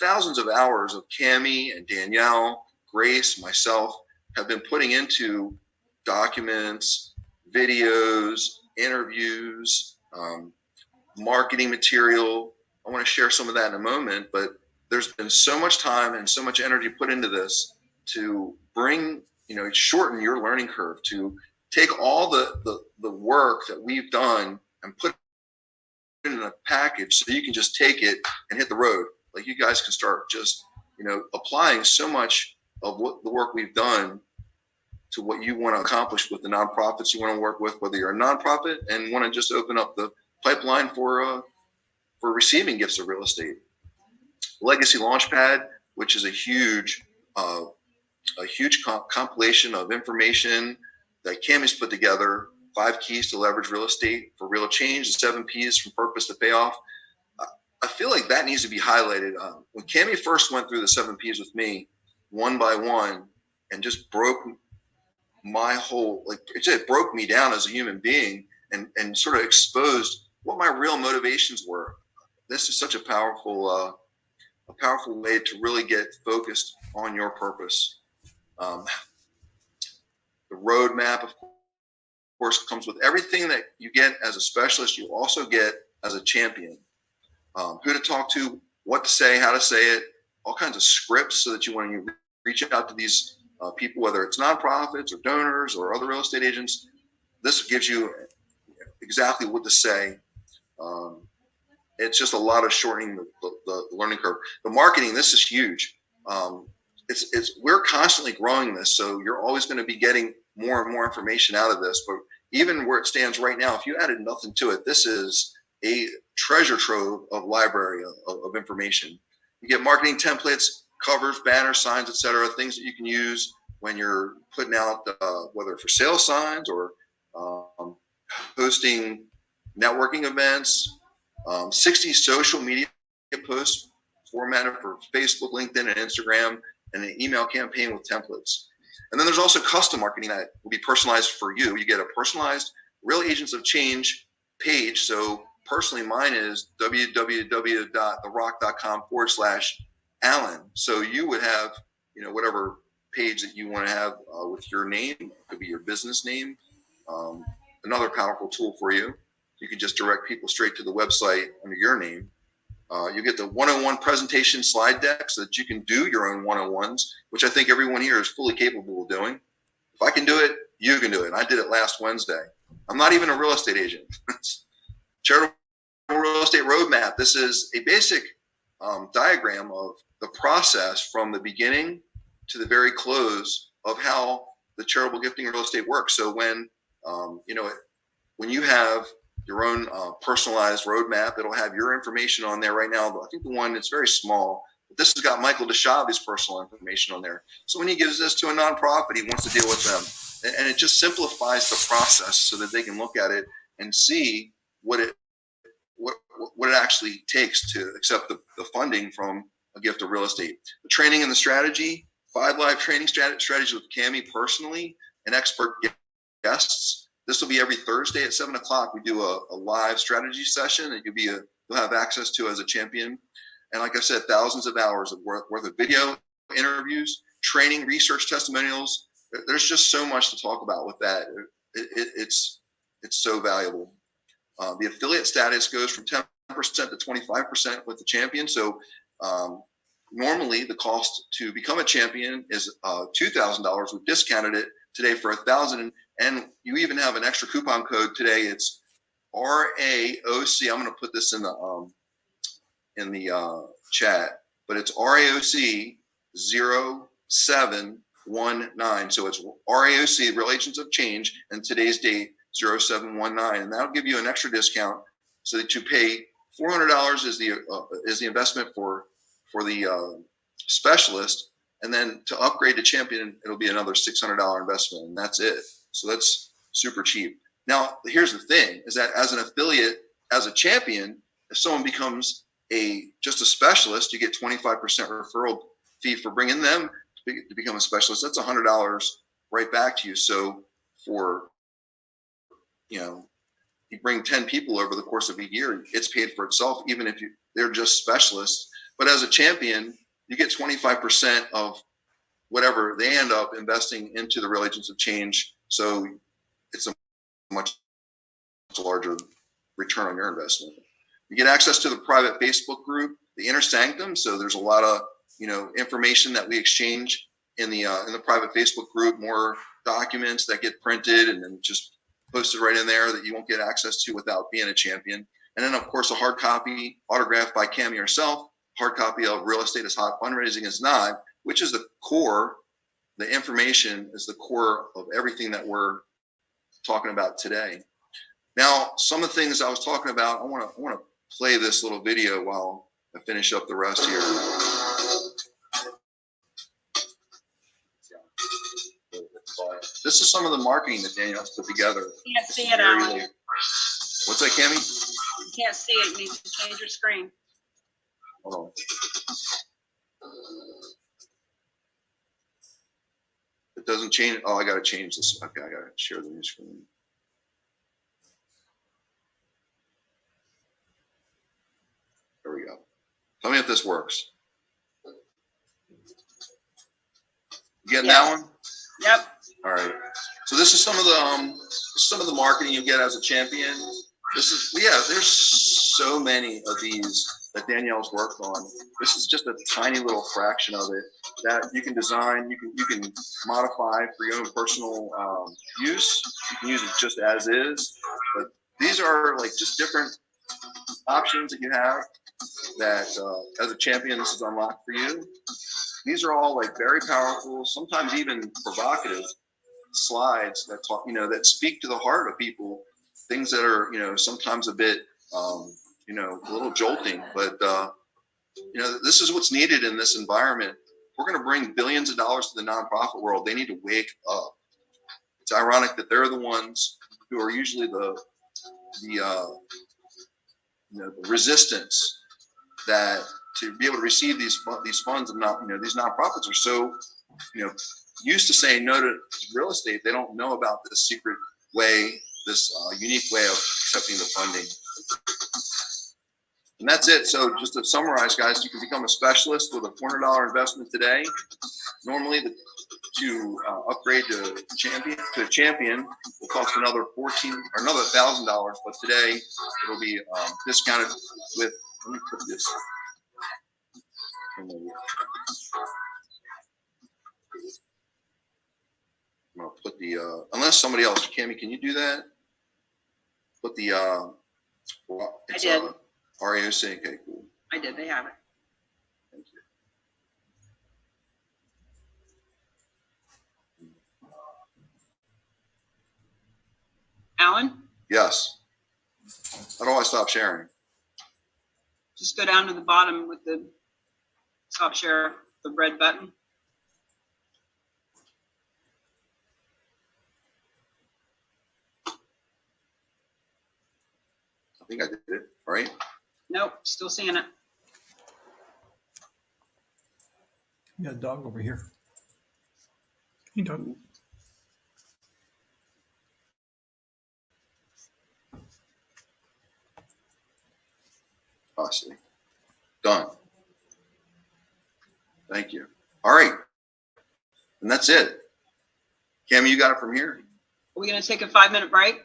thousands of hours of Cammie and Danielle, Grace, myself have been putting into documents, videos, interviews, marketing material. I want to share some of that in a moment, but there's been so much time and so much energy put into this to bring, shorten your learning curve, to take all the work that we've done and put it in a package so you can just take it and hit the road. Like, you guys can start just, applying so much of what the work we've done to what you want to accomplish with the nonprofits you want to work with, whether you're a nonprofit and want to just open up the pipeline for receiving gifts of real estate. Legacy Launchpad, which is a huge compilation of information that Cammy's put together. 5 keys to leverage real estate for real change, and 7 P's from purpose to payoff. I feel like that needs to be highlighted. When Cammy first went through the 7 P's with me, one by one, and just broke my whole, like, it just broke me down as a human being and sort of exposed what my real motivations were. This is such a powerful way to really get focused on your purpose. The roadmap, of course, comes with everything that you get as a specialist. You also get as a champion. Who to talk to, what to say, how to say it, all kinds of scripts so that when you reach out to these people, whether it's nonprofits or donors or other real estate agents, this gives you exactly what to say. It's just a lot of shortening the learning curve. The marketing, this is huge. We're constantly growing this, so you're always going to be getting more and more information out of this. But even where it stands right now, if you added nothing to it, this is a treasure trove of library of information. You get marketing templates, covers, banners, signs, etc., things that you can use when you're putting out whether for sale signs or hosting networking events, 60 social media posts formatted for Facebook, LinkedIn, and Instagram, and an email campaign with templates. And then there's also custom marketing that will be personalized for you. You get a personalized Real Agents of Change page. So personally, mine is www.therock.com/Alan. So you would have, whatever page that you want to have with your name. It could be your business name. Another powerful tool for you. You can just direct people straight to the website under your name. You get the 101 presentation slide deck so that you can do your own 101s, which I think everyone here is fully capable of doing. If I can do it, you can do it. And I did it last Wednesday. I'm not even a real estate agent. Charitable Real Estate Roadmap. This is a basic diagram of the process from the beginning to the very close of how the charitable gifting real estate works. So when you have your own personalized roadmap, it'll have your information on there right now. I think the one that's very small, but this has got Michael DeShavi's personal information on there. So when he gives this to a nonprofit, he wants to deal with them. And it just simplifies the process so that they can look at it and see what it actually takes to accept the funding from a gift of real estate. The training and the strategy, 5 live training strategies with Cammy personally and expert guests. This will be every Thursday at 7 o'clock. We do a live strategy session that you'll have access to as a champion. And like I said, thousands of hours of worth of video, interviews, training, research, testimonials. There's just so much to talk about with that. It's so valuable. The affiliate status goes from 10% to 25% with the champion. So normally the cost to become a champion is $2,000. We've discounted it today for $1,000, and you even have an extra coupon code today. It's RAOC. I'm going to put this in the chat, but it's RAOC 0719. So it's RAOC, Real Agents of Change, and today's date 0719, and that'll give you an extra discount so that you pay $400 is the investment for the specialist. And then to upgrade to champion, it'll be another $600 investment, and that's it. So that's super cheap. Now, here's the thing, is that as an affiliate, as a champion, if someone becomes just a specialist, you get 25% referral fee for bringing them to become a specialist. That's $100 right back to you. So for, you bring 10 people over the course of a year, it's paid for itself, even if they're just specialists. But as a champion, you get 25% of whatever they end up investing into the Real Agents of Change. So it's a much larger return on your investment. You get access to the private Facebook group, the Inner Sanctum. So there's a lot of information that we exchange in the private Facebook group, more documents that get printed and then just posted right in there that you won't get access to without being a champion. And then, of course, a hard copy autographed by Cammy herself, hard copy of Real Estate is Hot, Fundraising is Not, which is the core. The information is the core of everything that we're talking about today. Now, some of the things I was talking about, I want to play this little video while and finish up the rest here. This is some of the marketing that Danielle's put together. Can't see it, Alan. What's that, Cammy? You can't see it. You need to change your screen. Hold on. It doesn't change. Oh, I got to change this. Okay, I got to share the new screen. There we go. Tell me if this works. You getting that one? Yep. All right. So this is some of the marketing you get as a champion. This is there's so many of these that Danielle's worked on. This is just a tiny little fraction of it that you can design. You can modify for your own personal use. You can use it just as is. But these are like just different options that you have that as a champion, this is unlocked for you. These are all like very powerful, sometimes even provocative slides that talk, that speak to the heart of people. Things that are, sometimes a bit, a little jolting, but this is what's needed in this environment. We're going to bring billions of dollars to the nonprofit world. They need to wake up. It's ironic that they're the ones who are usually the resistance that to be able to receive these funds, and not, these nonprofits are so, used to saying no to real estate. They don't know about this secret way, this unique way of accepting the funding. And that's it. So just to summarize, guys, you can become a specialist with a $400 investment today. Normally, to upgrade to champion will cost another $1,000, but today it'll be discounted with. Let me put this. I'm gonna put the unless somebody else, Cammy, can you do that? Put the I did. RAOC. Okay, cool. I did. They have it. Thank you. Alan, Yes. How do I stop sharing? just go down to the bottom with the stop share, the red button. I think I did it, right? Nope, still seeing it. You got a dog over here. Hey, dog. I see. Done. Thank you. All right. And that's it. Cammy, you got it from here? Are we going to take a 5-minute break?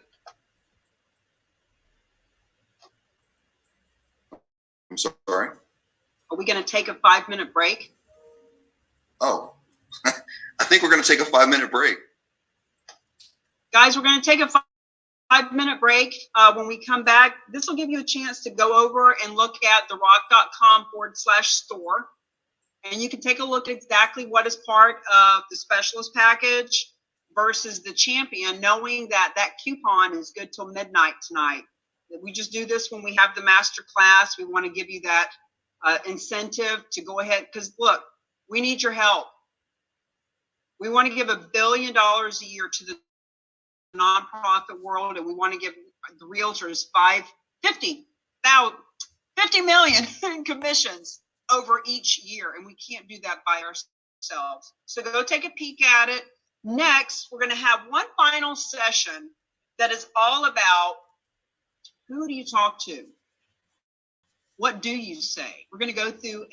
I'm sorry. Are we going to take a 5-minute break? Oh, I think we're going to take a 5-minute break. Guys, we're going to take a 5-minute break. When we come back, this will give you a chance to go over and look at the RAOC.com/store. And you can take a look at exactly what is part of the specialist package versus the champion, knowing that that coupon is good till midnight tonight. We just do this when we have the master class. We want to give you that incentive to go ahead, because look, we need your help. We want to give $1 billion a year to the nonprofit world, and we want to give the realtors 50 million in commissions over each year, and we can't do that by ourselves. So go take a peek at it. Next, we're going to have one final session that is all about who do you talk to? What do you say? We're going to go through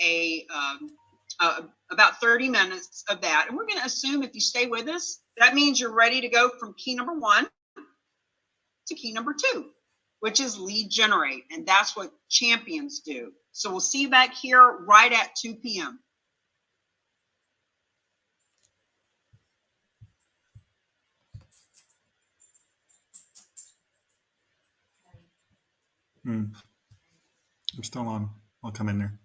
about 30 minutes of that, and we're going to assume if you stay with us, that means you're ready to go from key number 1 to key number 2, which is lead generate, and that's what champions do. So we'll see you back here right at 2 p.m. I'm still on. I'll come in there.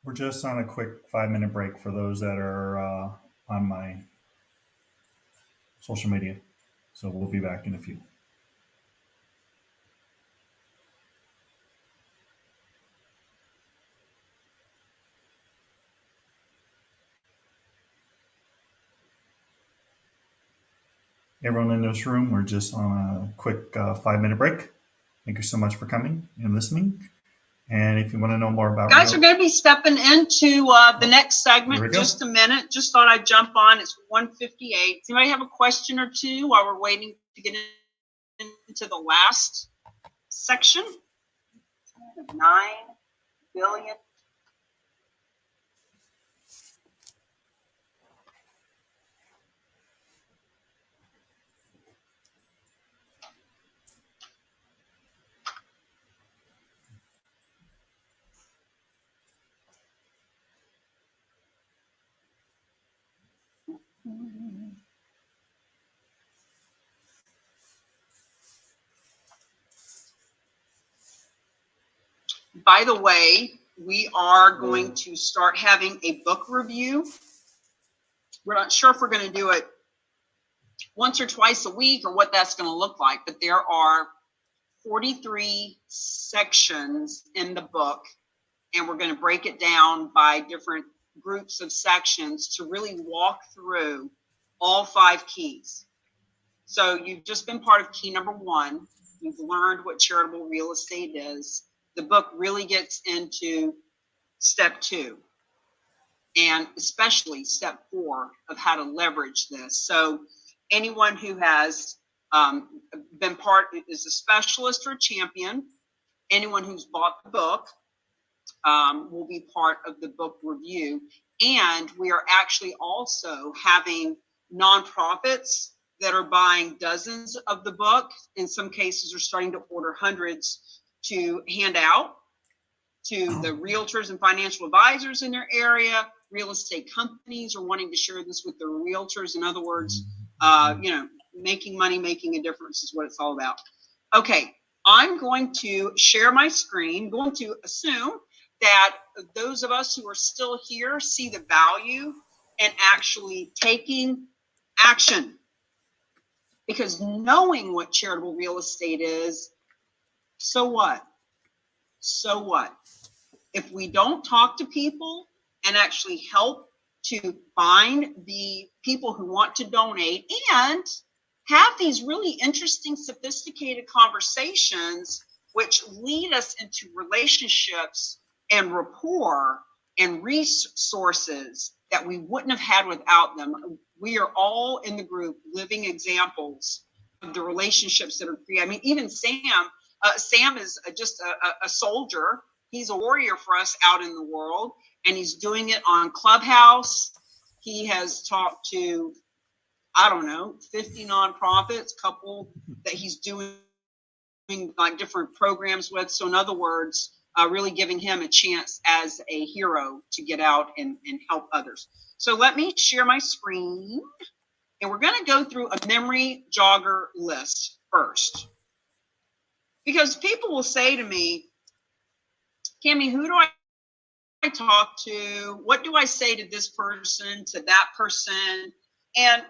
We're just on a quick 5-minute break for those that are on my social media. So we'll be back in a few. Everyone in this room, we're just on a quick 5-minute break. Thank you so much for coming and listening. And if you want to know more about guys, we're going to be stepping into the next segment in just a minute. Just thought I'd jump on. It's 1:58. Does anybody have a question or two while we're waiting to get into the last section? 9 billion. By the way, we are going to start having a book review. We're not sure if we're going to do it once or twice a week or what that's going to look like, but there are 43 sections in the book, and we're going to break it down by different groups of sections to really walk through all 5 keys. So you've just been part of key number 1. You've learned what charitable real estate is. The book really gets into step 2 and especially step 4 of how to leverage this. So anyone who has been part is a specialist or a champion. Anyone who's bought the book will be part of the book review. And we are actually also having nonprofits that are buying dozens of the book. In some cases are starting to order hundreds to hand out to the realtors and financial advisors in their area. Real estate companies are wanting to share this with their realtors. In other words, making money, making a difference is what it's all about. Okay, I'm going to share my screen. Going to assume that those of us who are still here see the value in actually taking action. Because knowing what charitable real estate is, so what? So what? If we don't talk to people and actually help to find the people who want to donate and have these really interesting, sophisticated conversations, which lead us into relationships and rapport and resources that we wouldn't have had without them. We are all in the group living examples of the relationships that are created. I mean, even Sam is just a soldier. He's a warrior for us out in the world, and he's doing it on Clubhouse. He has talked to, 50 nonprofits, couple that he's doing like different programs with. So in other words, really giving him a chance as a hero to get out and help others. So let me share my screen, and we're going to go through a memory jogger list first. Because people will say to me, Cammie, who do I talk to? What do I say to this person, to that person? And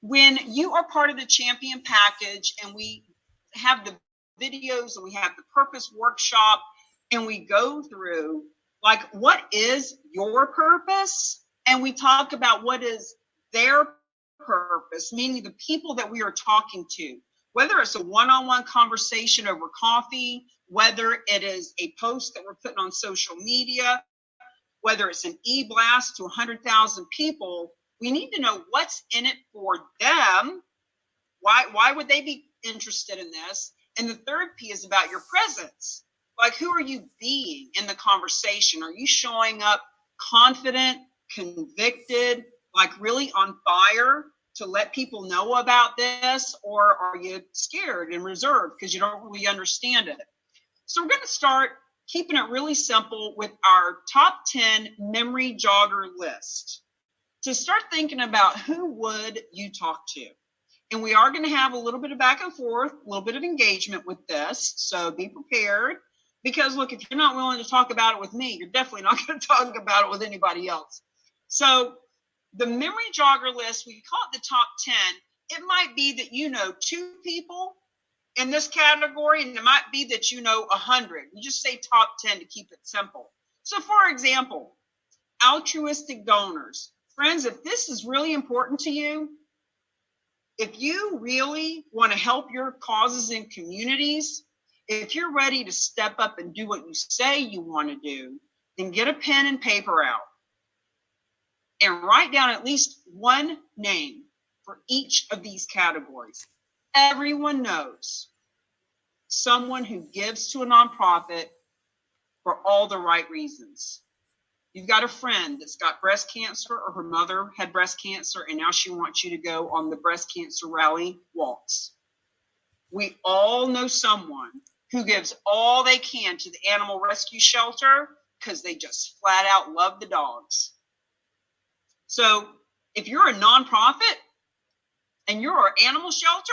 when you are part of the champion package and we have the videos and we have the purpose workshop and we go through like, what is your purpose? And we talk about what is their purpose, meaning the people that we are talking to, whether it's a one-on-one conversation over coffee, whether it is a post that we're putting on social media, whether it's an e-blast to 100,000 people, we need to know what's in it for them. Why would they be interested in this? And the third P is about your presence. Like, who are you being in the conversation? Are you showing up confident, convicted, like really on fire to let people know about this? Or are you scared and reserved because you don't really understand it? So we're going to start keeping it really simple with our top 10 memory jogger list. To start thinking about who would you talk to. And we are going to have a little bit of back and forth, a little bit of engagement with this. So be prepared. Because look, if you're not willing to talk about it with me, you're definitely not going to talk about it with anybody else. So the memory jogger list, we call it the top 10. It might be that you know 2 people in this category, and it might be that you know 100. You just say top 10 to keep it simple. So for example, altruistic donors. Friends, if this is really important to you, if you really want to help your causes and communities, if you're ready to step up and do what you say you want to do, then get a pen and paper out and write down at least one name for each of these categories. Everyone knows someone who gives to a nonprofit for all the right reasons. You've got a friend that's got breast cancer, or her mother had breast cancer, and now she wants you to go on the breast cancer rally walks. We all know someone who gives all they can to the animal rescue shelter because they just flat out love the dogs. So if you're a nonprofit and you're an animal shelter,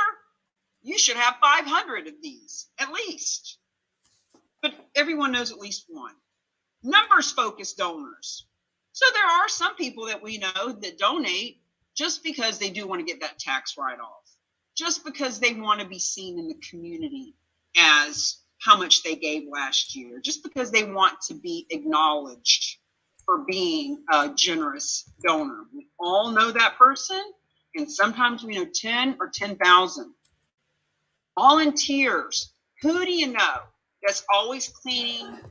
you should have 500 of these at least. But everyone knows at least one. Numbers focused donors. So there are some people that we know that donate just because they do want to get that tax write-off, just because they want to be seen in the community as how much they gave last year, just because they want to be acknowledged for being a generous donor. We all know that person, and sometimes we know 10 or 10,000. Volunteers. Who do you know that's always cleaning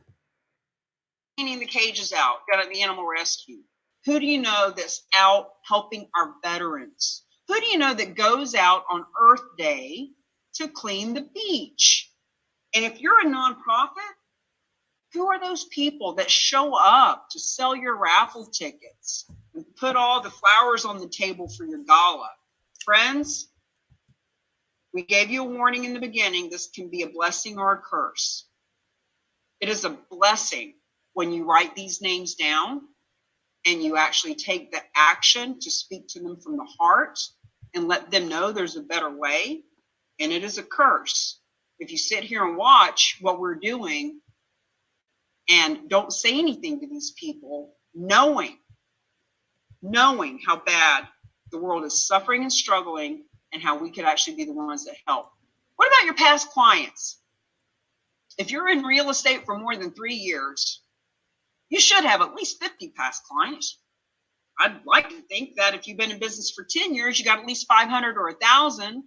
the cages out at the animal rescue? Who do you know that's out helping our veterans? Who do you know that goes out on Earth Day to clean the beach? And if you're a nonprofit, who are those people that show up to sell your raffle tickets and put all the flowers on the table for your gala? Friends, we gave you a warning in the beginning. This can be a blessing or a curse. It is a blessing when you write these names down and you actually take the action to speak to them from the heart and let them know there's a better way. And it is a curse if you sit here and watch what we're doing and don't say anything to these people, knowing how bad the world is suffering and struggling and how we could actually be the ones that help. What about your past clients? If you're in real estate for more than 3 years, you should have at least 50 past clients. I'd like to think that if you've been in business for 10 years, you got at least 500 or 1,000.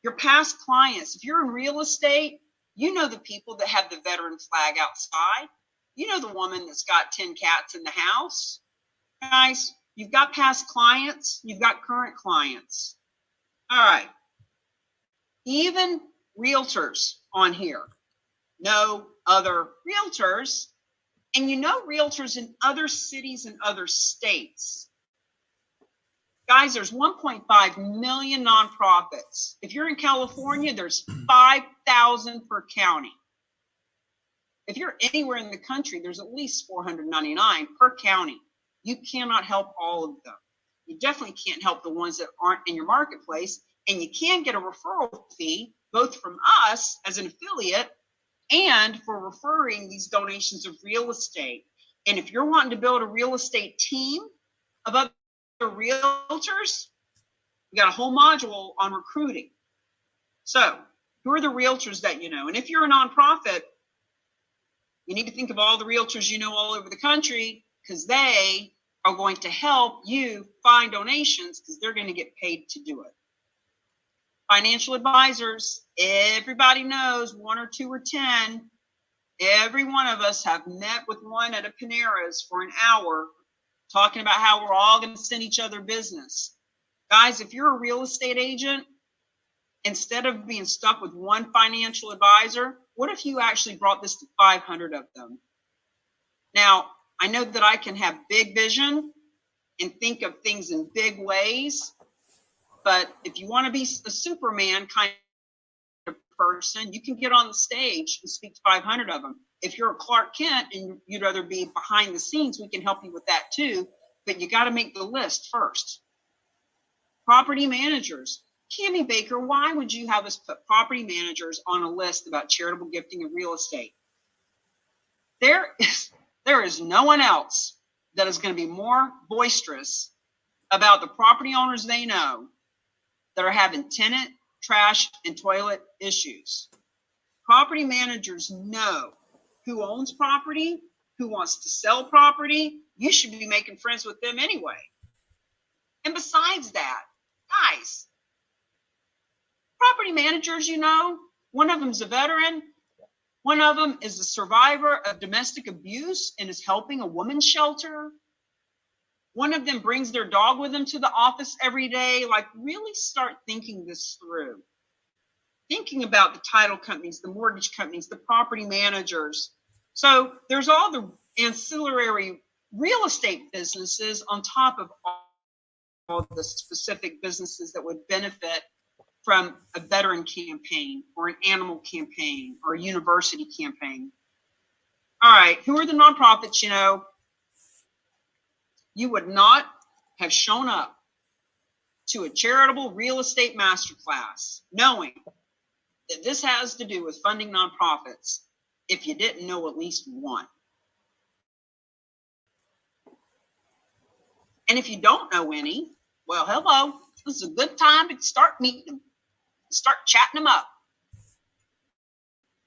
Your past clients, if you're in real estate, you know the people that have the veteran flag outside. You know the woman that's got 10 cats in the house. Guys, you've got past clients, you've got current clients. All right. Even realtors on here know other realtors, and you know realtors in other cities and other states. Guys, there's 1.5 million nonprofits. If you're in California, there's 5,000 per county. If you're anywhere in the country, there's at least 499 per county. You cannot help all of them. You definitely can't help the ones that aren't in your marketplace, and you can get a referral fee, both from us as an affiliate and for referring these donations of real estate. And if you're wanting to build a real estate team of other realtors, we got a whole module on recruiting. So who are the realtors that you know? And if you're a nonprofit, you need to think of all the realtors you know all over the country, because they are going to help you find donations because they're going to get paid to do it. Financial advisors, everybody knows 1 or 2 or 10. Every one of us have met with one at a Panera's for an hour talking about how we're all going to send each other business. Guys, if you're a real estate agent, instead of being stuck with one financial advisor, what if you actually brought this to 500 of them? Now, I know that I can have big vision and think of things in big ways, but if you want to be a Superman kind of person, you can get on the stage and speak to 500 of them. If you're a Clark Kent and you'd rather be behind the scenes, we can help you with that too. But you got to make the list first. Property managers. Cammie Baker, why would you have us put property managers on a list about charitable gifting and real estate? There is no one else that is going to be more boisterous about the property owners they know that are having tenant, trash, and toilet issues. Property managers know who owns property, who wants to sell property. You should be making friends with them anyway. And besides that, guys, property managers, you know, one of them's a veteran. One of them is a survivor of domestic abuse and is helping a women's shelter. One of them brings their dog with them to the office every day. Like, really start thinking this through. Thinking about the title companies, the mortgage companies, the property managers. So there's all the ancillary real estate businesses on top of all the specific businesses that would benefit from a veteran campaign or an animal campaign or a university campaign. All right, who are the nonprofits? You know, you would not have shown up to a charitable real estate masterclass knowing that this has to do with funding nonprofits if you didn't know at least one. And if you don't know any, well, hello, this is a good time to start meeting them, start chatting them up.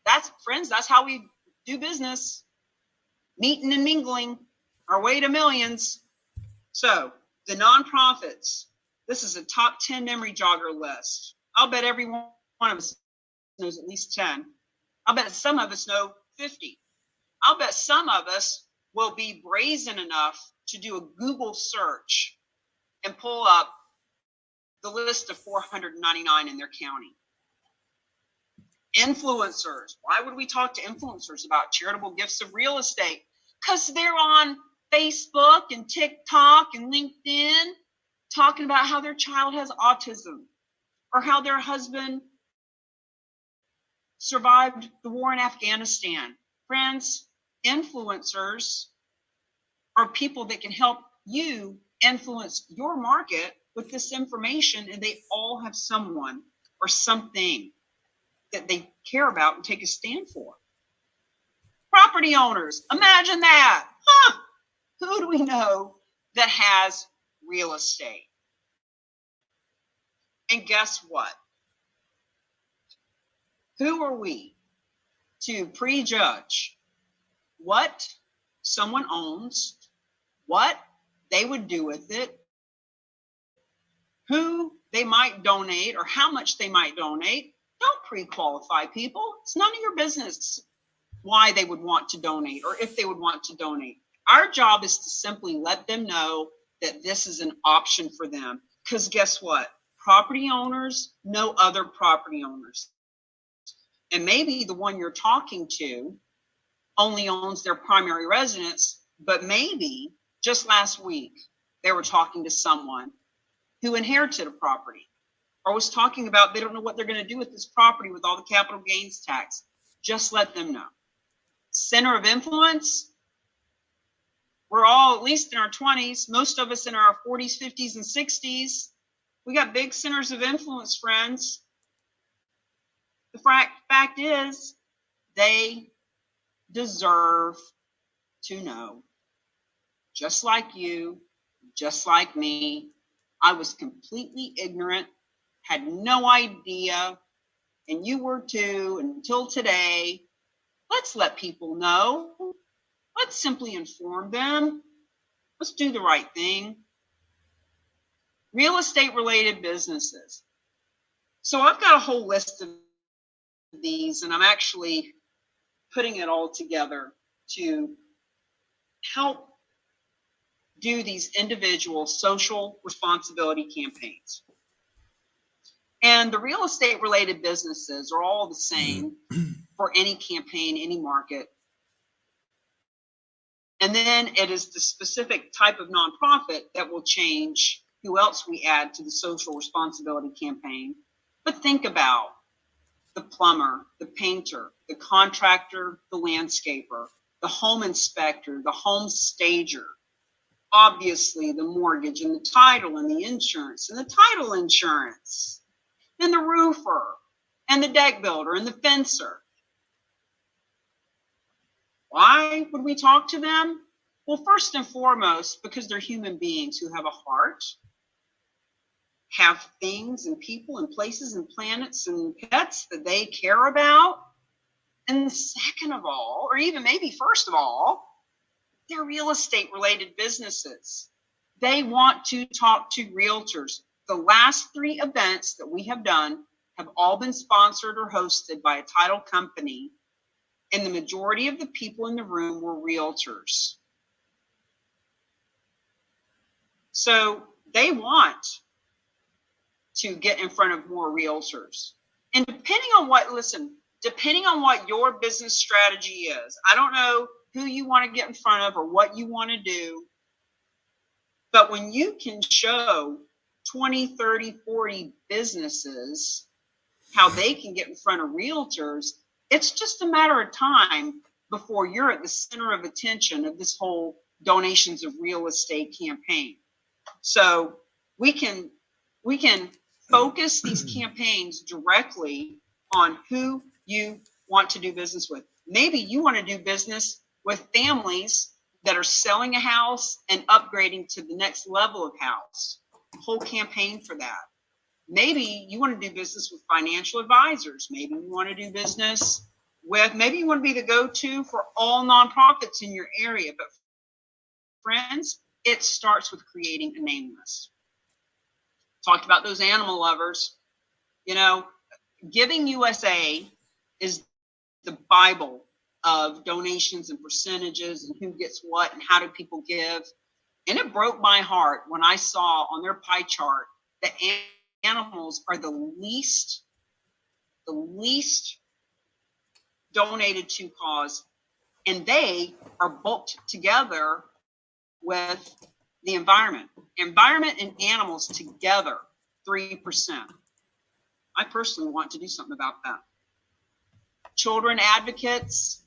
That's, friends, that's how we do business. Meeting and mingling our way to millions. So the nonprofits, this is a top 10 memory jogger list. I'll bet every one of us knows at least 10. I'll bet some of us know 50. I'll bet some of us will be brazen enough to do a Google search and pull up the list of 499 in their county. Influencers. Why would we talk to influencers about charitable gifts of real estate? Because they're on Facebook and TikTok and LinkedIn talking about how their child has autism or how their husband survived the war in Afghanistan. Friends, influencers are people that can help you influence your market with this information, and they all have someone or something that they care about and take a stand for. Property owners, imagine that. Who do we know that has real estate? And guess what? Who are we to prejudge what someone owns, what they would do with it, who they might donate or how much they might donate? Don't pre-qualify people. It's none of your business why they would want to donate or if they would want to donate. Our job is to simply let them know that this is an option for them. Because guess what? Property owners know other property owners. And maybe the one you're talking to only owns their primary residence, but maybe just last week they were talking to someone who inherited a property or was talking about they don't know what they're going to do with this property with all the capital gains tax. Just let them know. Center of influence. We're all at least in our 20s, most of us in our 40s, 50s, and 60s. We got big centers of influence, friends. The fact is, they deserve to know. Just like you, just like me, I was completely ignorant, had no idea, and you were too until today. Let's let people know. Let's simply inform them. Let's do the right thing. Real estate related businesses. So I've got a whole list of these, and I'm actually putting it all together to help do these individual social responsibility campaigns. And the real estate related businesses are all the same for any campaign, any market. And then it is the specific type of nonprofit that will change who else we add to the social responsibility campaign. But think about the plumber, the painter, the contractor, the landscaper, the home inspector, the home stager, obviously the mortgage and the title and the insurance and the title insurance, and the roofer and the deck builder and the fencer. Why would we talk to them? Well, first and foremost, because they're human beings who have a heart, have things and people and places and planets and pets that they care about. And second of all, or even maybe first of all, they're real estate related businesses. They want to talk to realtors. The last 3 events that we have done have all been sponsored or hosted by a title company, and the majority of the people in the room were realtors. So they want to get in front of more realtors. And depending on what your business strategy is, I don't know who you want to get in front of or what you want to do, but when you can show 20, 30, 40 businesses how they can get in front of realtors, it's just a matter of time before you're at the center of attention of this whole donations of real estate campaign. So we can focus these campaigns directly on who you want to do business with. Maybe you want to do business with families that are selling a house and upgrading to the next level of house. Whole campaign for that. Maybe you want to do business with financial advisors. Maybe you want to do business with, maybe you want to be the go-to for all nonprofits in your area. But friends, it starts with creating a name list. Talked about those animal lovers. You know, Giving USA is the Bible of donations and percentages and who gets what and how do people give. And it broke my heart when I saw on their pie chart that animals are the least donated to cause, and they are bulked together with the environment. Environment and animals together, 3%. I personally want to do something about that. Children advocates,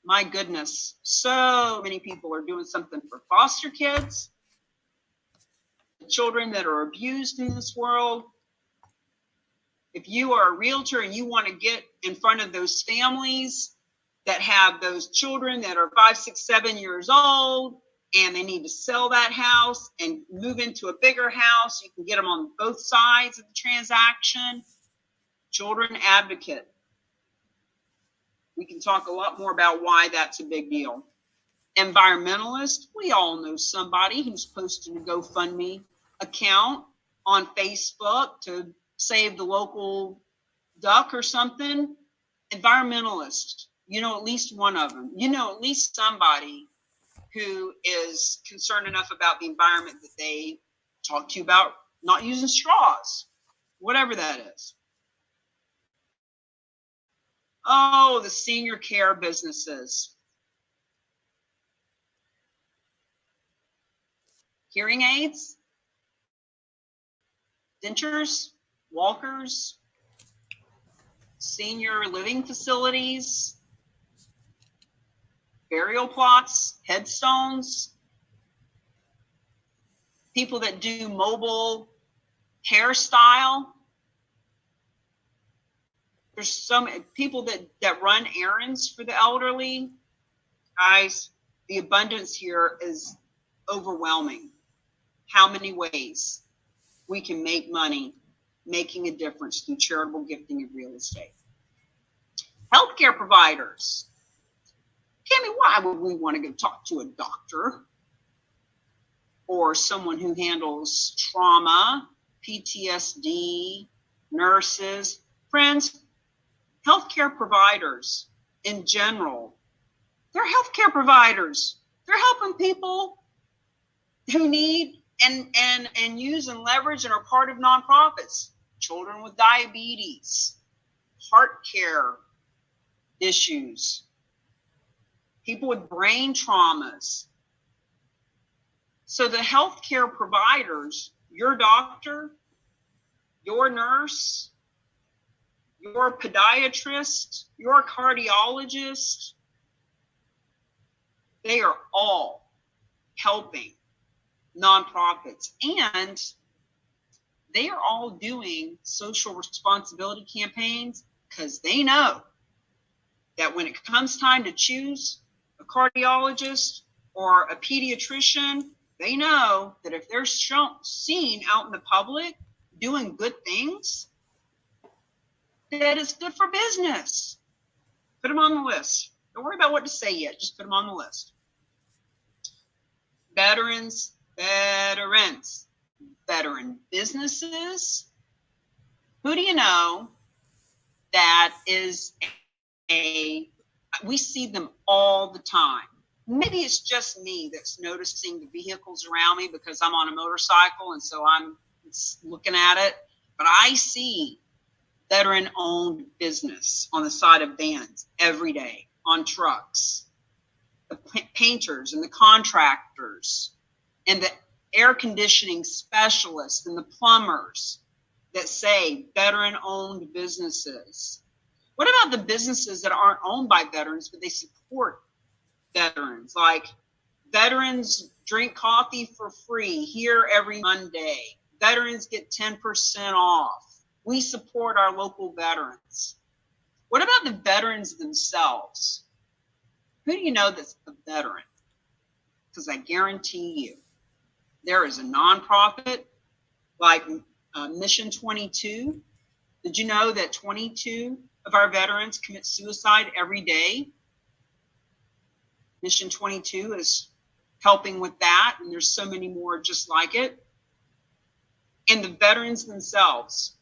my goodness, so many people are doing something for foster kids, children that are abused in this world. If you are a realtor and you want to get in front of those families that have those children that are 5, 6, 7 years old, and they need to sell that house and move into a bigger house, you can get them on both sides of the transaction. Children advocate. We can talk a lot more about why that's a big deal. Environmentalist, we all know somebody who's posted a GoFundMe account on Facebook to save the local duck or something. Environmentalist, you know at least one of them. You know at least somebody who is concerned enough about the environment that they talk to you about not using straws, whatever that is. Oh, the senior care businesses. Hearing aids, dentures, walkers, senior living facilities, burial plots, headstones, people that do mobile hairstyle. There's so many people that run errands for the elderly. Guys, the abundance here is overwhelming. How many ways we can make money making a difference through charitable gifting of real estate. Healthcare providers. Tammy, why would we want to go talk to a doctor or someone who handles trauma, PTSD, nurses? Friends, healthcare providers in general, they're healthcare providers. They're helping people who need and use and leverage and are part of nonprofits. Children with diabetes, heart care issues, people with brain traumas. So the healthcare providers, your doctor, your nurse, your podiatrist, your cardiologist, they are all helping nonprofits, and they are all doing social responsibility campaigns because they know that when it comes time to choose a cardiologist or a pediatrician, they know that if they're seen out in the public doing good things, that it's good for business. Put them on the list. Don't worry about what to say yet. Just put them on the list. Veterans, veteran businesses. Who do you know that is we see them all the time. Maybe it's just me that's noticing the vehicles around me because I'm on a motorcycle and so I'm looking at it, but I see veteran-owned business on the side of vans every day, on trucks, the painters and the contractors and the air conditioning specialists and the plumbers that say veteran-owned businesses. What about the businesses that aren't owned by veterans, but they support veterans? Like veterans drink coffee for free here every Monday. Veterans get 10% off. We support our local veterans. What about the veterans themselves? Who do you know that's a veteran? Because I guarantee you, there is a nonprofit like Mission 22. Did you know that 22 of our veterans commit suicide every day? Mission 22 is helping with that, and there's so many more just like it. And the veterans themselves,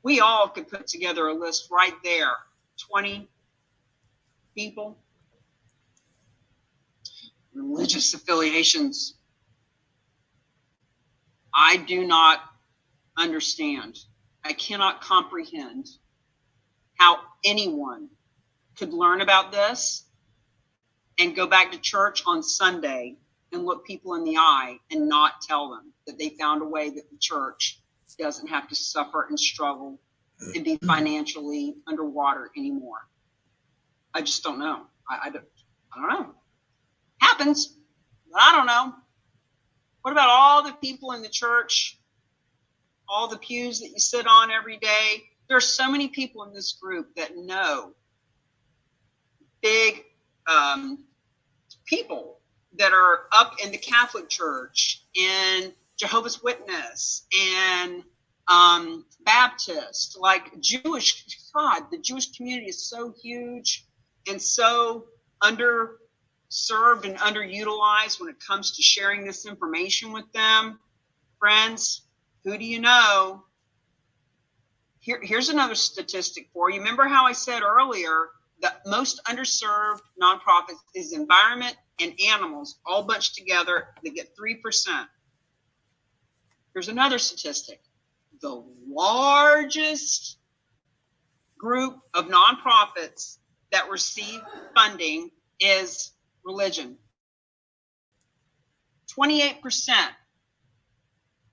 we all could put together a list right there, 20 people. Religious affiliations, I do not understand. I cannot comprehend how anyone could learn about this and go back to church on Sunday and look people in the eye and not tell them that they found a way that the church doesn't have to suffer and struggle and be financially underwater anymore. I just don't know. I don't know. Happens, but I don't know. What about all the people in the church, all the pews that you sit on every day? There are so many people in this group that know big people that are up in the Catholic Church, in Jehovah's Witness, and Baptist, like Jewish. God, the Jewish community is so huge and so underserved and underutilized when it comes to sharing this information with them. Friends, who do you know? Here's another statistic for you. Remember how I said earlier that most underserved nonprofits is environment and animals all bunched together. They get 3%. Here's another statistic. The largest group of nonprofits that receive funding is religion. 28%.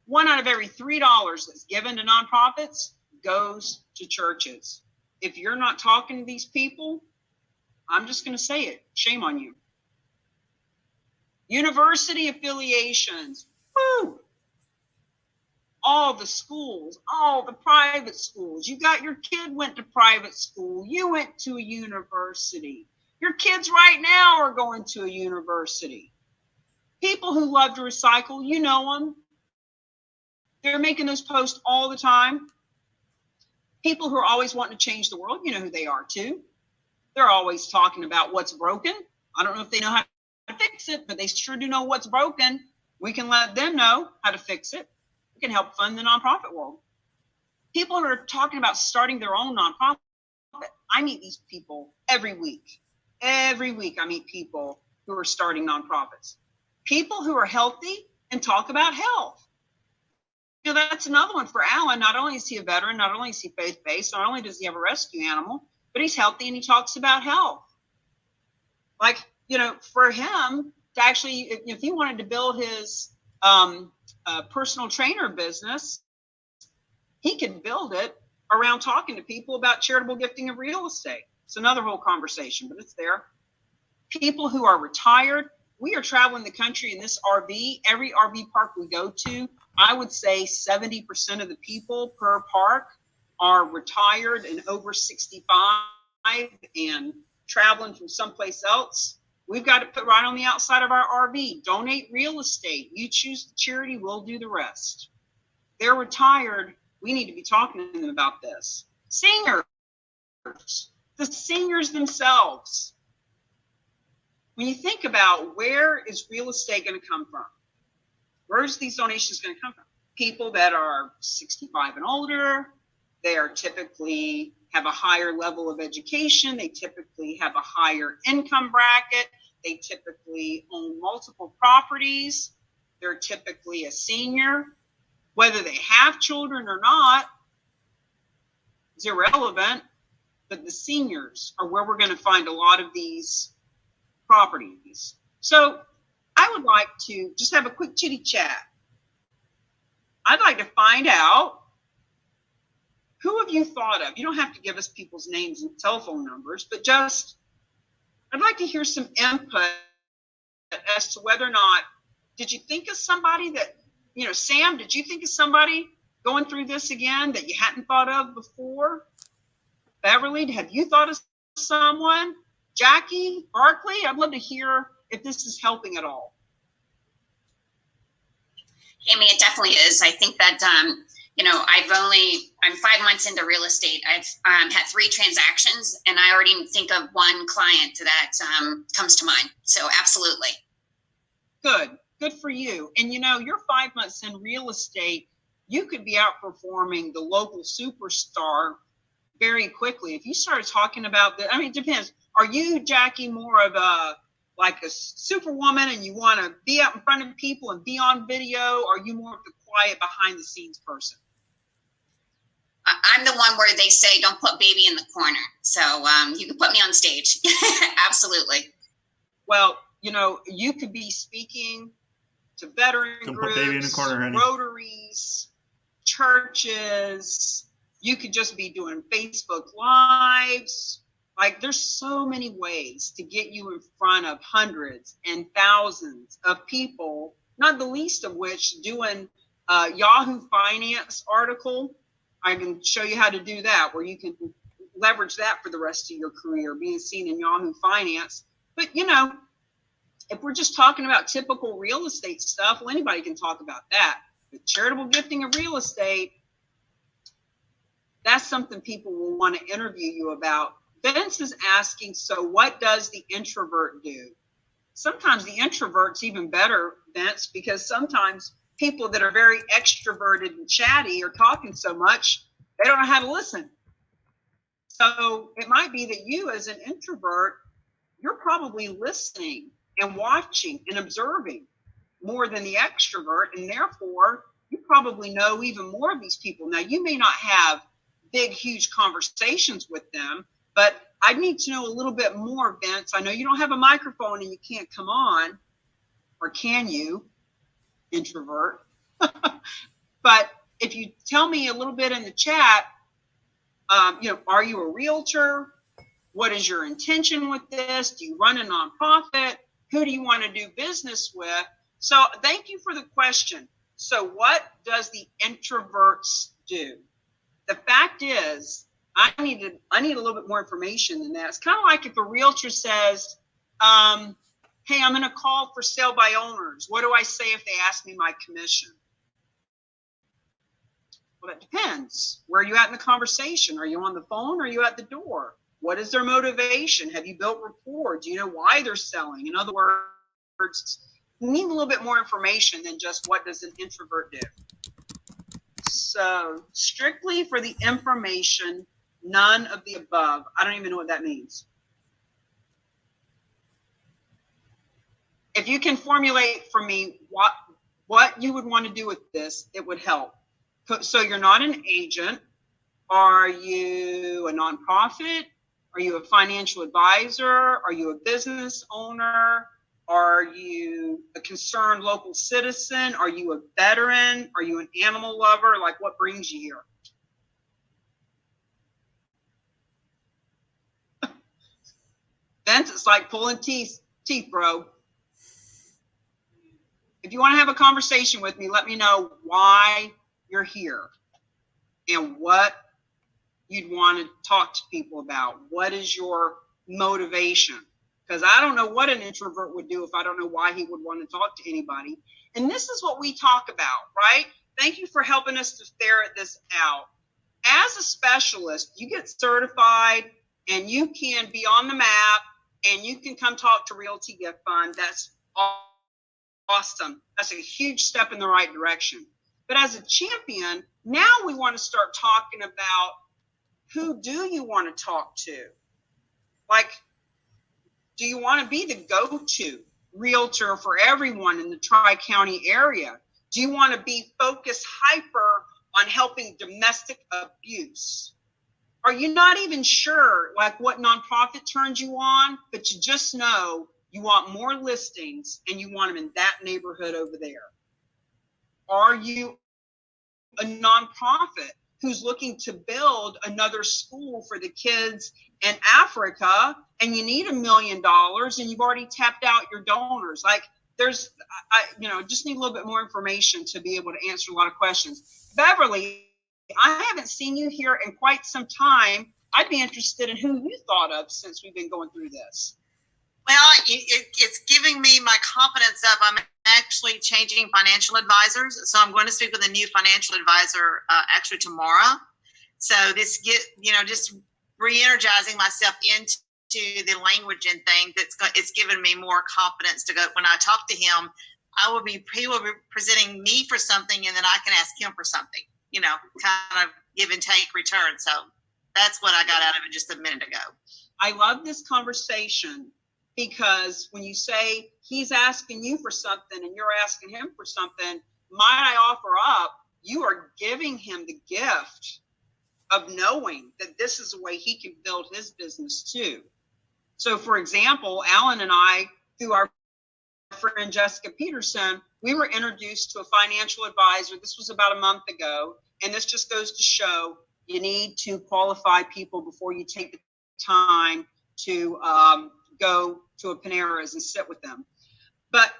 One out of every $3 that's given to nonprofits goes to churches. If you're not talking to these people, I'm just going to say it. Shame on you. University affiliations. Woo! All the schools, all the private schools. You got your kid went to private school. You went to a university. Your kids right now are going to a university. People who love to recycle, you know them. They're making those posts all the time. People who are always wanting to change the world, you know who they are too. They're always talking about what's broken. I don't know if they know how to fix it, but they sure do know what's broken. We can let them know how to fix it. We can help fund the nonprofit world. People who are talking about starting their own nonprofit. I meet these people every week. Every week I meet people who are starting nonprofits. People who are healthy and talk about health. You know, that's another one for Alan. Not only is he a veteran, not only is he faith-based, not only does he have a rescue animal, but he's healthy and he talks about health. Like, you know, for him to actually, if he wanted to build his personal trainer business, he could build it around talking to people about charitable gifting of real estate. It's another whole conversation, but it's there. People who are retired, we are traveling the country in this RV. Every RV park we go to, I would say 70% of the people per park are retired and over 65 and traveling from someplace else. We've got to put right on the outside of our RV, donate real estate. You choose the charity, we'll do the rest. They're retired. We need to be talking to them about this. Seniors, the seniors themselves. When you think about where is real estate going to come from? Where's these donations going to come from? People that are 65 and older, they are typically have a higher level of education. They typically have a higher income bracket. They typically own multiple properties. They're typically a senior. Whether they have children or not is irrelevant, but the seniors are where we're going to find a lot of these properties. So I would like to just have a quick chitty chat. I'd like to find out, who have you thought of? You don't have to give us people's names and telephone numbers, but just, I'd like to hear some input as to whether or not, did you think of somebody that, Sam, did you think of somebody going through this again that you hadn't thought of before? Beverly, have you thought of someone? Jackie, Barkley, I'd love to hear if this is helping at all. Amy, it definitely is. I think that, I'm 5 months into real estate. I've had 3 transactions, and I already think of one client that comes to mind. So absolutely. Good for you. And you're 5 months in real estate. You could be outperforming the local superstar very quickly. If you started talking about it depends. Are you, Jackie, more of a superwoman and you want to be out in front of people and be on video? Or are you more of the quiet behind the scenes person? I'm the one where they say, don't put baby in the corner. So you can put me on stage. Absolutely. Well, you could be speaking to veteran groups, put baby in the corner, honey. Rotaries, churches. You could just be doing Facebook Lives. There's so many ways to get you in front of hundreds and thousands of people, not the least of which doing a Yahoo Finance article. I can show you how to do that, where you can leverage that for the rest of your career, being seen in Yahoo Finance. But, if we're just talking about typical real estate stuff, well, anybody can talk about that. But charitable gifting of real estate, that's something people will want to interview you about. Vince is asking, so what does the introvert do? Sometimes the introvert's even better, Vince, because sometimes people that are very extroverted and chatty are talking so much, they don't know how to listen. So it might be that you as an introvert, you're probably listening and watching and observing more than the extrovert, and therefore you probably know even more of these people. Now, you may not have big, huge conversations with them, but I need to know a little bit more, Vince. I know you don't have a microphone and you can't come on, or can you, introvert? But if you tell me a little bit in the chat, are you a realtor? What is your intention with this? Do you run a nonprofit? Who do you want to do business with? So thank you for the question. So what does the introverts do? The fact is, I need a little bit more information than that. It's kind of like if a realtor says, hey, I'm going to call for sale by owners. What do I say if they ask me my commission? Well, that depends. Where are you at in the conversation? Are you on the phone or are you at the door? What is their motivation? Have you built rapport? Do you know why they're selling? In other words, you need a little bit more information than just what does an introvert do. So strictly for the information, none of the above. I don't even know what that means. If you can formulate for me what you would want to do with this, it would help. So you're not an agent. Are you a nonprofit? Are you a financial advisor? Are you a business owner? Are you a concerned local citizen? Are you a veteran? Are you an animal lover? What brings you here? Vince, it's like pulling teeth, bro. If you want to have a conversation with me, let me know why you're here and what you'd want to talk to people about. What is your motivation? Because I don't know what an introvert would do if I don't know why he would want to talk to anybody. And this is what we talk about, right? Thank you for helping us to ferret this out. As a specialist, you get certified and you can be on the map and you can come talk to Realty Gift Fund. That's awesome. That's a huge step in the right direction. But as a champion, now we want to start talking about who do you want to talk to? Like, do you want to be the go-to realtor for everyone in the Tri-County area? Do you want to be focused hyper on helping domestic abuse? Are you not even sure like what nonprofit turns you on, but you just know you want more listings and you want them in that neighborhood over there? Are you a nonprofit who's looking to build another school for the kids in Africa and you need $1 million and you've already tapped out your donors? Like there's, just need a little bit more information to be able to answer a lot of questions. Beverly, I haven't seen you here in quite some time. I'd be interested in who you thought of since we've been going through this. Well, it's giving me my confidence up. I'm actually changing financial advisors. So I'm going to speak with a new financial advisor actually tomorrow. So this just re-energizing myself into the language and thing it's given me more confidence to go. When I talk to him, he will be presenting me for something and then I can ask him for something, kind of give and take return. So that's what I got out of it just a minute ago. I love this conversation because when you say he's asking you for something and you're asking him for something, might I offer up, you are giving him the gift of knowing that this is a way he can build his business too. So for example, Alan and I, through our friend Jessica Peterson, we were introduced to a financial advisor. This was about a month ago. And this just goes to show you need to qualify people before you take the time to go to a Panera's and sit with them. But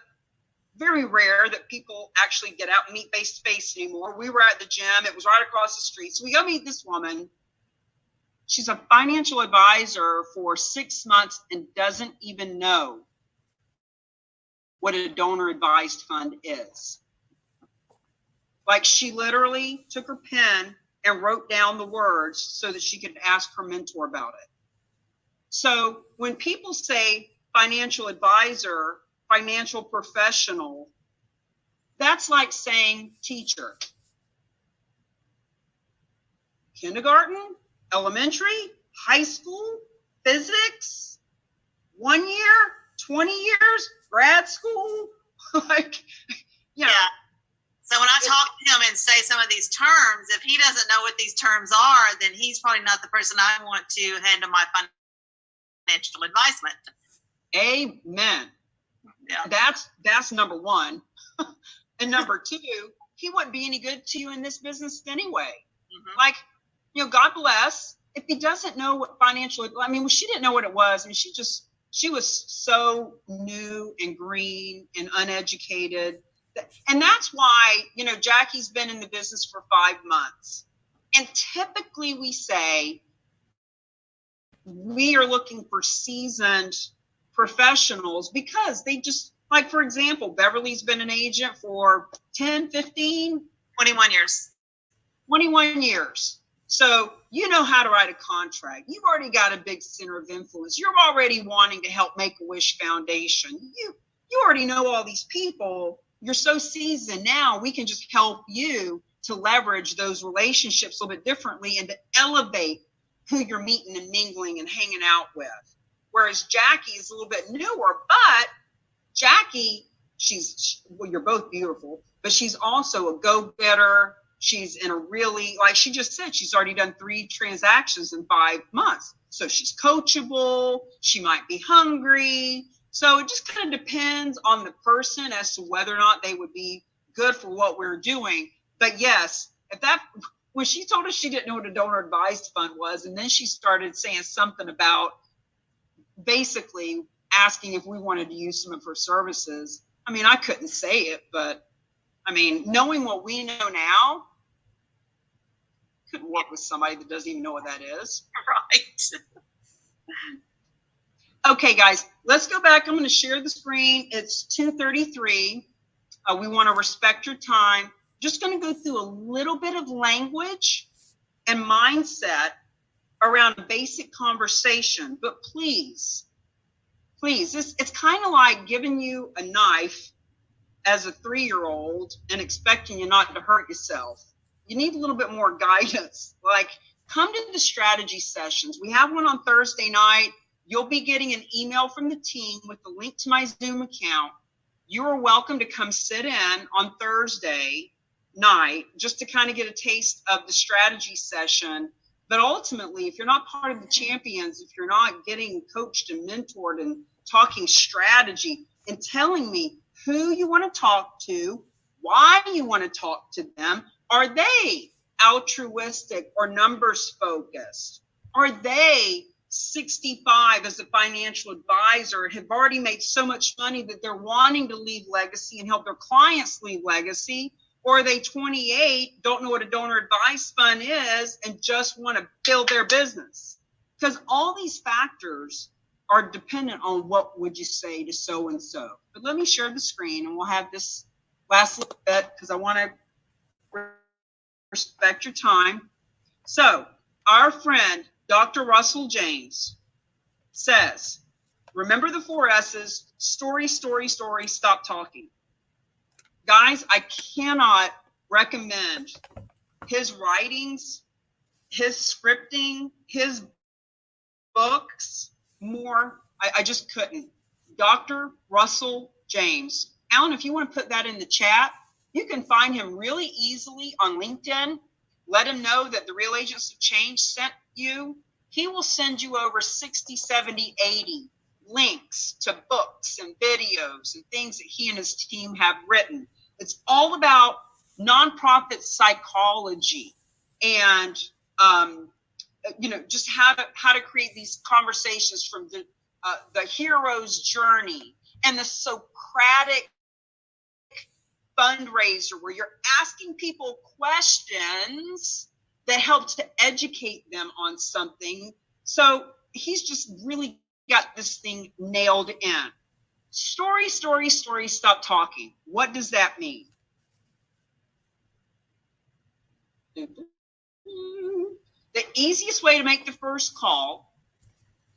very rare that people actually get out and meet face to face anymore. We were at the gym. It was right across the street. So we go meet this woman. She's a financial advisor for 6 months and doesn't even know what a donor advised fund is. Like she literally took her pen and wrote down the words so that she could ask her mentor about it. So when people say financial advisor, financial professional, that's like saying teacher. Kindergarten, elementary, high school, physics, 1 year, 20 years, grad school, Yeah. So when I talk to him and say some of these terms, if he doesn't know what these terms are, then he's probably not the person I want to handle my financial advisement. Amen. Yeah. That's number one. And number two, he wouldn't be any good to you in this business anyway. Mm-hmm. Like, God bless. If he doesn't know what she didn't know what it was. I mean, she was so new and green and uneducated. And that's why, Jackie's been in the business for 5 months. And typically we say we are looking for seasoned professionals because they just, like, for example, Beverly's been an agent for 10, 15, 21 years. 21 years. So you know how to write a contract. You've already got a big center of influence. You're already wanting to help Make-A-Wish Foundation. You already know all these people. You're so seasoned now, we can just help you to leverage those relationships a little bit differently and to elevate who you're meeting and mingling and hanging out with. Whereas Jackie is a little bit newer, but Jackie, you're both beautiful, but she's also a go-getter. She's in a really, like she just said, she's already done 3 transactions in 5 months. So she's coachable. She might be hungry. So it just kind of depends on the person as to whether or not they would be good for what we're doing. But yes, when she told us she didn't know what a donor advised fund was, and then she started saying something about basically asking if we wanted to use some of her services. I mean, I couldn't say it, but I mean, knowing what we know now, couldn't work with somebody that doesn't even know what that is. Right. Okay, guys, let's go back. I'm going to share the screen. It's 2:33. We want to respect your time. Just going to go through a little bit of language and mindset around a basic conversation. But please, it's kind of like giving you a knife as a 3-year-old and expecting you not to hurt yourself. You need a little bit more guidance. Like, come to the strategy sessions. We have one on Thursday night. You'll be getting an email from the team with the link to my Zoom account. You are welcome to come sit in on Thursday night just to kind of get a taste of the strategy session. But ultimately, if you're not part of the champions, if you're not getting coached and mentored and talking strategy and telling me who you want to talk to, why you want to talk to them, are they altruistic or numbers focused? Are they 65 as a financial advisor, have already made so much money that they're wanting to leave legacy and help their clients leave legacy? Or are they 28, don't know what a donor advice fund is, and just want to build their business? Because all these factors are dependent on what would you say to so-and-so. But let me share the screen, and we'll have this last little bit because I want to respect your time. So our friend, Dr. Russell James, says, remember the 4 S's, story, story, story, stop talking. Guys, I cannot recommend his writings, his scripting, his books more. I just couldn't. Dr. Russell James. Alan, if you want to put that in the chat, you can find him really easily on LinkedIn. Let him know that the Real Agents of Change sent you. He will send you over 60, 70, 80 links to books and videos and things that he and his team have written. It's all about nonprofit psychology and just how to create these conversations from the hero's journey and the Socratic fundraiser, where you're asking people questions that help to educate them on something. So he's just really got this thing nailed in. Story, story, story, stop talking. What does that mean? The easiest way to make the first call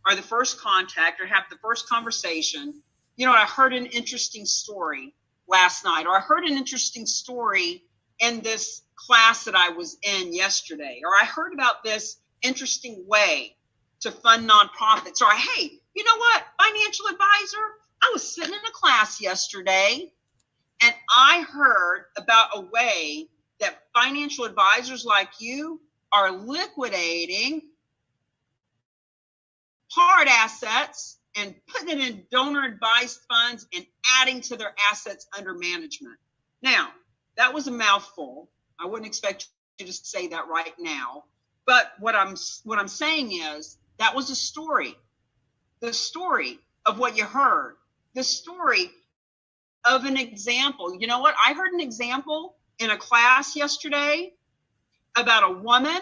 or the first contact or have the first conversation, I heard an interesting story last night, or I heard an interesting story in this class that I was in yesterday, or I heard about this interesting way to fund nonprofits, or hey, you know what, financial advisor, I was sitting in a class yesterday and I heard about a way that financial advisors like you are liquidating hard assets and putting it in donor advised funds and adding to their assets under management. Now, that was a mouthful. I wouldn't expect you to say that right now. But what I'm saying is that was a story. The story of what you heard. The story of an example. You know what? I heard an example in a class yesterday about a woman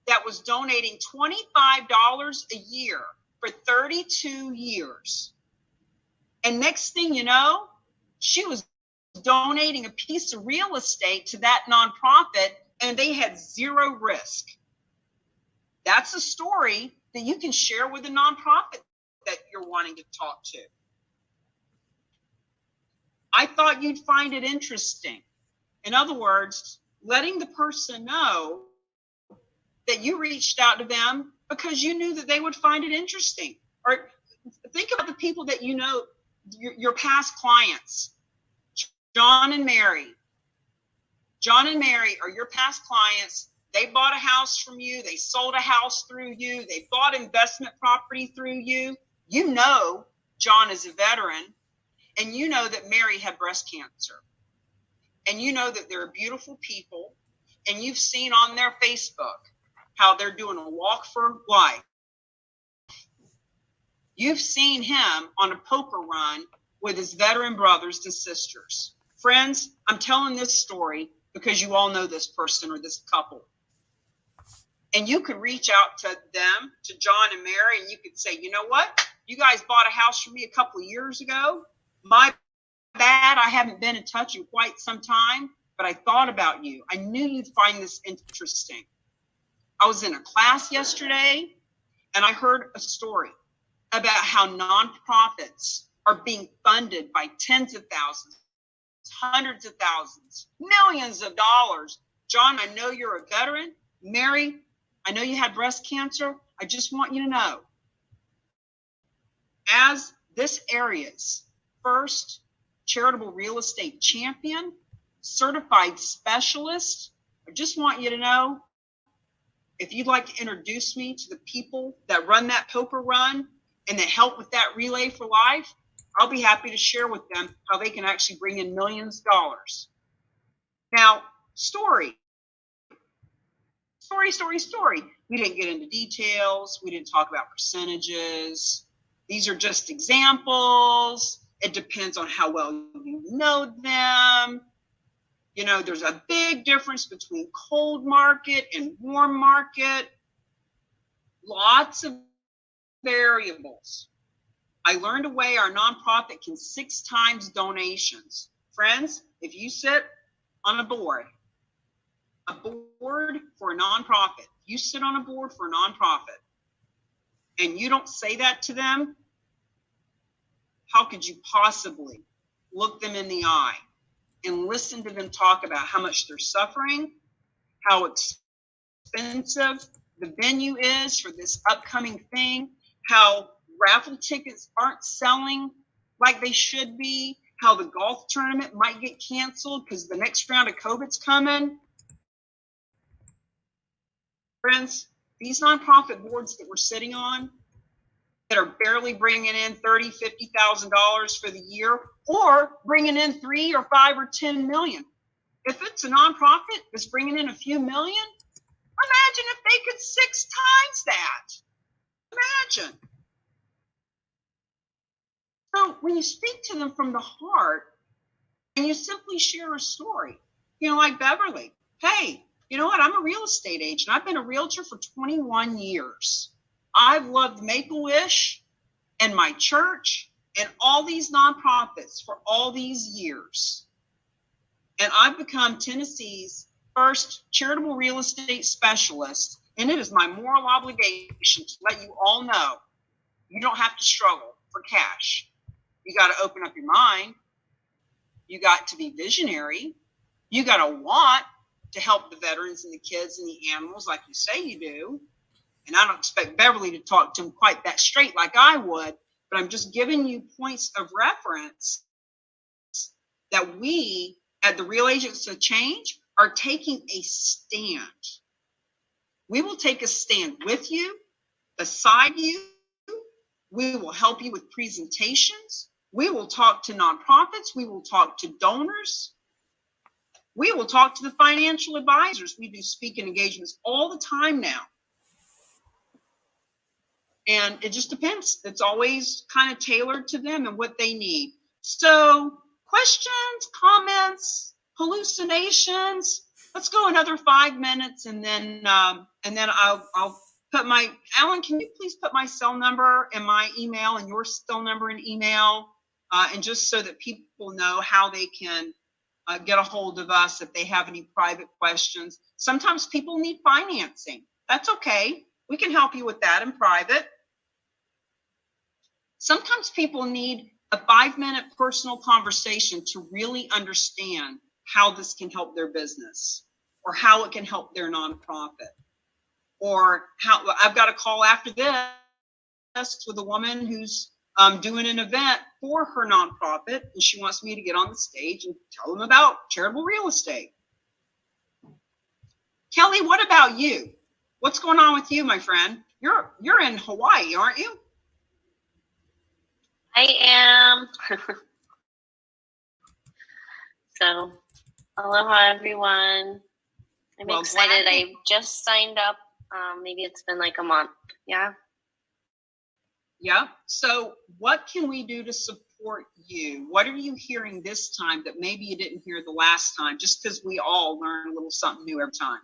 that was donating $25 a year for 32 years. And next thing you know, she was donating a piece of real estate to that nonprofit and they had zero risk. That's a story that you can share with a nonprofit that you're wanting to talk to. I thought you'd find it interesting. In other words, letting the person know that you reached out to them because you knew that they would find it interesting. Or think about the people that you know, your past clients. John and Mary. John and Mary are your past clients. They bought a house from you. They sold a house through you. They bought investment property through you. You know John is a veteran, and you know that Mary had breast cancer. And you know that they're beautiful people, and you've seen on their Facebook how they're doing a walk for life. You've seen him on a poker run with his veteran brothers and sisters. Friends, I'm telling this story because you all know this person or this couple. And you could reach out to them, to John and Mary, and you could say, you know what? You guys bought a house for me a couple of years ago. My bad. I haven't been in touch in quite some time, but I thought about you. I knew you'd find this interesting. I was in a class yesterday, and I heard a story about how nonprofits are being funded by tens of thousands, hundreds of thousands, millions of dollars. John, I know you're a veteran. Mary, I know you had breast cancer. I just want you to know, as this area's first charitable real estate champion, certified specialist, I just want you to know, if you'd like to introduce me to the people that run that poker run and that help with that relay for life, I'll be happy to share with them how they can actually bring in millions of dollars. Now, story. We didn't get into details. We didn't talk about percentages. These are just examples. It depends on how well you know them. You know, there's a big difference between cold market and warm market. Lots of variables. I learned a way our nonprofit can 6 times donations. Friends, if you sit on a board for a nonprofit, you sit on a board for a nonprofit, and you don't say that to them, how could you possibly look them in the eye and listen to them talk about how much they're suffering, how expensive the venue is for this upcoming thing, how raffle tickets aren't selling like they should be, how the golf tournament might get canceled because the next round of COVID's coming? Friends, these nonprofit boards that we're sitting on that are barely bringing in $30,000, $50,000 for the year, or bringing in 3 or 5 or 10 million. If it's a nonprofit that's bringing in a few million, imagine if they could 6 times that. Imagine. So when you speak to them from the heart and you simply share a story, you know, like Beverly, hey, you know what? I'm a real estate agent. I've been a realtor for 21 years. I've loved Make-A-Wish and my church and all these nonprofits for all these years. And I've become Tennessee's first charitable real estate specialist. And it is my moral obligation to let you all know you don't have to struggle for cash. You got to open up your mind. You got to be visionary. You got to want to help the veterans and the kids and the animals like you say you do. And I don't expect Beverly to talk to them quite that straight like I would, but I'm just giving you points of reference that we at the Real Agents of Change are taking a stand. We will take a stand with you, beside you. We will help you with presentations. We will talk to nonprofits. We will talk to donors. We will talk to the financial advisors. We do speaking engagements all the time now. And it just depends. It's always kind of tailored to them and what they need. So questions, comments, hallucinations. Let's go another 5 minutes, and then I'll put my, Alan, can you please put my cell number and my email and your cell number and email, and just so that people know how they can get a hold of us if they have any private questions. Sometimes people need financing. That's okay. We can help you with that in private. Sometimes people need a 5-minute personal conversation to really understand how this can help their business, or how it can help their nonprofit, or how I've got a call after this with a woman who's doing an event for her nonprofit, and she wants me to get on the stage and tell them about charitable real estate. Kelly, what about you? What's going on with you, my friend? You're in Hawaii, aren't you? I am. So, aloha everyone. I'm excited. I just signed up. Maybe it's been like a month. Yeah. Yep. So what can we do to support you? What are you hearing this time that maybe you didn't hear the last time, just because we all learn a little something new every time?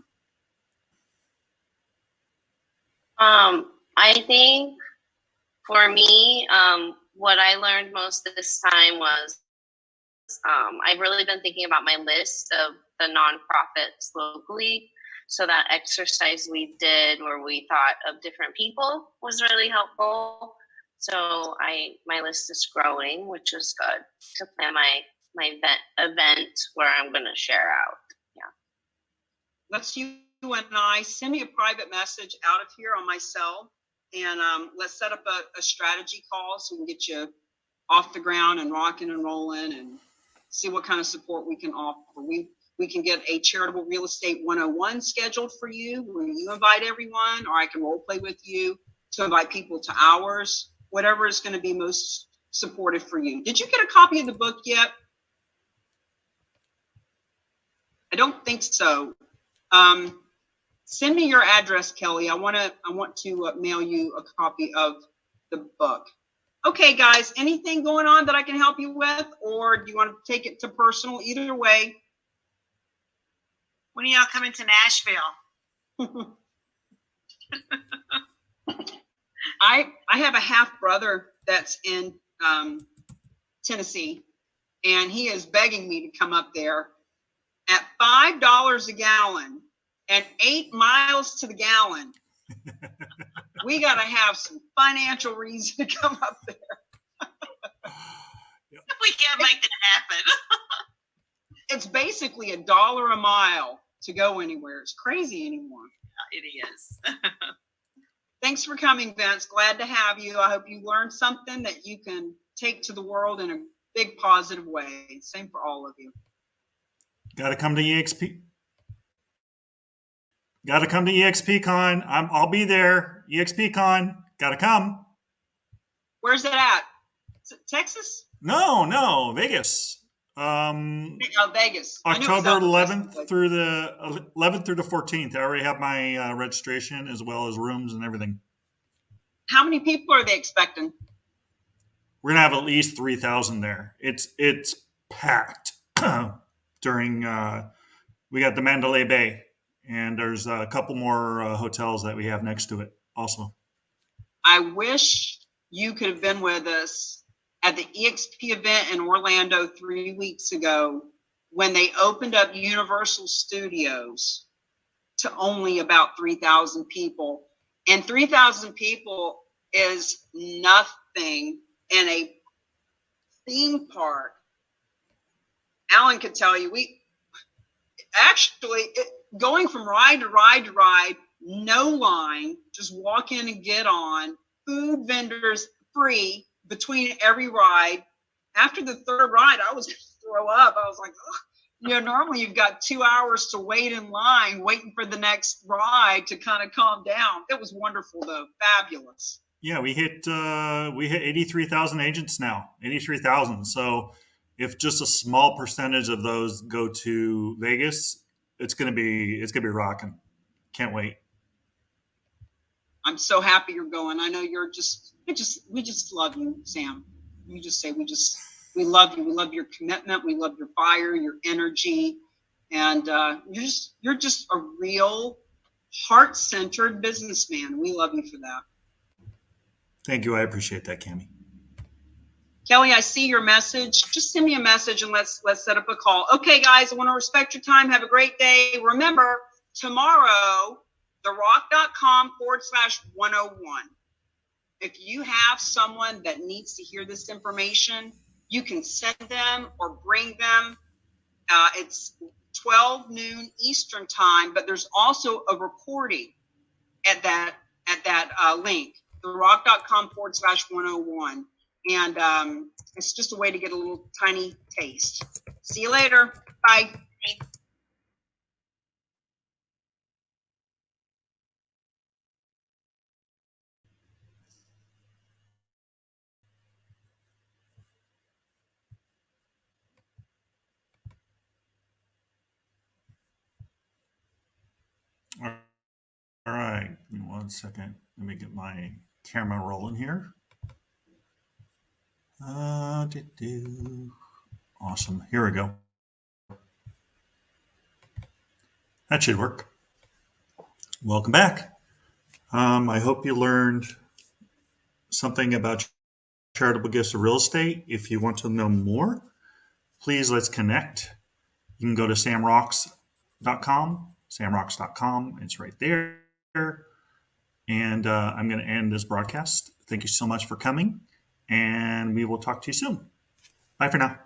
I think for me, what I learned most this time was I've really been thinking about my list of the nonprofits locally. So that exercise we did where we thought of different people was really helpful. So my list is growing, which is good to plan my event where I'm going to share out. Yeah. Let's you and I send me a private message out of here on my cell, and let's set up a strategy call so we can get you off the ground and rocking and rolling and see what kind of support we can offer. We can get a Charitable Real Estate 101 scheduled for you where you invite everyone, or I can role play with you to invite people to ours, whatever is going to be most supportive for you. Did you get a copy of the book yet? I don't think so. Send me your address, Kelly. I want to mail you a copy of the book. Okay, guys, anything going on that I can help you with, or do you want to take it to personal? Either way. When are y'all coming to Nashville? I have a half brother that's in Tennessee, and he is begging me to come up there at $5 a gallon and 8 miles to the gallon. We got to have some financial reason to come up there. We can't make that happen. It's basically $1 a mile to go anywhere. It's crazy anymore. It is. Thanks for coming, Vince. Glad to have you. I hope you learned something that you can take to the world in a big positive way. Same for all of you. Got to come to EXP. Got to come to EXPCon. I'll be there. EXPCon. Got to come. Where's it at? Is it Texas? No, Vegas. Vegas. October 11th through the 14th. I already have my registration as well as rooms and everything. How many people are they expecting? We're gonna have at least 3,000 there. It's packed during. We got the Mandalay Bay, and there's a couple more hotels that we have next to it also. I wish you could have been with us at the EXP event in Orlando 3 weeks ago when they opened up Universal Studios to only about 3,000 people. And 3,000 people is nothing in a theme park. Alan could tell you, going from ride to ride to ride, no line, just walk in and get on, food vendors free between every ride. After the third ride, I was going to throw up. I was like, ugh. Normally you've got 2 hours to wait in line, waiting for the next ride to kind of calm down. It was wonderful, though. Fabulous. Yeah, we hit 83,000 agents now. 83,000. So if just a small percentage of those go to Vegas, it's gonna be rocking. Can't wait. I'm so happy you're going. I know we just love you, Sam. We just say we love you. We love your commitment. We love your fire, your energy, and you're just a real heart-centered businessman. We love you for that. Thank you. I appreciate that, Cammie. Kelly, I see your message. Just send me a message and let's set up a call. Okay, guys, I want to respect your time. Have a great day. Remember, tomorrow, therock.com/101. If you have someone that needs to hear this information, you can send them or bring them. It's 12 noon Eastern time, but there's also a recording at that link, therock.com/101. And it's just a way to get a little tiny taste. See you later. Bye. All right. Give me 1 second. Let me get my camera rolling here. Awesome. Here we go. That should work. Welcome back. I hope you learned something about charitable gifts of real estate. If you want to know more, please let's connect. You can go to samrocks.com, samrocks.com. It's right there. And I'm going to end this broadcast. Thank you so much for coming, and we will talk to you soon. Bye for now.